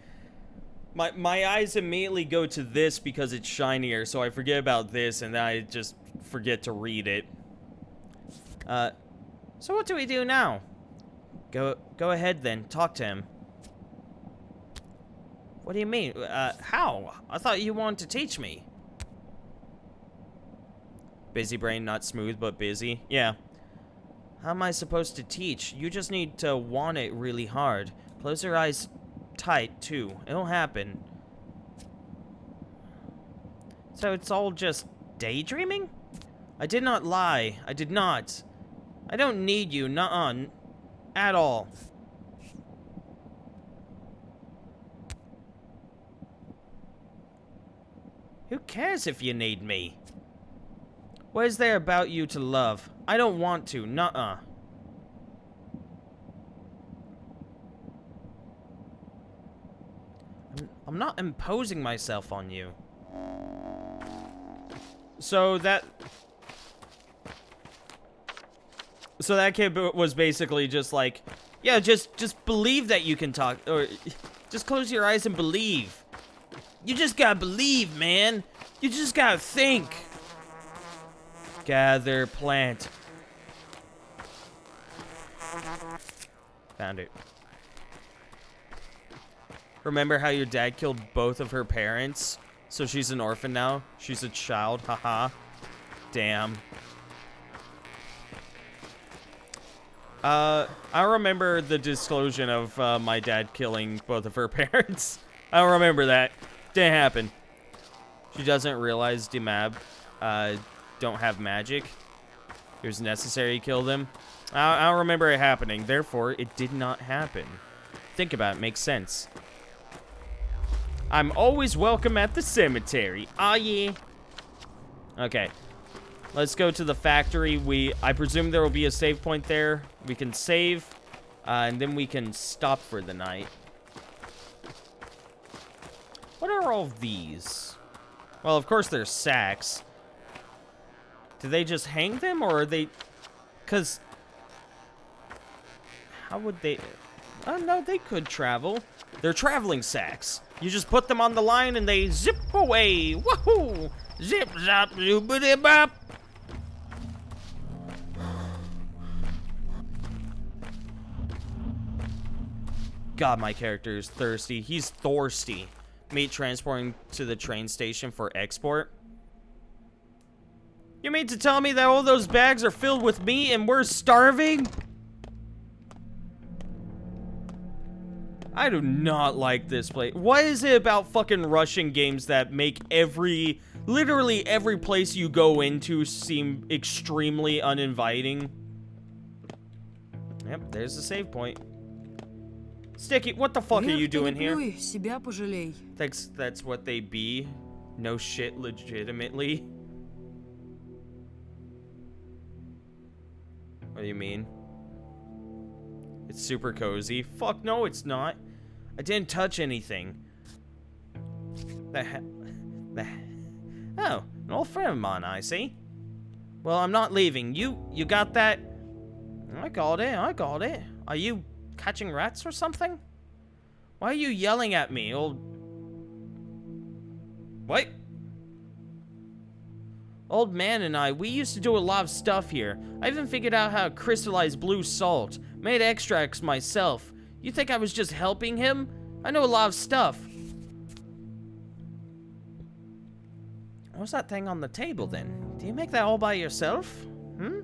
My eyes immediately go to this because it's shinier, so I forget about this and then I just forget to read it. So what do we do now? Go ahead then. Talk to him. What do you mean? How? I thought you wanted to teach me. Busy brain, not smooth, but busy. Yeah. How am I supposed to teach? You just need to want it really hard. Close your eyes tight, too. It'll happen. So it's all just daydreaming? I did not lie. I did not. I don't need you, nuh-uh. At all. Who cares if you need me? What is there about you to love? I don't want to, nuh-uh. I'm not imposing myself on you. So that kid was basically just like, yeah, just believe that you can talk, or just close your eyes and believe. You just gotta believe, man. You just gotta think. Gather plant. Found it. Remember how your dad killed both of her parents? So she's an orphan now? She's a child, haha. Damn. I remember the disclosure of my dad killing both of her parents. I don't remember that. Didn't happen. She doesn't realize Dimab don't have magic. It was necessary to kill them. I don't remember it happening. Therefore, it did not happen. Think about it. Makes sense. I'm always welcome at the cemetery. Ah, yeah. Okay. Let's go to the factory. I presume there will be a save point there. We can save, and then we can stop for the night. What are all of these? Well, of course they're sacks. Do they just hang them, or are they... Because... How would they... Oh, no, they could travel. They're traveling sacks. You just put them on the line and they zip away. Woohoo! Zip, zap, zoobity bop. God, my character is thirsty. He's thirsty. Meat transporting to the train station for export. You mean to tell me that all those bags are filled with meat and we're starving? I do not like this place. What is it about fucking Russian games that make literally every place you go into seem extremely uninviting? Yep, there's the save point. Sticky, what the fuck are you doing here? Себя пожалей. That's what they be. No shit, legitimately. What do you mean? It's super cozy. Fuck no, it's not. I didn't touch anything. Oh, an old friend of mine, I see. Well, I'm not leaving. You got that? I got it. Are you catching rats or something? Why are you yelling at me, old... What? Old man and I, we used to do a lot of stuff here. I even figured out how to crystallize blue salt. Made extracts myself. You think I was just helping him? I know a lot of stuff. What's that thing on the table then? Do you make that all by yourself? Hmm?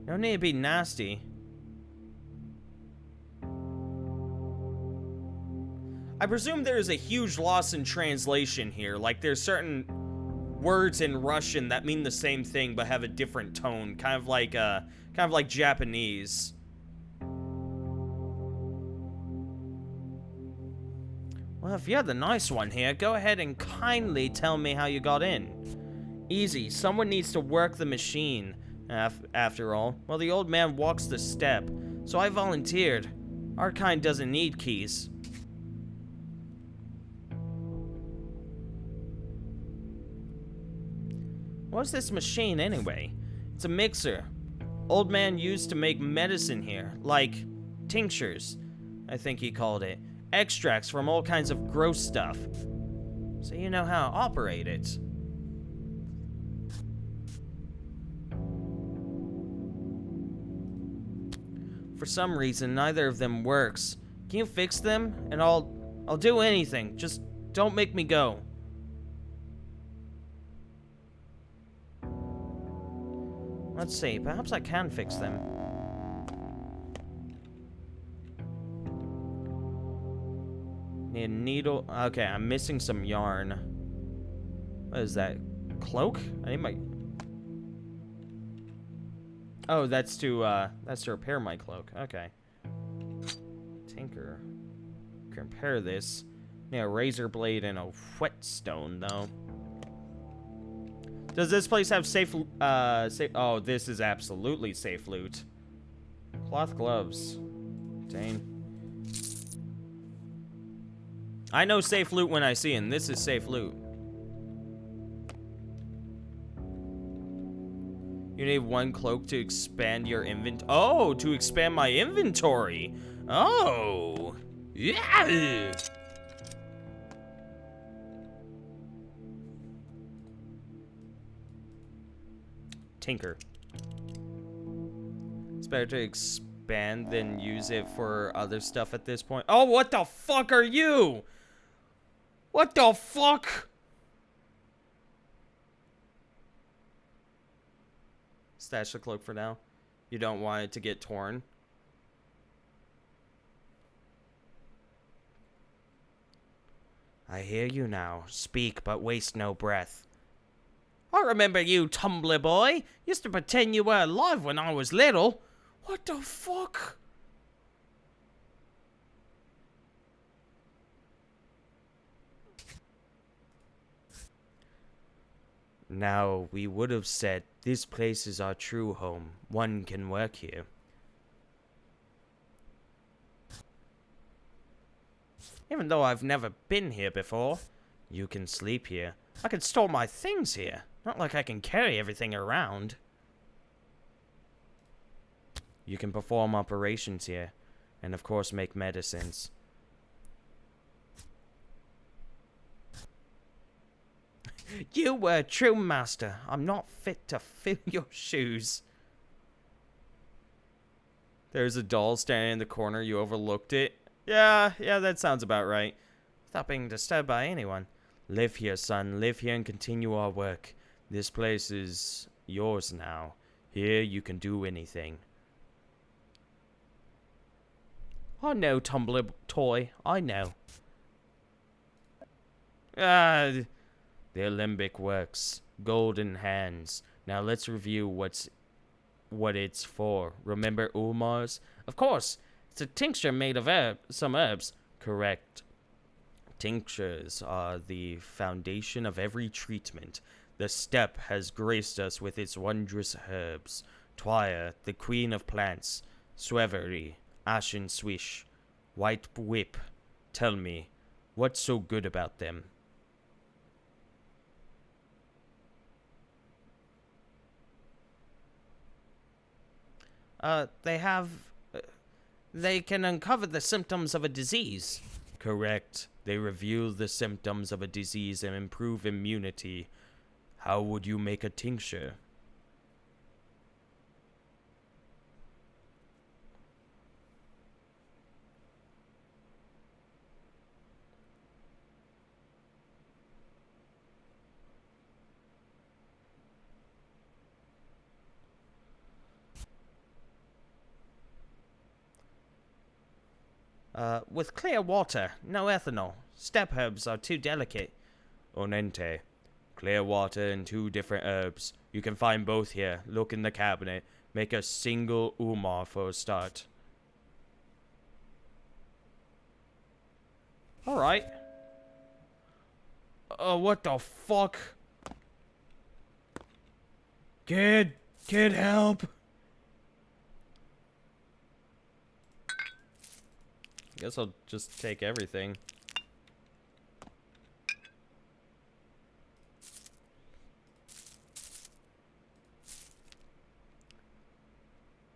No need to be nasty. I presume there is a huge loss in translation here. Like there's certain words in Russian that mean the same thing but have a different tone, kind of like Japanese. Well, if you're the nice one here, go ahead and kindly tell me how you got in. Easy, someone needs to work the machine, after all. Well, the old man walks the step, so I volunteered. Our kind doesn't need keys. What's this machine anyway? It's a mixer. Old man used to make medicine here, like tinctures, I think he called it. Extracts from all kinds of gross stuff. So you know how to operate it. For some reason, neither of them works. Can you fix them? And I'll do anything. Just don't make me go. Let's see, perhaps I can fix them. Need a needle. Okay, I'm missing some yarn. What is that? Cloak? I need my... Oh, that's to repair my cloak. Okay. Tinker. Can repair this. Need a razor blade and a whetstone, though. Does this place have safe, oh, this is absolutely safe loot. Cloth gloves. Dang. I know safe loot when I see it, and this is safe loot. You need one cloak to expand your inventory. Oh, to expand my inventory. Oh. Yeah. Tinker. It's better to expand than use it for other stuff at this point. Oh, what the fuck are you? What the fuck? Stash the cloak for now. You don't want it to get torn. I hear you now. Speak, but waste no breath. I remember you, Tumbler boy. Used to pretend you were alive when I was little. What the fuck? Now, we would have said, this place is our true home. One can work here. Even though I've never been here before, you can sleep here. I can store my things here. Not like I can carry everything around. You can perform operations here. And of course make medicines. You were a true master. I'm not fit to fill your shoes. There's a doll standing in the corner. You overlooked it. Yeah, that sounds about right. Without being disturbed by anyone. Live here, son. Live here and continue our work. This place is yours now. Here you can do anything. I know, Tumbler toy. I know. The alembic works. Golden hands. Now let's review what it's for. Remember Ulmar's? Of course. It's a tincture made of some herbs. Correct. Tinctures are the foundation of every treatment. The steppe has graced us with its wondrous herbs. Twire, the queen of plants. Swevery, ashen swish. White whip. Tell me, what's so good about them? They can uncover the symptoms of a disease. Correct. They reveal the symptoms of a disease and improve immunity. How would you make a tincture? With clear water, no ethanol. Steppe herbs are too delicate. Onente. Clear water and 2 different herbs. You can find both here. Look in the cabinet. Make a single umar for a start. Alright. What the fuck? Kid, help! Guess I'll just take everything.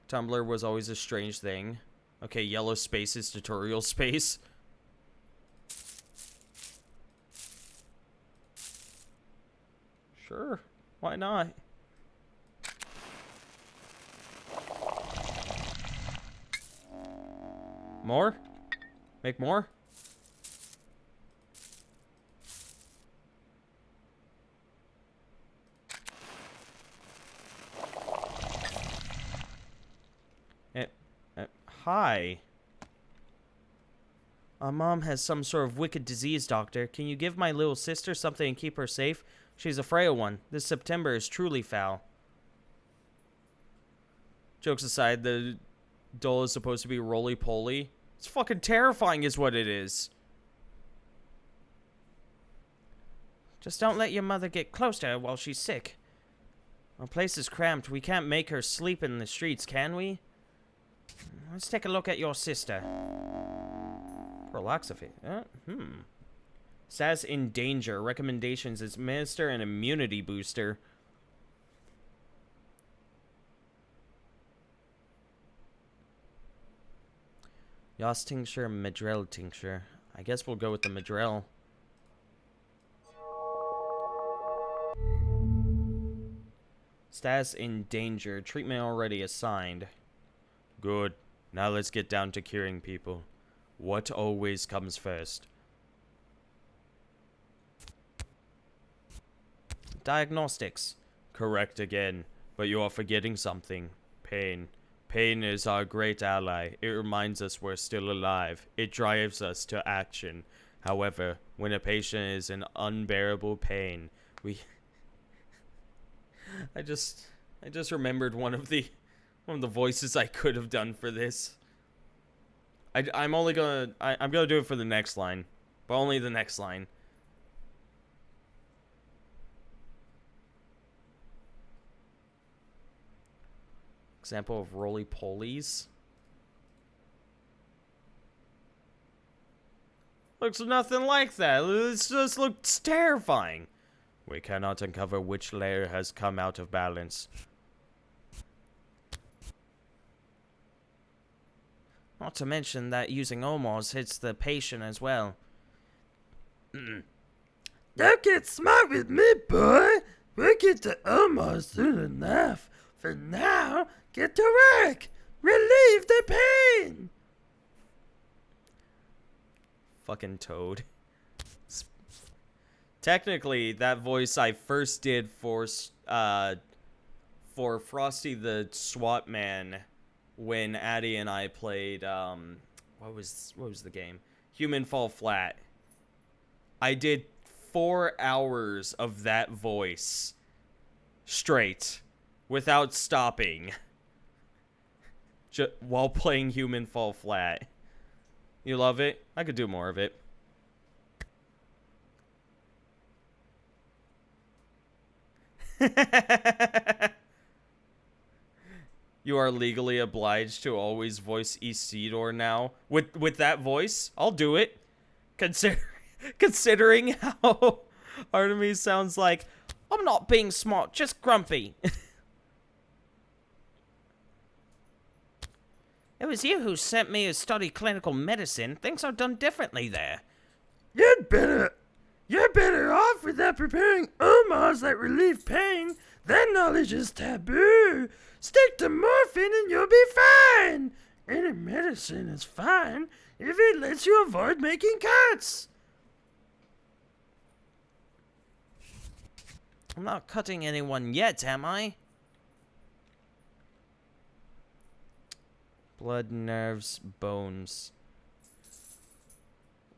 Tumblr was always a strange thing. Okay, yellow space is tutorial space. Sure, why not? More? Make more? Hi. Our mom has some sort of wicked disease, doctor. Can you give my little sister something and keep her safe? She's a frail one. This September is truly foul. Jokes aside, the doll is supposed to be roly-poly. It's fucking terrifying is what it is. Just don't let your mother get close to her while she's sick. Our place is cramped. We can't make her sleep in the streets, can we? Let's take a look at your sister. Proloxophy. Says in danger. Recommendations is administer an immunity booster. Yas tincture, Madrel tincture. I guess we'll go with the Madrel. Status in danger. Treatment already assigned. Good. Now let's get down to curing people. What always comes first? Diagnostics. Correct again. But you are forgetting something. Pain. Pain is our great ally. It reminds us we're still alive. It drives us to action. However, when a patient is in unbearable pain, I just remembered one of the voices I could have done for this. I'm gonna do it for the next line, but only the next line. Example of roly-polies. Looks nothing like that. It just looks terrifying. We cannot uncover which layer has come out of balance. Not to mention that using Omars hits the patient as well. Don't get smart with me, boy. We'll get to Omar soon enough. For now, get to work. Relieve the pain. Fucking Toad. Technically, that voice I first did for Frosty the SWAT Man when Addie and I played what was the game? Human Fall Flat. I did 4 hours of that voice straight without stopping. while playing Human Fall Flat. You love it? I could do more of it. You are legally obliged to always voice Isidore now. With that voice, I'll do it. Considering how Artemis sounds like, I'm not being smart, just grumpy. It was you who sent me to study clinical medicine. Things are done differently there. You're better off without preparing omas that relieve pain. That knowledge is taboo. Stick to morphine and you'll be fine. Any medicine is fine if it lets you avoid making cuts. I'm not cutting anyone yet, am I? Blood, nerves, bones.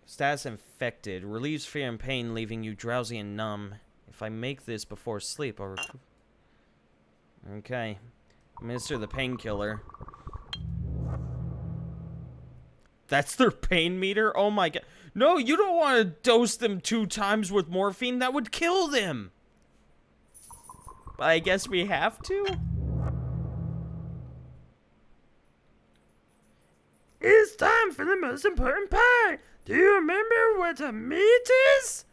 Status infected. Relieves fear and pain, leaving you drowsy and numb. If I make this before sleep, I'll... Okay. Administer the painkiller. That's their pain meter? Oh my god. No, you don't want to dose them 2 times with morphine. That would kill them. But I guess we have to? It's time for the most important part. Do you remember what a meat is?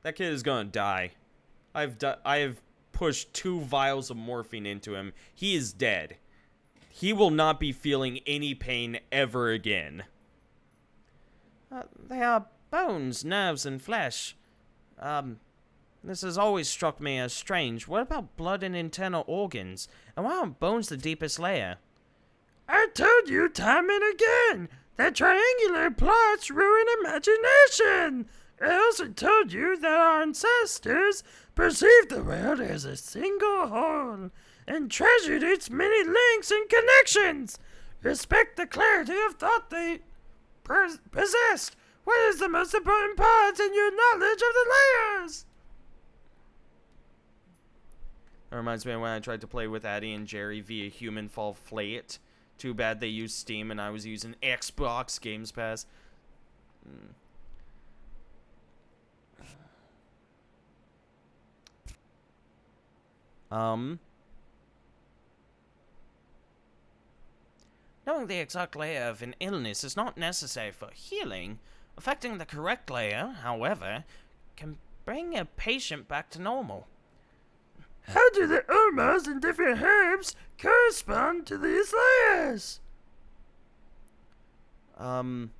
That kid is gonna die. I have pushed 2 vials of morphine into him. He is dead. He will not be feeling any pain ever again. They are bones, nerves, and flesh. This has always struck me as strange. What about blood and internal organs? And why aren't bones the deepest layer? I told you time and again that triangular plots ruin imagination. I also told you that our ancestors perceived the world as a single whole and treasured its many links and connections. Respect the clarity of thought they possessed. What is the most important part in your knowledge of the layers? That reminds me of when I tried to play with Addie and Jerry via Human Fall Flat. Too bad they used Steam and I was using Xbox Games Pass. Knowing the exact layer of an illness is not necessary for healing. Affecting the correct layer, however, can bring a patient back to normal. How do the omas and different herbs correspond to these layers? An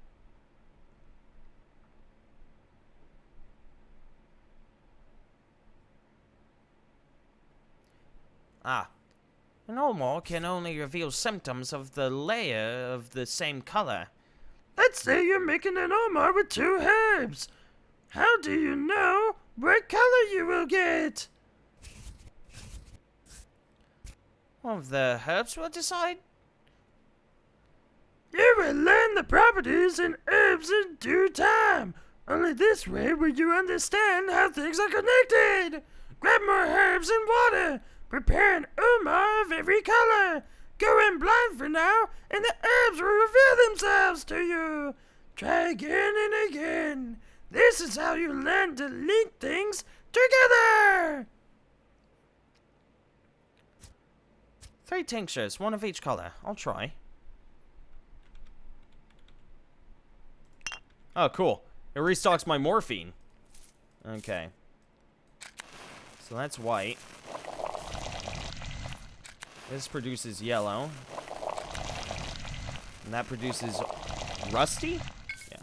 Omar can only reveal symptoms of the layer of the same color. Let's say you're making an Omar with 2 herbs. How do you know what color you will get? One of the herbs will decide. You will learn the properties in herbs in due time. Only this way will you understand how things are connected. Grab more herbs and water. Prepare an Omar of every color. Go in blind for now, and the herbs will reveal themselves to you. Try again and again. This is how you learn to link things together. 3 tinctures, 1 of each color. I'll try. Oh, cool. It restocks my morphine. Okay. So that's white. This produces yellow. And that produces rusty? Yeah.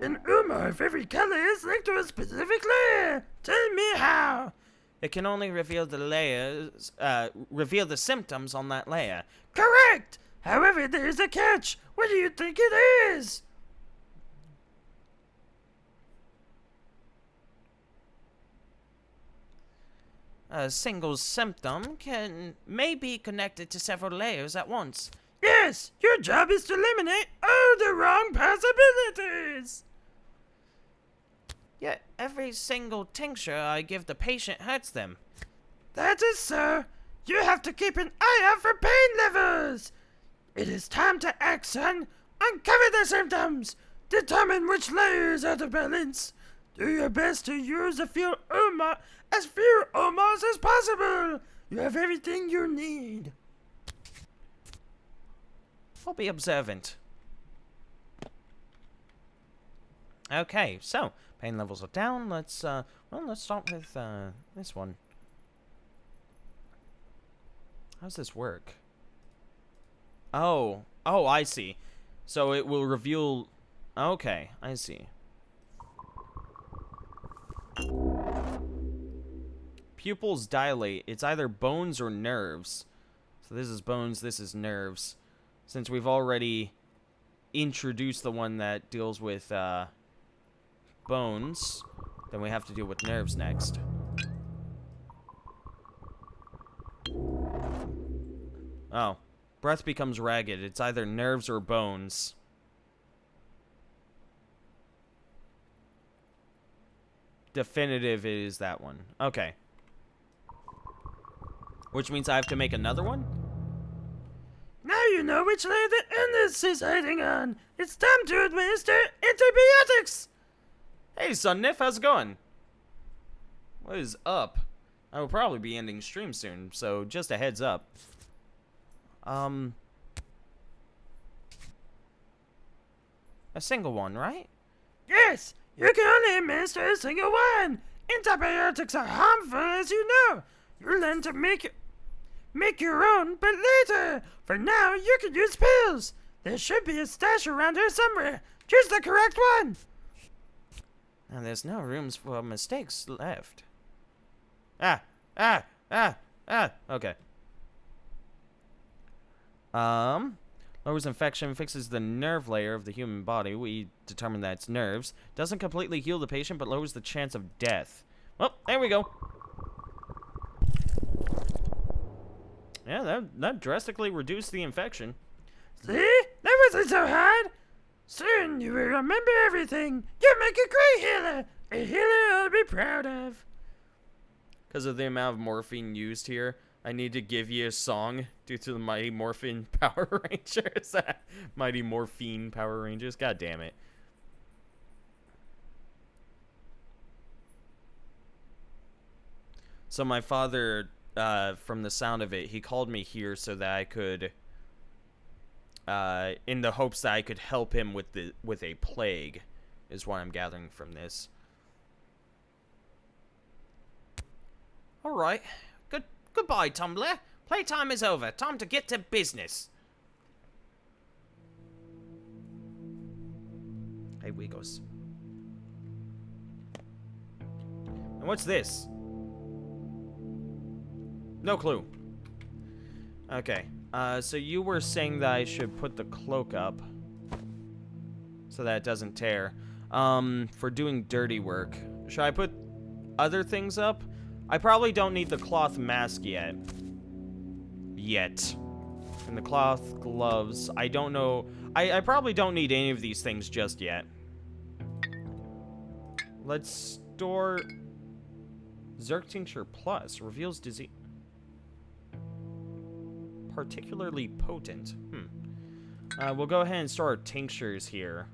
An Omar of every color is linked to a specific layer. Tell me how. It can only reveal the layers, reveal the symptoms on that layer. Correct! However, there's a catch. What do you think it is? A single symptom may be connected to several layers at once. Yes, your job is to eliminate all the wrong possibilities. Yet every single tincture I give the patient hurts them. That is so. You have to keep an eye out for pain levels. It is time to act, son. Uncover the symptoms. Determine which layer is out of balance. Do your best to use as few omars as possible. You have everything you need. I'll be observant. Okay, so pain levels are down. Let's start with this one. How's this work? Oh, I see. So it will reveal. Okay, I see. Pupils dilate. It's either bones or nerves. So this is bones, this is nerves. Since we've already introduced the one that deals with bones, then we have to deal with nerves next. Oh. Breath becomes ragged. It's either nerves or bones. Definitive is that one. Okay. Which means I have to make another one? Now you know which layer the illness is hiding on. It's time to administer antibiotics. Hey, Son Nif, how's it going? What is up? I will probably be ending stream soon, so just a heads up. A single one, right? Yes, you can only administer a single one. Antibiotics are harmful, as you know. You learn to make your own, but later. For now, you can use pills. There should be a stash around here somewhere. Choose the correct one. And there's no rooms for mistakes left. Okay. Lowers infection, fixes the nerve layer of the human body. We determine that it's nerves. Doesn't completely heal the patient, but lowers the chance of death. Well, there we go. Yeah, that drastically reduced the infection. See? That wasn't so hard. Soon you will remember everything. You'll make a great healer. A healer I'll be proud of. Because of the amount of morphine used here, I need to give you a song due to the Mighty Morphin Power Rangers. Mighty Morphine Power Rangers. God damn it. So my father, from the sound of it, he called me here so that I could, in the hopes that I could help him with a plague, is what I'm gathering from this. All right. Goodbye, Tumblr. Playtime is over. Time to get to business. Hey, Wiggles. And what's this? No clue. Okay. So you were saying that I should put the cloak up so that it doesn't tear. For doing dirty work. Should I put other things up? I probably don't need the cloth mask yet. And the cloth gloves. I don't know. I probably don't need any of these things just yet. Let's store... Zerk Tincture Plus. Reveals disease... Particularly potent. We'll go ahead and store our tinctures here.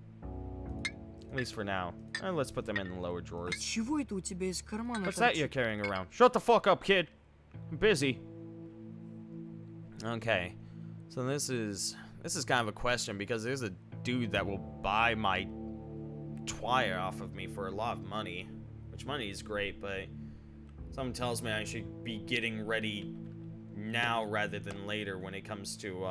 At least for now. And let's put them in the lower drawers. What's that you're carrying around? Shut the fuck up, kid. I'm busy. Okay. So this is kind of a question because there's a dude that will buy my twire off of me for a lot of money. Which money is great, but something tells me I should be getting ready now rather than later when it comes to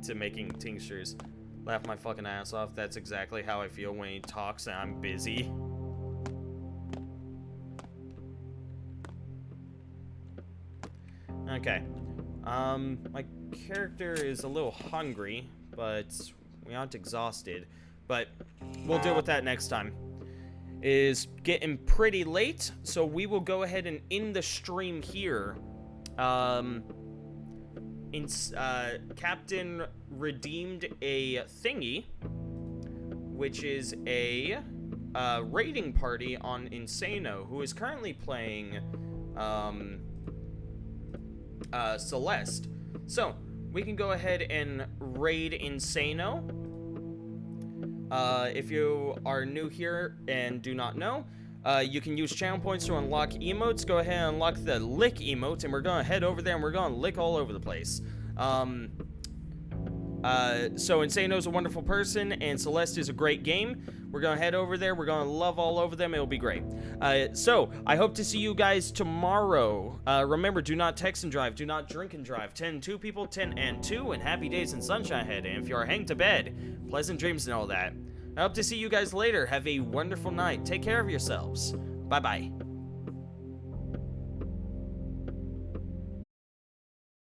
to making tinctures. Laugh my fucking ass off. That's exactly how I feel when he talks and I'm busy. Okay. My character is a little hungry, but we aren't exhausted. But we'll deal with that next time. It is getting pretty late, so we will go ahead and end the stream here. Captain redeemed a thingy, which is a raiding party on Insano, who is currently playing Celeste. So we can go ahead and raid Insano. If you are new here and do not know, you can use channel points to unlock emotes. Go ahead and unlock the lick emote, and we're gonna head over there and we're gonna lick all over the place. So Insano's a wonderful person, and Celeste is a great game. We're gonna head over there. We're gonna love all over them. It'll be great. So I hope to see you guys tomorrow. Remember, do not text and drive. Do not drink and drive. 10-2 people, 10 and 2, and happy days and sunshine ahead. And if you are heading to bed, pleasant dreams and all that. I hope to see you guys later. Have a wonderful night. Take care of yourselves. Bye-bye.